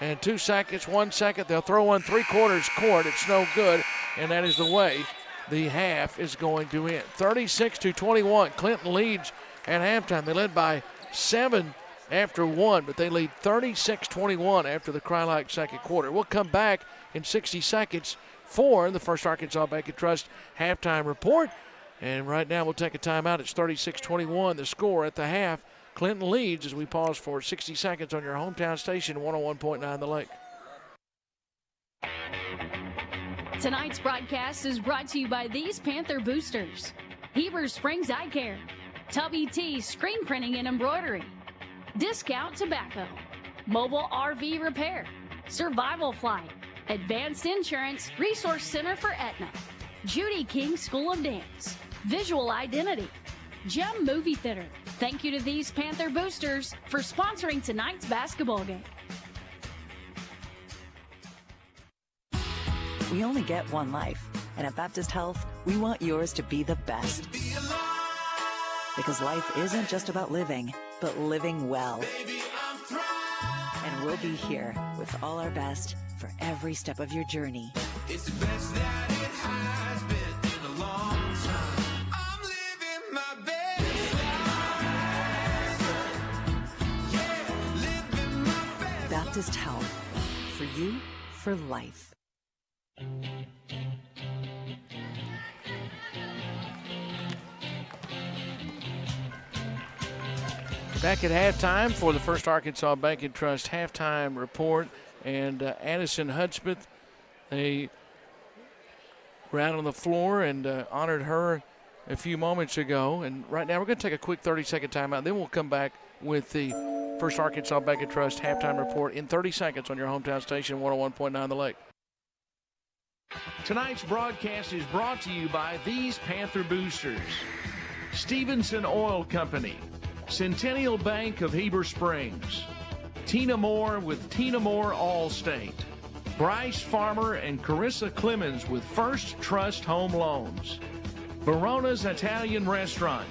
And 2 seconds, 1 second. They'll throw one 3/4 court. It's no good. And that is the way the half is going to end. 36-21. Clinton leads at halftime. They led by 7 after 1, but they lead 36-21 after the Crye-Leike second quarter. We'll come back in 60 seconds for the First Arkansas Bank and Trust halftime report. And right now we'll take a timeout. It's 36-21, the score at the half. Clinton leads as we pause for 60 seconds on your hometown station, 101.9 The Lake. Tonight's broadcast is brought to you by these Panther boosters: Heber Springs Eye Care, Tubby T Screen Printing and Embroidery, Discount Tobacco, Mobile RV Repair, Survival Flight, Advanced Insurance Resource Center for Aetna, Judy King School of Dance, Visual Identity, Gem Movie Theater. Thank you to these Panther boosters for sponsoring tonight's basketball game. We only get one life, and at Baptist Health, we want yours to be the best. Because life isn't just about living, but living well. And we'll be here with all our best for every step of your journey. It's the best that it has been in a long time. I'm living my best life. Yeah, living my best. Baptist Health. For you, for life. Back at halftime for the First Arkansas Bank and Trust halftime report. And Addison Hudspeth, they were out on the floor and honored her a few moments ago. And right now we're going to take a quick 30-second timeout. Then we'll come back with the First Arkansas Bank and Trust halftime report in 30 seconds on your hometown station, 101.9 The Lake. Tonight's broadcast is brought to you by these Panther boosters: Stevenson Oil Company, Centennial Bank of Heber Springs, Tina Moore with Tina Moore Allstate, Bryce Farmer and Carissa Clemens with First Trust Home Loans, Verona's Italian Restaurant,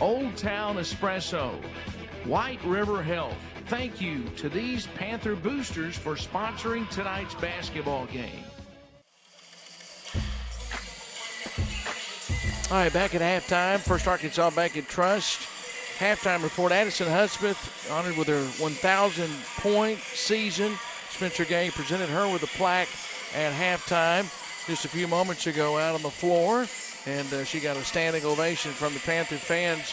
Old Town Espresso, White River Health. Thank you to these Panther boosters for sponsoring tonight's basketball game. All right, back at halftime, First Arkansas Bank and Trust halftime report. Addison Hudspeth honored with her 1,000-point season. Spencer Gay presented her with a plaque at halftime just a few moments ago out on the floor, and she got a standing ovation from the Panther fans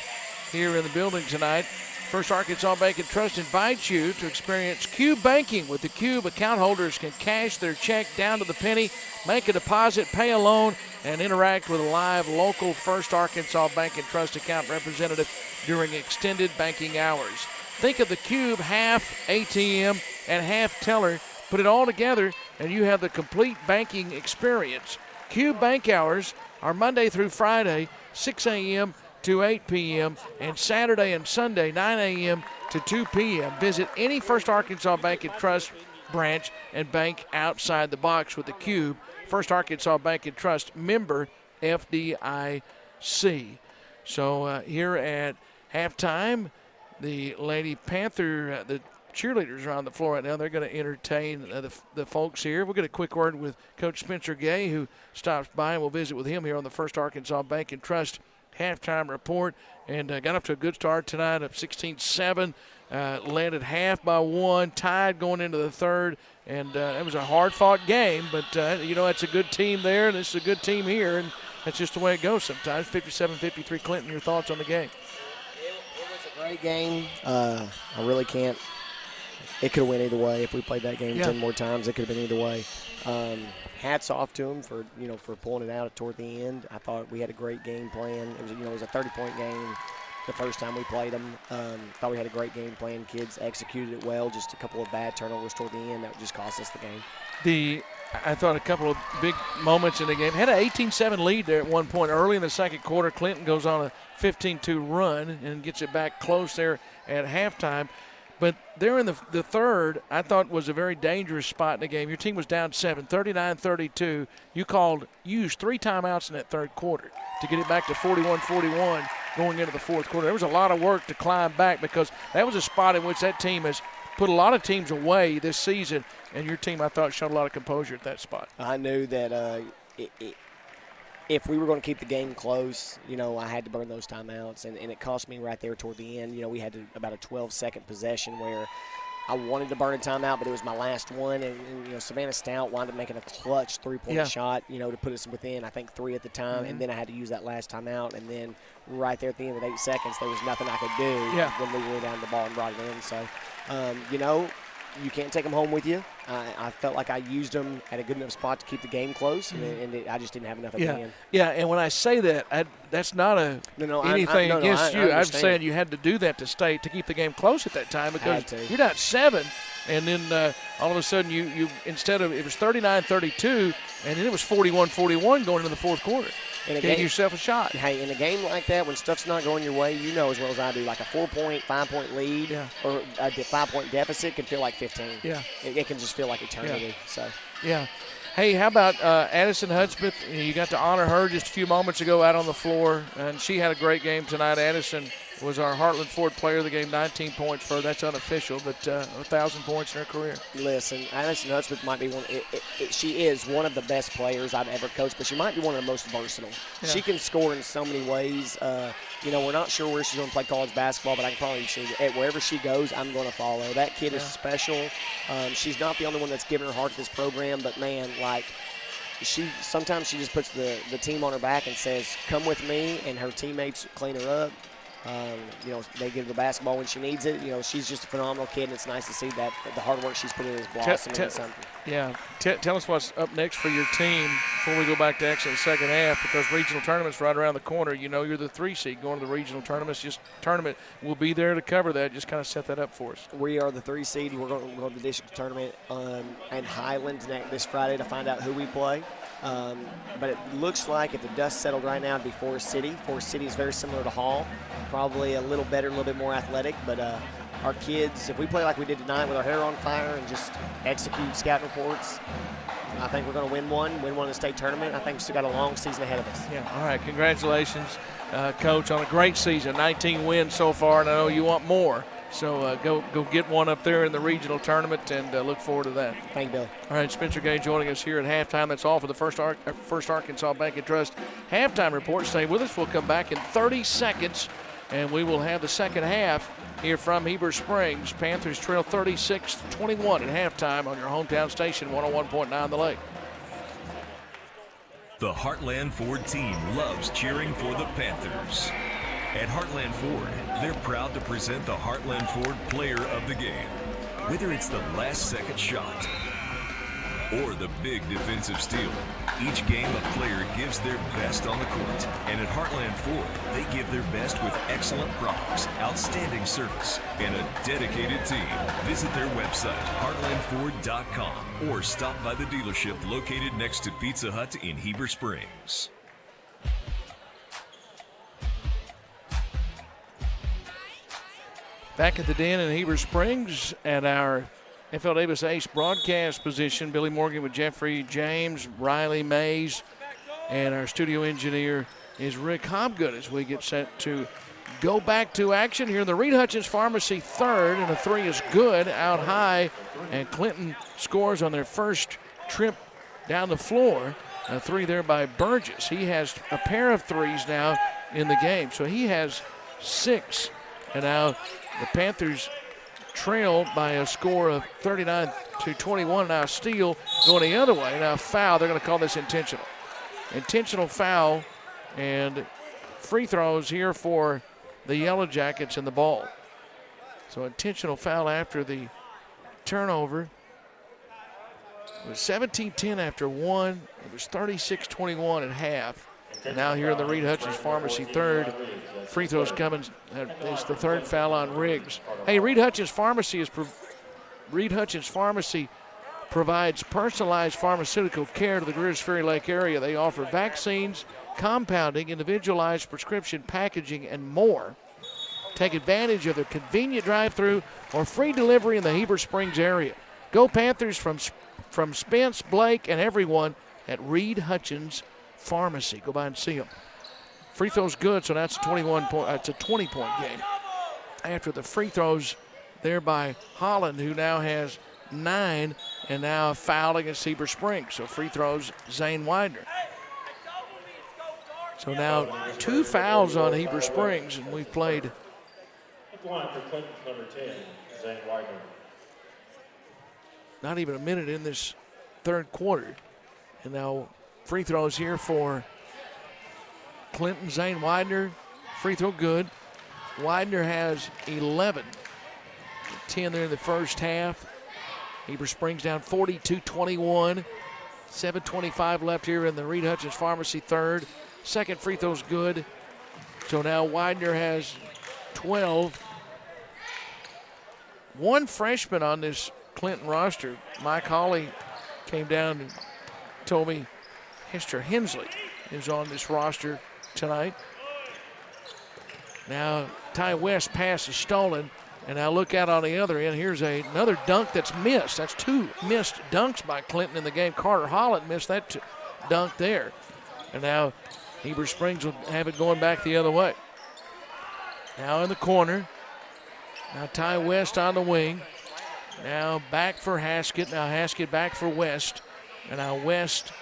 here in the building tonight. First Arkansas Bank and Trust invites you to experience Cube Banking. With the Cube, account holders can cash their check down to the penny, make a deposit, pay a loan, and interact with a live local First Arkansas Bank and Trust account representative during extended banking hours. Think of the Cube half ATM and half teller. Put it all together, and you have the complete banking experience. Cube bank hours are Monday through Friday, 6 a.m. to 8 p.m., and Saturday and Sunday, 9 a.m. to 2 p.m. Visit any First Arkansas Bank and Trust branch and bank outside the box with the Cube. First Arkansas Bank and Trust, member FDIC. So here at halftime, the Lady Panther, the cheerleaders are on the floor right now. They're going to entertain the folks here. We'll get a quick word with Coach Spencer Gay, who stops by, and we'll visit with him here on the First Arkansas Bank and Trust halftime report. And got up to a good start tonight, up 16-7, led at half by 1, tied going into the third. And it was a hard-fought game, but, that's a good team there, and this is a good team here, and that's just the way it goes sometimes. 57-53, Clinton, your thoughts on the game? It was a great game. I really can't. It could have went either way. If we played that game 10 more times, it could have been either way. Hats off to them for pulling it out toward the end. I thought we had a great game plan. It was a 30-point game the first time we played them. Thought we had a great game plan. Kids executed it well. Just a couple of bad turnovers toward the end that just cost us the game. The I thought a couple of big moments in the game. Had an 18-7 lead there at one point early in the second quarter. Clinton goes on a 15-2 run and gets it back close there at halftime. But there in the third, I thought was a very dangerous spot in the game. Your team was down 7, 39-32. You used 3 timeouts in that third quarter to get it back to 41-41 going into the fourth quarter. There was a lot of work to climb back because that was a spot in which that team has put a lot of teams away this season, and your team, I thought, showed a lot of composure at that spot. I knew that if we were going to keep the game close, I had to burn those timeouts, and it cost me right there toward the end. We had about a 12-second possession where I wanted to burn a timeout, but it was my last one, and Savannah Stout wound up making a clutch three-point shot, to put us within, I think, 3 at the time, and then I had to use that last timeout, and then right there at the end with 8 seconds, there was nothing I could do when we went down the ball and brought it in. So, you can't take them home with you. I felt like I used them at a good enough spot to keep the game close, and I just didn't have enough at the end. Yeah, and when I say that, that's not anything against you. I'm saying you had to do that to keep the game close at that time because you're down 7, and then all of a sudden you instead of it was 39-32, and then it was 41-41 going into the fourth quarter. Gave yourself a shot. Hey, in a game like that, when stuff's not going your way, you know as well as I do, like a 4-point, 5-point lead or a 5-point deficit can feel like 15. Yeah. It can just feel like eternity. Yeah. Hey, how about Addison Hudspeth? You got to honor her just a few moments ago out on the floor, and she had a great game tonight. Addison was our Heartland Ford player of the game, 19 points for her. That's unofficial, but 1,000 points in her career. Listen, Addison Hudspeth might be she is one of the best players I've ever coached, but she might be one of the most versatile. Yeah. She can score in so many ways. We're not sure where she's going to play college basketball, but I can probably sure wherever she goes, I'm going to follow. That kid is special. She's not the only one that's given her heart to this program, but, man, sometimes she just puts the team on her back and says, come with me, and her teammates clean her up. They give her the basketball when she needs it. She's just a phenomenal kid, and it's nice to see that the hard work she's put in is blossoming into something. Yeah. Tell us what's up next for your team before we go back to action in the second half, because regional tournament's right around the corner. You're the 3 seed going to the regional tournaments. Tournament will be there to cover that. Just kind of set that up for us. We are the 3 seed. We're going to go to the district tournament in Highland this Friday to find out who we play. But it looks like if the dust settled right now, it'd be Forest City. Forest City is very similar to Hall, probably a little better, a little bit more athletic. But our kids, if we play like we did tonight with our hair on fire and just execute scout reports, I think we're going to win one in the state tournament. I think we've still got a long season ahead of us. Yeah, all right. Congratulations, Coach, on a great season. 19 wins so far, and I know you want more. So go get one up there in the regional tournament, and look forward to that. Thank you, Bill. All right, Spencer Gay joining us here at halftime. That's all for the First Arkansas Bank and Trust halftime report. Stay with us. We'll come back in 30 seconds, and we will have the second half here from Heber Springs. Panthers trail 36-21 at halftime on your hometown station, 101.9 The Lake. The Heartland Ford team loves cheering for the Panthers. At Heartland Ford, they're proud to present the Heartland Ford Player of the Game. Whether it's the last-second shot or the big defensive steal, each game a player gives their best on the court. And at Heartland Ford, they give their best with excellent products, outstanding service, and a dedicated team. Visit their website, heartlandford.com, or stop by the dealership located next to Pizza Hut in Heber Springs. Back at the Den in Heber Springs at our FL Davis Ace broadcast position, Billy Morgan with Jeffrey James, Riley Mays, and our studio engineer is Rick Hobgood as we get set to go back to action here in the Reed Hutchins Pharmacy third, and a 3 is good out high, and Clinton scores on their first trip down the floor. A 3 there by Burgess. He has a pair of 3s now in the game, so he has 6, and now the Panthers trail by a score of 39-21. Now steal going the other way. Now foul. They're going to call this intentional. Intentional foul and free throws here for the Yellow Jackets and the ball. So intentional foul after the turnover. It was 17-10 after 1. It was 36-21 at half. And now here in the Reed Hutchins Pharmacy third. Free throws coming. It's the third foul on Riggs. Hey, Reed Hutchins Pharmacy provides personalized pharmaceutical care to the Greers Ferry Lake area. They offer vaccines, compounding, individualized prescription packaging, and more. Take advantage of their convenient drive-through or free delivery in the Heber Springs area. Go Panthers from Spence, Blake, and everyone at Reed Hutchins Pharmacy. Go by and see them. Free throws good, so that's a 20-point game. After the free throws there by Holland, who now has 9, and now a foul against Heber Springs. So free throws, Zane Widener. So now 2 fouls on Heber Springs, and we've played. At the line for Clinton, number 10, Zane Widener. Not even a minute in this third quarter. And now free throws here for Clinton. Zane Widener, free throw good. Widener has 11. 10 there in the first half. Heber Springs down 42-21. 7:25 left here in the Reed Hutchins Pharmacy third. Second free throw's good. So now Widener has 12. One freshman on this Clinton roster. Mike Hawley came down and told me Hester Hensley is on this roster tonight. Now Ty West pass is stolen. And now look out on the other end. Here's another dunk that's missed. That's 2 missed dunks by Clinton in the game. Carter Holland missed that dunk there. And now Heber Springs will have it going back the other way. Now in the corner. Now Ty West on the wing. Now back for Haskett. Now Haskett back for West. And now West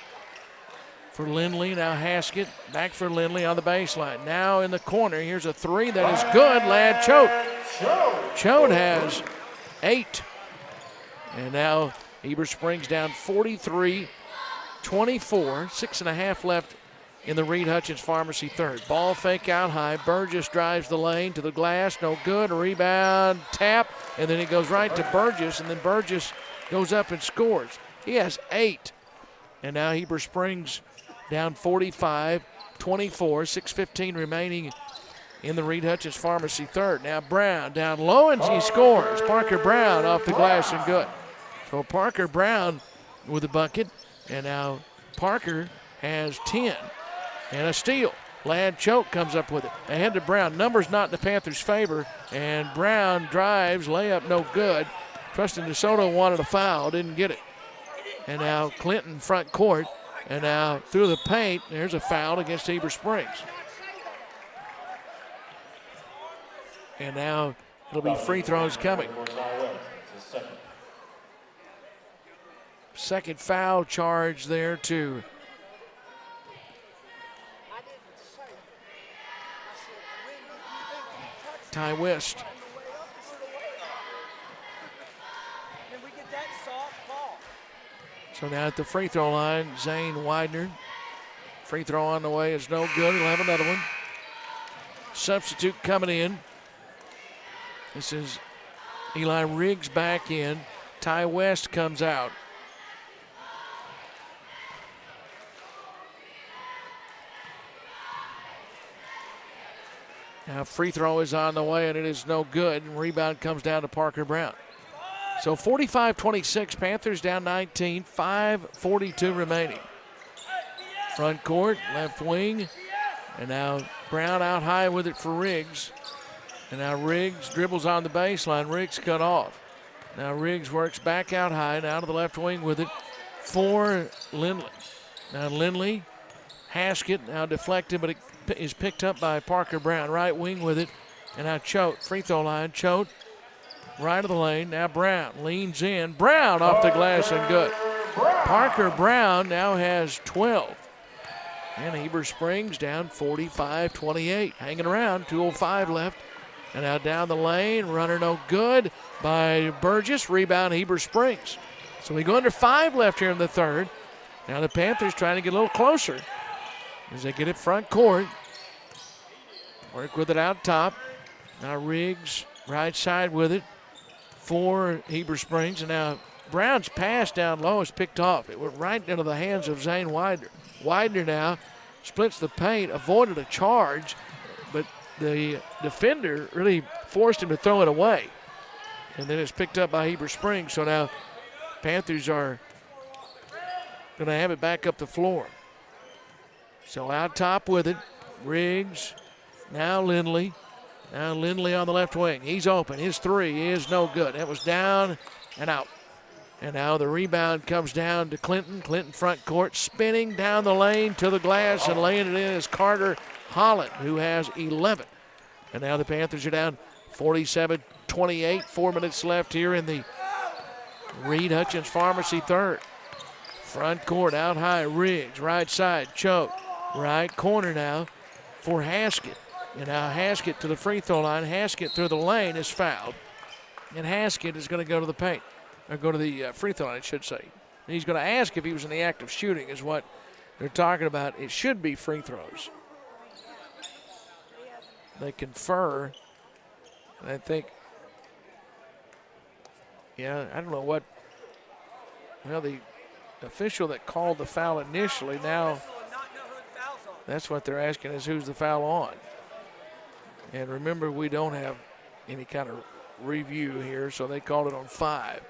for Lindley. Now Haskett back for Lindley on the baseline. Now in the corner. Here's a 3 that is good. Ladd Choate. Choate has 8. And now Heber Springs down 43-24. 6.5 left in the Reed Hutchins Pharmacy third. Ball fake out high. Burgess drives the lane to the glass. No good. A rebound, tap, and then it goes right to Burgess, and then Burgess goes up and scores. He has 8. And now Heber Springs down 45-24. 6:15 remaining in the Reed Hutchins Pharmacy third. Now Brown down low, and he scores. Parker Brown off the glass and good. So Parker Brown with a bucket, and now Parker has 10 and a steal. Ladd Choate comes up with it. Ahead to Brown. Numbers not in the Panthers' favor, and Brown drives, layup no good. Preston DeSoto wanted a foul, didn't get it. And now Clinton front court, and now through the paint, there's a foul against Heber Springs. And now it'll be free throws coming. Second foul charge there to Ty West. So now at the free throw line, Zane Widener. Free throw on the way is no good. He'll have another one. Substitute coming in. This is Eli Riggs back in. Ty West comes out. Now free throw is on the way, and it is no good. And rebound comes down to Parker Brown. So 45-26, Panthers down 19, 5:42 remaining. Front court, left wing, and now Brown out high with it for Riggs. And now Riggs dribbles on the baseline. Riggs cut off. Now Riggs works back out high, now to the left wing with it for Lindley. Now Lindley, Haskett now deflected, but it is picked up by Parker Brown. Right wing with it, and now Choate, free throw line. Choate, right of the lane. Now Brown leans in. Brown off the glass and good. Parker Brown now has 12. And Heber Springs down 45-28. Hanging around, 2:05 left. And now down the lane, runner no good by Burgess. Rebound Heber Springs. So we go under 5 left here in the third. Now the Panthers trying to get a little closer as they get it front court. Work with it out top. Now Riggs right side with it for Heber Springs. And now Brown's pass down low is picked off. It went right into the hands of Zane Widener. Widener now splits the paint, avoided a charge, but the defender really forced him to throw it away. And then it's picked up by Heber Springs. So now Panthers are going to have it back up the floor. So out top with it, Riggs, now Lindley. Now Lindley on the left wing. He's open. His three is no good. That was down and out. And now the rebound comes down to Clinton. Clinton front court, spinning down the lane to the glass and laying it in is Carter Holland, who has 11. And now the Panthers are down 47-28. 4 minutes left here in the Reed Hutchins Pharmacy third. Front court, out high, Riggs, right side, Choate. Right corner now for Haskett. And now Haskett to the free throw line. Haskett through the lane is fouled. And Haskett is going to go to the paint. Or go to the free throw line, I should say. And he's going to ask if he was in the act of shooting is what they're talking about. It should be free throws. They confer. And I think, yeah, I don't know what. Well, the official that called the foul initially, now that's what they're asking is who's the foul on. And remember, we don't have any kind of review here, so they called it on 5.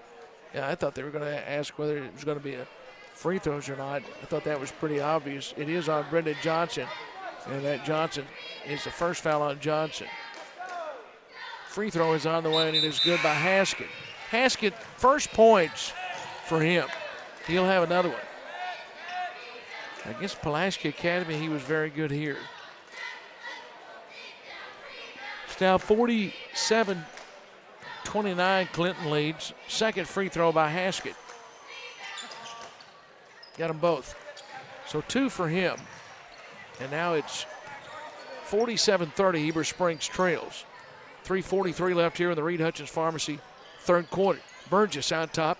Yeah, I thought they were going to ask whether it was going to be a free throws or not. I thought that was pretty obvious. It is on Brendan Johnson, and that Johnson is the first foul on Johnson. Free throw is on the way, and it is good by Haskett. Haskett, first points for him. He'll have another one. Against Pulaski Academy, he was very good here. It's now 47-29, Clinton leads. Second free throw by Haskett. Got them both. So 2 for him. And now it's 47-30, Heber Springs trails. 3:43 left here in the Reed Hutchins Pharmacy third quarter. Burgess out top.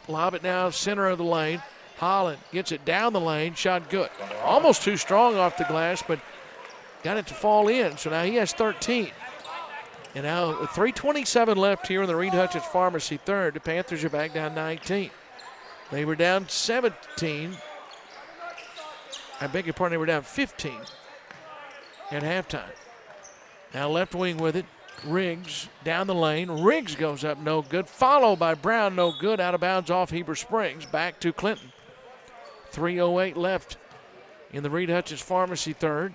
Lob it now, center of the lane. Holland gets it down the lane, shot good. Almost too strong off the glass, but got it to fall in. So now he has 13. And now with 3:27 left here in the Reed Hutchins Pharmacy third, the Panthers are back down 19. They were down 17. I beg your pardon, they were down 15 at halftime. Now left wing with it. Riggs down the lane. Riggs goes up, no good. Followed by Brown, no good. Out of bounds off Heber Springs. Back to Clinton. 3:08 left in the Reed Hutchins Pharmacy third.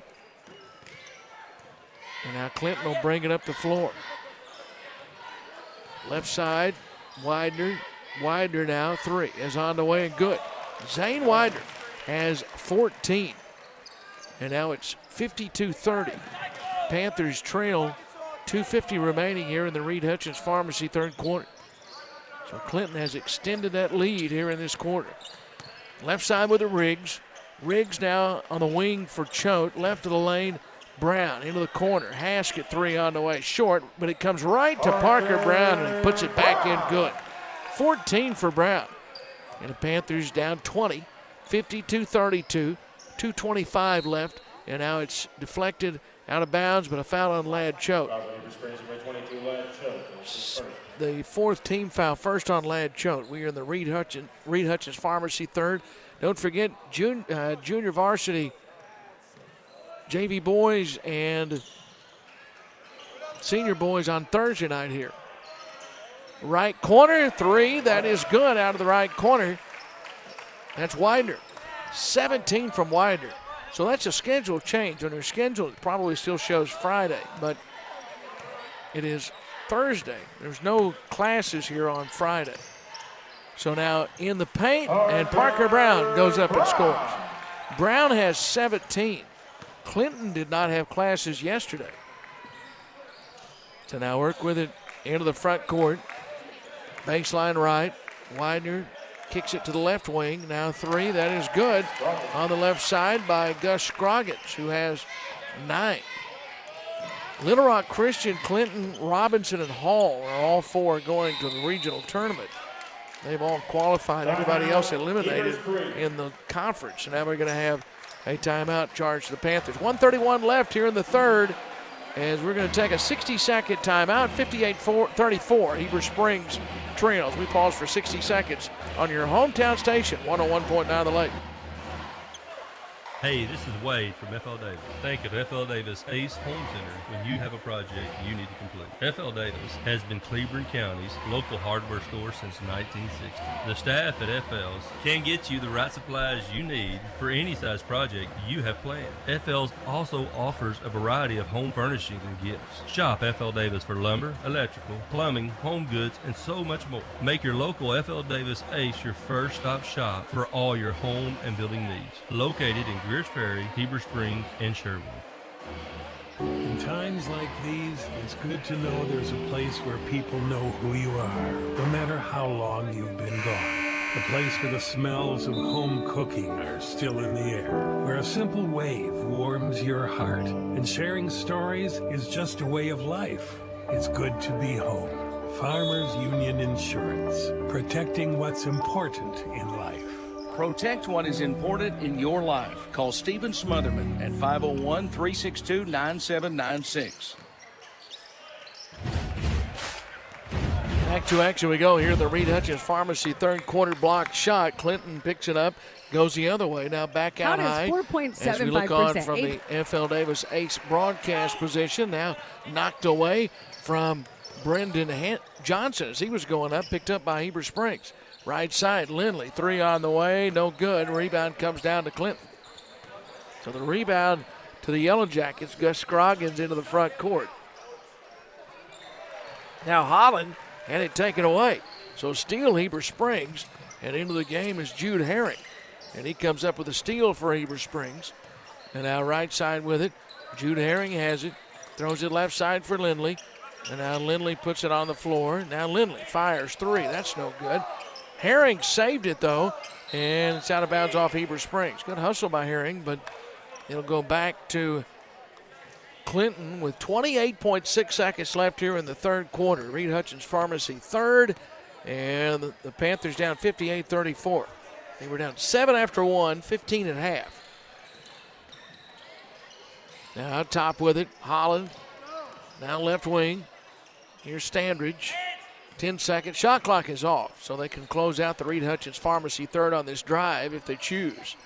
And now Clinton will bring it up the floor. Left side, Widener. Widener now, 3 is on the way and good. Zane Widener has 14. And now it's 52-30. Panthers trail 2:50 remaining here in the Reed Hutchins Pharmacy third quarter. So Clinton has extended that lead here in this quarter. Left side with the Riggs. Riggs now on the wing for Choate. Left of the lane, Brown into the corner. Haskett 3 on the way. Short, but it comes right to Parker Brown and he puts it back in good. 14 for Brown. And the Panthers down 20, 52-32. 2:25 left. And now it's deflected out of bounds, but a foul on Ladd Choate. The fourth team foul, first on Ladd Choate. We are in the Reed Hutchins Pharmacy third. Don't forget junior varsity JV boys and senior boys on Thursday night here. Right corner, 3, that is good out of the right corner. That's Widener, 17 from Widener. So that's a schedule change. On their schedule, it probably still shows Friday, but it is Thursday. There's no classes here on Friday. So now in the paint, and Parker Brown goes up and scores. Brown has 17. Clinton did not have classes yesterday. So now work with it into the front court. Baseline right. Widener kicks it to the left wing. Now 3, that is good. On the left side by Gus Scroggins, who has 9. Little Rock Christian, Clinton, Robinson, and Hall are all 4 going to the regional tournament. They've all qualified. Everybody else eliminated in the conference. And now we're going to have a timeout charge to the Panthers. 1:31 left here in the third as we're going to take a 60-second timeout. 58-34, Heber Springs trails. We pause for 60 seconds on your hometown station, 101.9 The Lake. Hey, this is Wade from FL Davis. Think of FL Davis Ace Home Center when you have a project you need to complete. FL Davis has been Cleveland County's local hardware store since 1960. The staff at FL's can get you the right supplies you need for any size project you have planned. FL's also offers a variety of home furnishings and gifts. Shop FL Davis for lumber, electrical, plumbing, home goods, and so much more. Make your local FL Davis Ace your first stop shop for all your home and building needs. Located in Greers Ferry, Heber Springs, and Sherwood. In times like these, it's good to know there's a place where people know who you are, no matter how long you've been gone. A place where the smells of home cooking are still in the air, where a simple wave warms your heart, and sharing stories is just a way of life. It's good to be home. Farmers Union Insurance, protecting what's important in life. Protect what is important in your life. Call Stephen Smotherman at 501-362-9796. Back to action we go here. The Reed Hutchins Pharmacy third quarter block shot. Clinton picks it up, goes the other way. Now back out high. 4.75%. As we look on from the FL Davis Ace broadcast position. Now knocked away from Brendan Johnson as he was going up, picked up by Heber Springs. Right side, Lindley, three on the way, no good. Rebound comes down to Clinton. So the rebound to the Yellow Jackets. Gus Scroggins into the front court. Now Holland had it taken away. So steal Heber Springs, and into the game is Jude Herring. And he comes up with a steal for Heber Springs. And now right side with it. Jude Herring has it, throws it left side for Lindley. And now Lindley puts it on the floor. Now Lindley fires three. That's no good. Herring saved it, though, and it's out of bounds off Heber Springs. Good hustle by Herring, but it'll go back to Clinton with 28.6 seconds left here in the third quarter. Reed Hutchins Pharmacy third, and the Panthers down 58-34. They were down 7 after 1, 15 at half. Now out top with it, Holland. Now left wing. Here's Standridge. 10 seconds. Shot clock is off, so they can close out the Reed Hutchins Pharmacy third on this drive if they choose.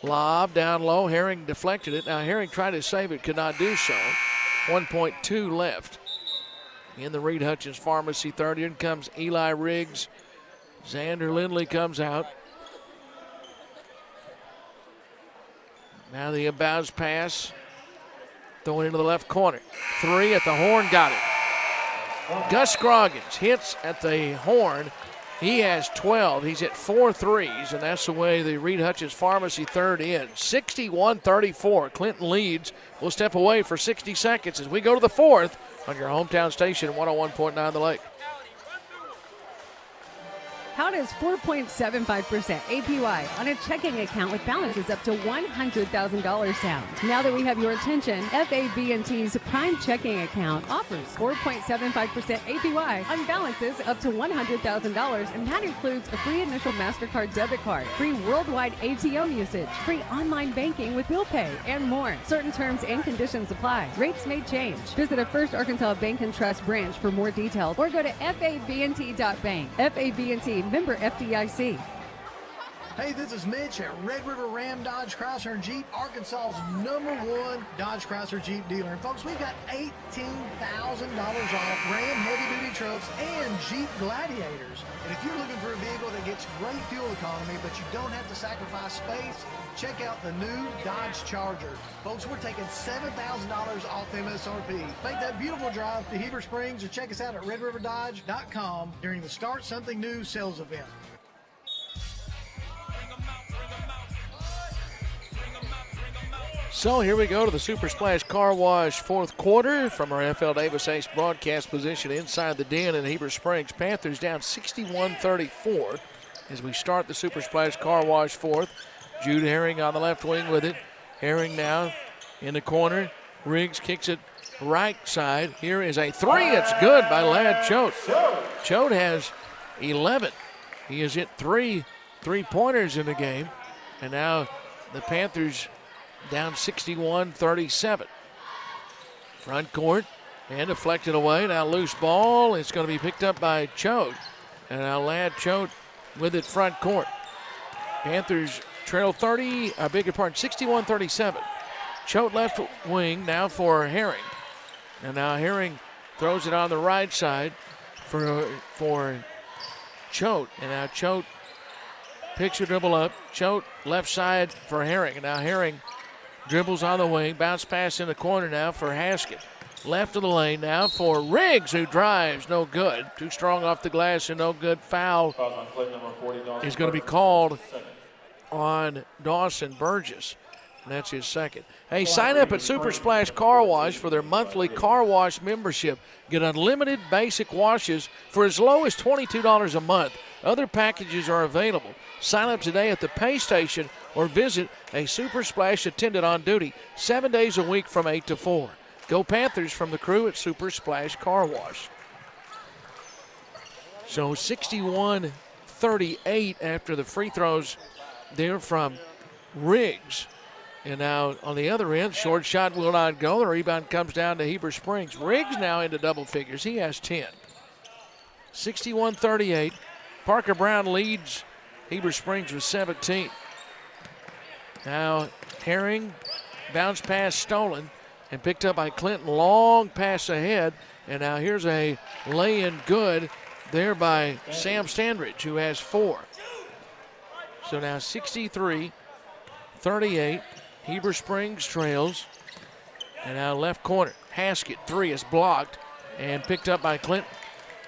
Lob down low. Herring deflected it. Now Herring tried to save it, could not do so. 1.2 left in the Reed Hutchins Pharmacy third. Here comes Eli Riggs. Xander Lindley comes out. Now the inbounds pass. Throwing into the left corner. Three at the horn, got it. Gus Scroggins hits at the horn. He has 12. He's hit 4 threes, and that's the way the Reed Hutchins Pharmacy third ends. 61-34. Clinton leads. We'll step away for 60 seconds as we go to the fourth on your hometown station, 101.9 The Lake. How does 4.75% APY on a checking account with balances up to $100,000 sound? Now that we have your attention, FAB&T's Prime Checking Account offers 4.75% APY on balances up to $100,000, and that includes a free initial MasterCard debit card, free worldwide ATM usage, free online banking with bill pay, and more. Certain terms and conditions apply. Rates may change. Visit a First Arkansas Bank and Trust branch for more details, or go to fabnt.bank. FAB&T, member FDIC. Hey, this is Mitch at Red River Ram Dodge Chrysler and Jeep, Arkansas's #1 Dodge Chrysler Jeep dealer. And folks, we've got $18,000 off Ram heavy-duty trucks and Jeep Gladiators. And if you're looking for a vehicle that gets great fuel economy, but you don't have to sacrifice space, check out the new Dodge Charger. Folks, we're taking $7,000 off MSRP. Make that beautiful drive to Heber Springs or check us out at redriverdodge.com during the Start Something New sales event. So here we go to the Super Splash Car Wash fourth quarter from our FL Davis Ace broadcast position inside the den in Heber Springs. Panthers down 61-34 as we start the Super Splash Car Wash fourth. Jude Herring on the left wing with it. Herring now in the corner. Riggs kicks it right side. Here is a three. It's good by Ladd Choate. Choate has 11. He has hit three three-pointers in the game. And now the Panthers down 61-37. Front court and deflected away. Now loose ball. It's going to be picked up by Choate. And now Ladd Choate with it front court. Panthers trail 61-37. Choate left wing now for Herring. And now Herring throws it on the right side for Choate. And now Choate picks a dribble up. Choate left side for Herring. And now Herring dribbles on the wing. Bounce pass in the corner now for Haskett. Left of the lane now for Riggs, who drives. No good. Too strong off the glass and no good. Foul is going to be called on Dawson Burgess. And that's his second. Hey, sign up at Super Splash Car Wash for their monthly car wash membership. Get unlimited basic washes for as low as $22 a month. Other packages are available. Sign up today at the pay station or visit a Super Splash attendant on duty 7 days a week from 8 to 4. Go Panthers from the crew at Super Splash Car Wash. So 61-38 after the free throws there from Riggs. And now on the other end, short shot will not go. The rebound comes down to Heber Springs. Riggs now into double figures. He has 10. 61-38. Parker Brown leads Heber Springs with 17. Now Herring, bounce pass stolen and picked up by Clinton. Long pass ahead. And now here's a lay-in good there by Sam Standridge, who has 4. So now 63-38. Heber Springs trails. And now left corner. Haskett, 3 is blocked and picked up by Clinton.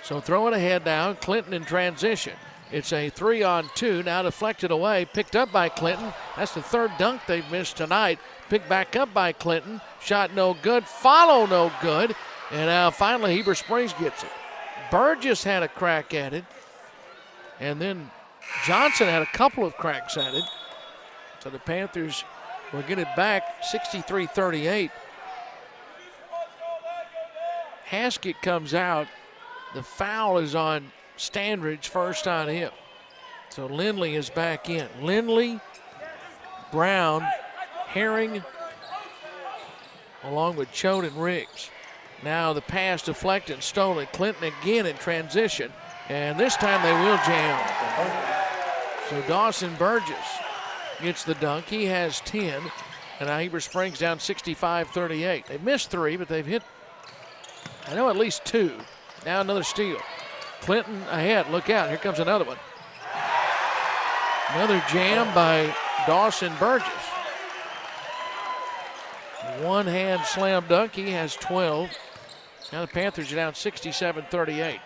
So throw it ahead now. Clinton in transition. It's a 3-on-2. Now deflected away. Picked up by Clinton. That's the third dunk they've missed tonight. Picked back up by Clinton. Shot no good. Follow no good. And now finally Heber Springs gets it. Burgess had a crack at it. And then Johnson had a couple of cracks at it. So the Panthers will get it back 63-38. Haskett comes out. The foul is on Standridge, first on him. So Lindley is back in. Lindley, Brown, Herring, along with Choate and Riggs. Now the pass deflected and stolen. Clinton again in transition. And this time they will jam. So Dawson Burgess gets the dunk. He has 10. And now Heber Springs down 65-38. They've missed 3, but they've hit, I know, at least 2. Now another steal. Clinton ahead. Look out. Here comes another one. Another jam by Dawson Burgess. One-hand slam dunk. He has 12. Now the Panthers are down 67-38.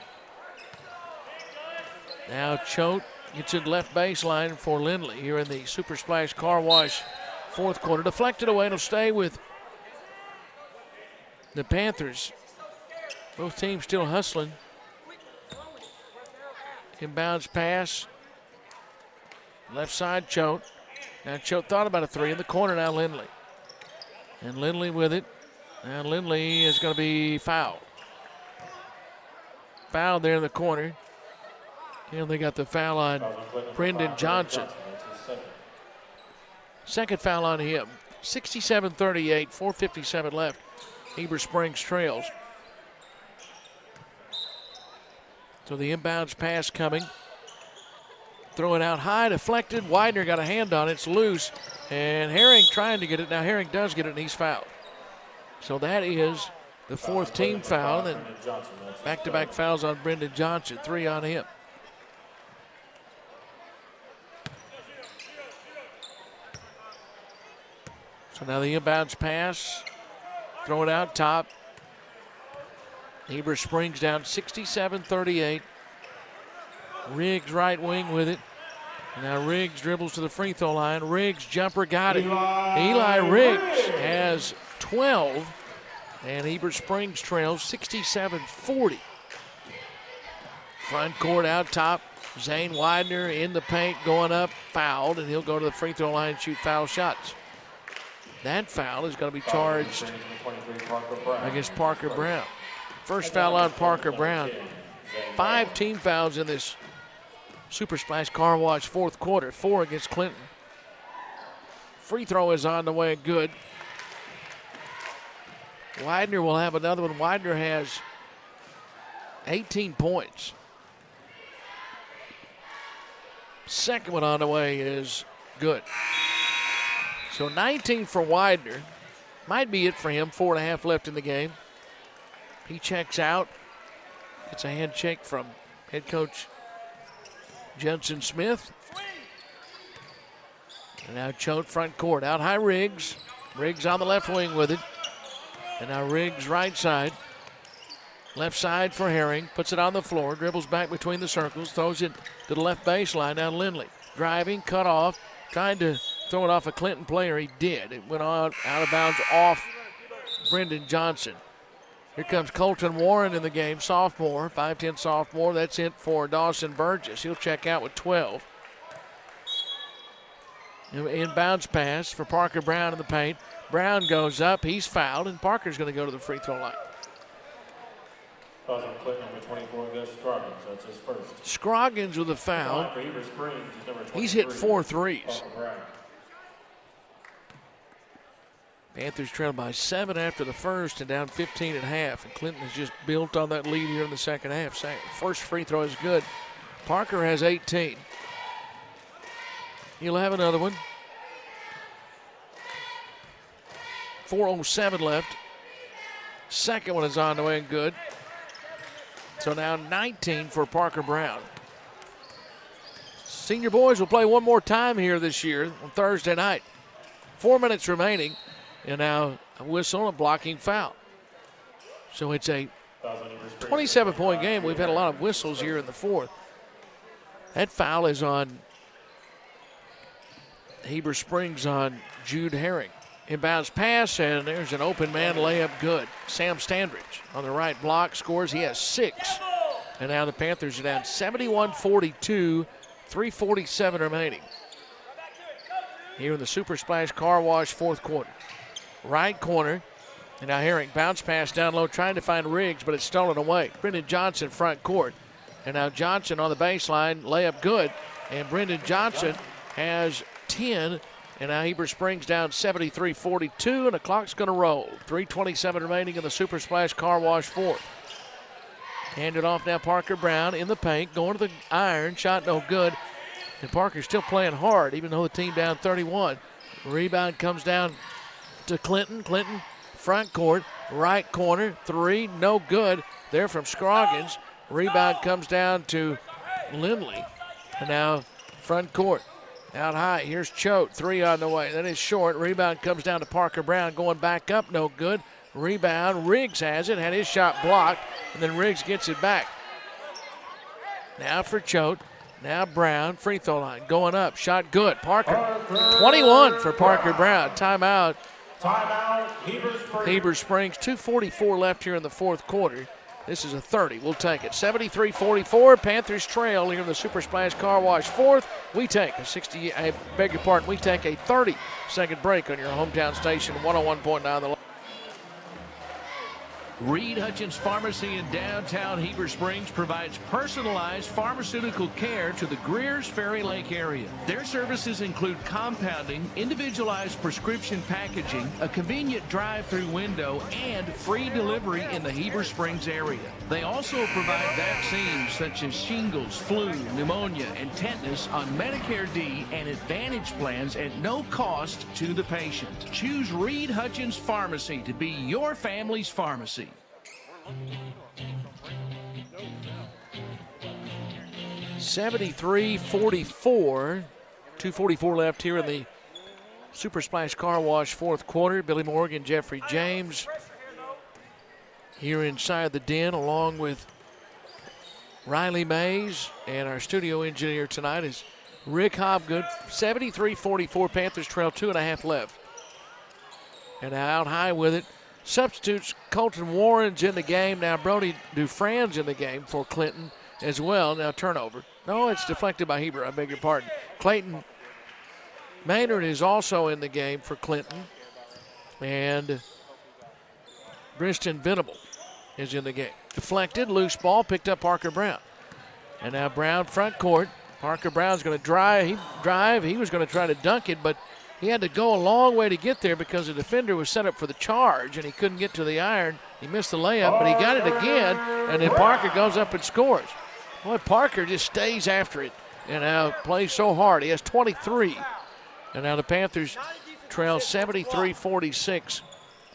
Now Choate gets it left baseline for Lindley here in the Super Splash Car Wash fourth quarter. Deflected away. It'll stay with the Panthers. Both teams still hustling. Inbounds pass. Left side, Choate. Now Choate thought about a 3 in the corner. Now Lindley. And Lindley with it. Now Lindley is going to be fouled. Fouled there in the corner. And they got the foul on Brendan Johnson. Second foul on him. 67-38, 4:57 left. Heber Springs trails. So the inbounds pass coming. Throw it out high, deflected. Widener got a hand on it. It's loose. And Herring trying to get it. Now Herring does get it, and he's fouled. So that is the fourth team foul. And then back-to-back fouls on Brendan Johnson. 3 on him. So now the inbounds pass. Throw it out top. Heber Springs down 67-38. Riggs right wing with it. And now Riggs dribbles to the free throw line. Riggs jumper got it. Eli Riggs has 12. And Heber Springs trails 67-40. Front court out top. Zane Widener in the paint going up. Fouled. And he'll go to the free throw line and shoot foul shots. That foul is going to be charged against Parker Brown. First foul on Parker Brown. 5 team fouls in this Super Splash Car Wash fourth quarter. 4 against Clinton. Free throw is on the way, good. Widener will have another one. Widener has 18 points. Second one on the way is Good. So 19 for Widener. Might be it for him. 4.5 left in the game. He checks out. Gets a handshake from head coach Jensen Smith. And now Choate front court. Out high Riggs. Riggs on the left wing with it. And now Riggs right side. Left side for Herring. Puts it on the floor. Dribbles back between the circles. Throws it to the left baseline. Now Lindley. Driving. Cut off. Trying to throw it off a Clinton player. He did. It went out of bounds off Brendan Johnson. Here comes Colton Warren in the game. Sophomore. 5'10 sophomore. That's it for Dawson Burgess. He'll check out with 12. Inbounds pass for Parker Brown in the paint. Brown goes up. He's fouled, and Parker's going to go to the free throw line. Causing Clinton number 24, Gus Scroggins. That's his first. Scroggins with a foul. He's hit 4 threes. Panthers trailed by 7 after the first and down 15 at half. And Clinton has just built on that lead here in the second half. First free throw is good. Parker has 18. He'll have another one. 4:07 left. Second one is on the way and good. So now 19 for Parker Brown. Senior boys will play one more time here this year on Thursday night. 4 minutes remaining, and now a whistle and blocking foul. So it's a 27-point game. We've had a lot of whistles here in the fourth. That foul is on Heber Springs on Jude Herring. Inbounds pass, and there's an open man layup good. Sam Standridge on the right block scores. He has 6. And now the Panthers are down 71-42, 3:47 remaining. Here in the Super Splash Car Wash fourth quarter. Right corner, and now Herring bounce pass down low, trying to find Riggs, but it's stolen away. Brendan Johnson front court. And now Johnson on the baseline, layup good. And Brendan Johnson has 10. And now Heber Springs down 73-42, and the clock's going to roll. 3:27 remaining in the Super Splash Car Wash fourth. Handed off now Parker Brown in the paint, going to the iron, shot no good. And Parker's still playing hard, even though the team down 31. Rebound comes down to Clinton. Clinton front court, right corner, 3, no good. There from Scroggins. Rebound comes down to Lindley. And now front court. Out high, here's Choate, 3 on the way. That is short. Rebound comes down to Parker Brown, going back up, no good. Rebound, Riggs has it, had his shot blocked, and then Riggs gets it back. Now for Choate, now Brown, free throw line, going up, shot good. Parker, 21 for Parker Brown. Timeout. Heber Springs, 2:44 left here in the fourth quarter. This is a 30. We'll take it. 73-44. Panthers trail here in the Super Splash Car Wash fourth. We take a 30-second break on your hometown station, 101.9 The Line. Reed Hutchins Pharmacy in downtown Heber Springs provides personalized pharmaceutical care to the Greers Ferry Lake area. Their services include compounding, individualized prescription packaging, a convenient drive-through window, and free delivery in the Heber Springs area. They also provide vaccines such as shingles, flu, pneumonia, and tetanus on Medicare D and Advantage plans at no cost to the patient. Choose Reed Hutchins Pharmacy to be your family's pharmacy. 73-44. 2:44 left here in the Super Splash Car Wash fourth quarter. Billy Morgan, Jeffrey James here inside the den, along with Riley Mays, and our studio engineer tonight is Rick Hobgood. 73-44. Panthers trail 2.5 left. And out high with it. Substitutes, Colton Warren's in the game. Now Brody Dufran's in the game for Clinton as well. Now turnover. No, it's deflected by Heber. I beg your pardon. Clayton Maynard is also in the game for Clinton. And Briston Venable is in the game. Deflected, loose ball, picked up Parker Brown. And now Brown front court. Parker Brown's going to drive. He was going to try to dunk it, but he had to go a long way to get there because the defender was set up for the charge, and he couldn't get to the iron. He missed the layup, but he got it again, and then Parker goes up and scores. Boy, Parker just stays after it and plays so hard. He has 23. And now the Panthers trail 73-46.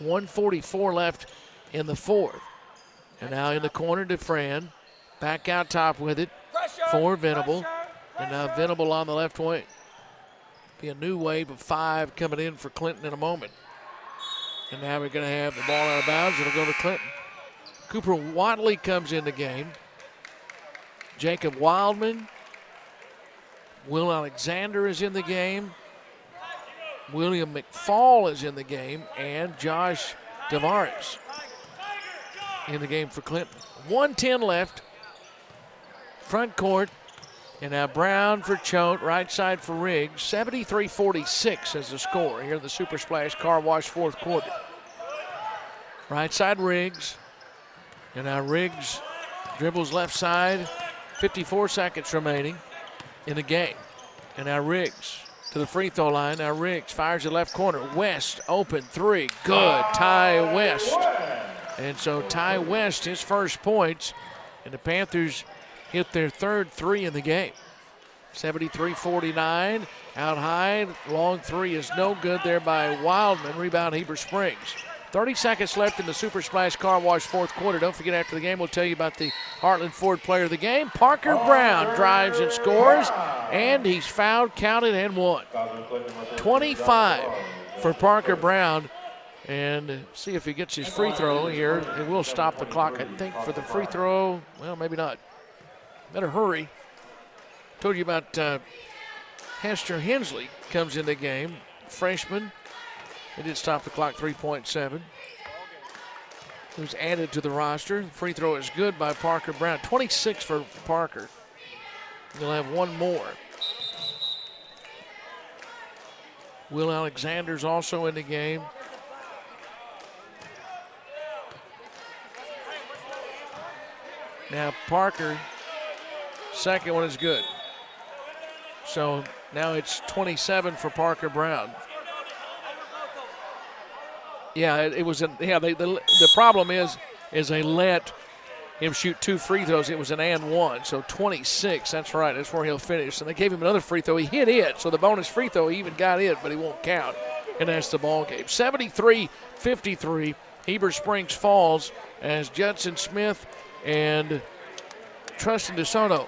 1:44 left in the fourth. And now in the corner to Fran. Back out top with it for Venable. And now Venable on the left wing. Be a new wave of 5 coming in for Clinton in a moment. And now we're going to have the ball out of bounds. It'll go to Clinton. Cooper Watley comes in the game. Jacob Wildman. Will Alexander is in the game. William McFall is in the game. And Josh Tavares in the game for Clinton. 1:10 left. Front court. And now Brown for Choate, right side for Riggs. 73-46 is the score here in the Super Splash Car Wash fourth quarter. Right side Riggs. And now Riggs dribbles left side. 54 seconds remaining in the game. And now Riggs to the free throw line. Now Riggs fires the left corner. West open three. Good. Ty West. And so Ty West, his first points. And the Panthers hit their third 3 in the game. 73-49. Out high. Long 3 is no good there by Wildman. Rebound Heber Springs. 30 seconds left in the Super Splash Car Wash fourth quarter. Don't forget, after the game, we'll tell you about the Heartland Ford player of the game. Parker Brown drives and scores, and he's fouled, counted, and won. 25 for Parker Brown. And see if he gets his free throw here. It will stop the clock, I think, for the free throw. Well, maybe not. Better hurry. Told you about Hester Hensley comes in the game. Freshman. It did stop the clock, 3.7. Who's added to the roster. Free throw is good by Parker Brown. 26 for Parker. He'll have one more. Will Alexander's also in the game. Now Parker, second one is good. So now it's 27 for Parker Brown. Yeah, it was. The problem is they let him shoot 2 free throws. It was an and one, so 26. That's right. That's where he'll finish. And they gave him another free throw. He hit it, so the bonus free throw he even got it, but he won't count. And that's the ball game. 73-53. Heber Springs falls as Judson Smith and Trustin DeSoto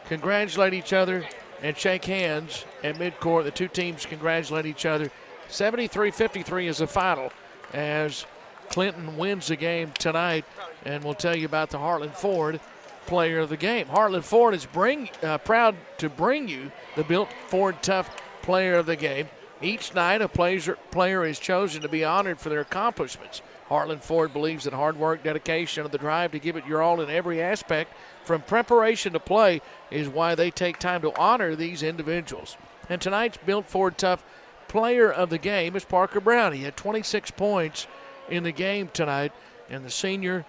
congratulate each other and shake hands at midcourt. The two teams congratulate each other. 73-53 is the final as Clinton wins the game tonight, and we'll tell you about the Heartland Ford player of the game. Heartland Ford is proud to bring you the Built Ford Tough player of the game. Each night, a player is chosen to be honored for their accomplishments. Heartland Ford believes that hard work, dedication, and the drive to give it your all in every aspect, from preparation to play, is why they take time to honor these individuals. And tonight's Built Ford Tough player of the game is Parker Brown. He had 26 points in the game tonight, and the senior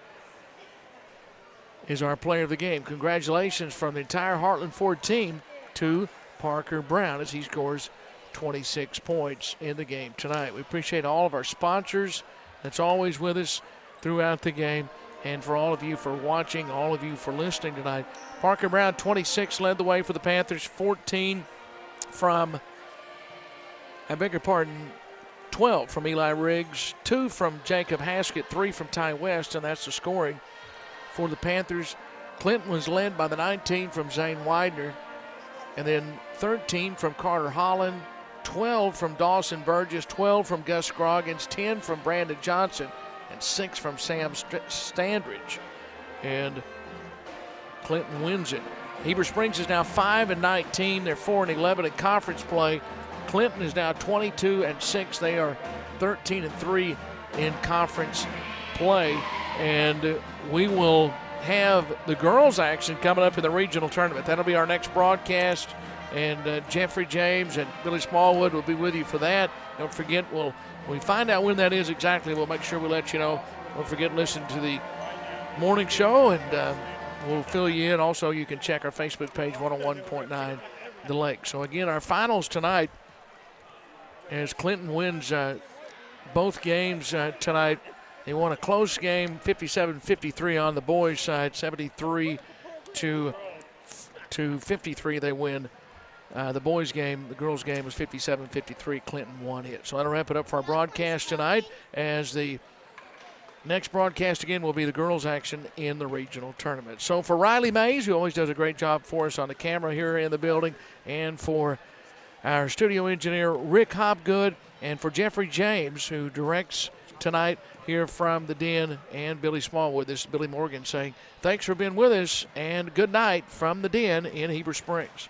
is our player of the game. Congratulations from the entire Heartland Ford team to Parker Brown as he scores 26 points in the game tonight. We appreciate all of our sponsors that's always with us throughout the game, and for all of you for watching, all of you for listening tonight. Parker Brown, 26, led the way for the Panthers. 14 from, 12 from Eli Riggs, 2 from Jacob Haskett, 3 from Ty West, and that's the scoring for the Panthers. Clinton was led by the 19 from Zane Widener, and then 13 from Carter Holland, 12 from Dawson Burgess, 12 from Gus Scroggins, 10 from Brandon Johnson, and 6 from Sam Standridge. And Clinton wins it. Heber Springs is now 5-19. They're 4-11 in conference play. Clinton is now 22-6. They are 13-3 in conference play. And we will have the girls' action coming up in the regional tournament. That'll be our next broadcast. And Jeffrey James and Billy Smallwood will be with you for that. Don't forget, when we find out when that is exactly, we'll make sure we let you know. Don't forget, listen to the morning show, and we'll fill you in. Also, you can check our Facebook page, 101.9 The Lake. So, again, our finals tonight, as Clinton wins both games tonight. They won a close game, 57-53 on the boys' side, 73-53 they win The boys' game, the girls' game was 57-53. Clinton won it. So that'll wrap it up for our broadcast tonight, as the next broadcast again will be the girls' action in the regional tournament. So for Riley Mays, who always does a great job for us on the camera here in the building, and for our studio engineer Rick Hopgood, and for Jeffrey James, who directs tonight here from the Den, and Billy Smallwood, this is Billy Morgan saying thanks for being with us, and good night from the Den in Heber Springs.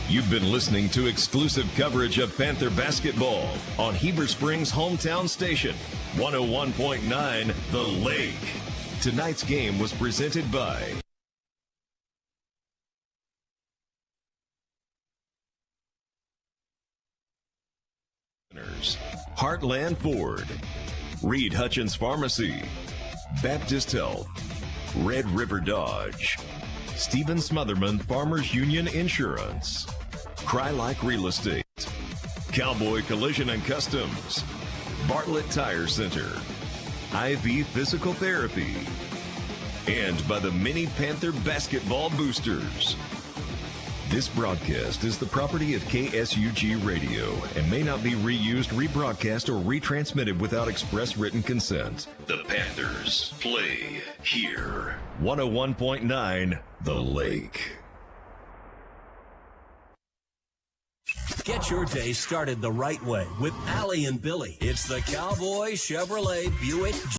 You've been listening to exclusive coverage of Panther basketball on Heber Springs' hometown station, 101.9 The Lake. Tonight's game was presented by Heartland Ford, Reed Hutchins Pharmacy, Baptist Health, Red River Dodge, Stephen Smotherman Farmers Union Insurance, Crylike Real Estate, Cowboy Collision and Customs, Bartlett Tire Center, IV Physical Therapy, and by the Mini Panther Basketball Boosters. This broadcast is the property of KSUG Radio and may not be reused, rebroadcast, or retransmitted without express written consent. The Panthers play here. 101.9 The Lake. Get your day started the right way with Allie and Billy. It's the Cowboy Chevrolet Buick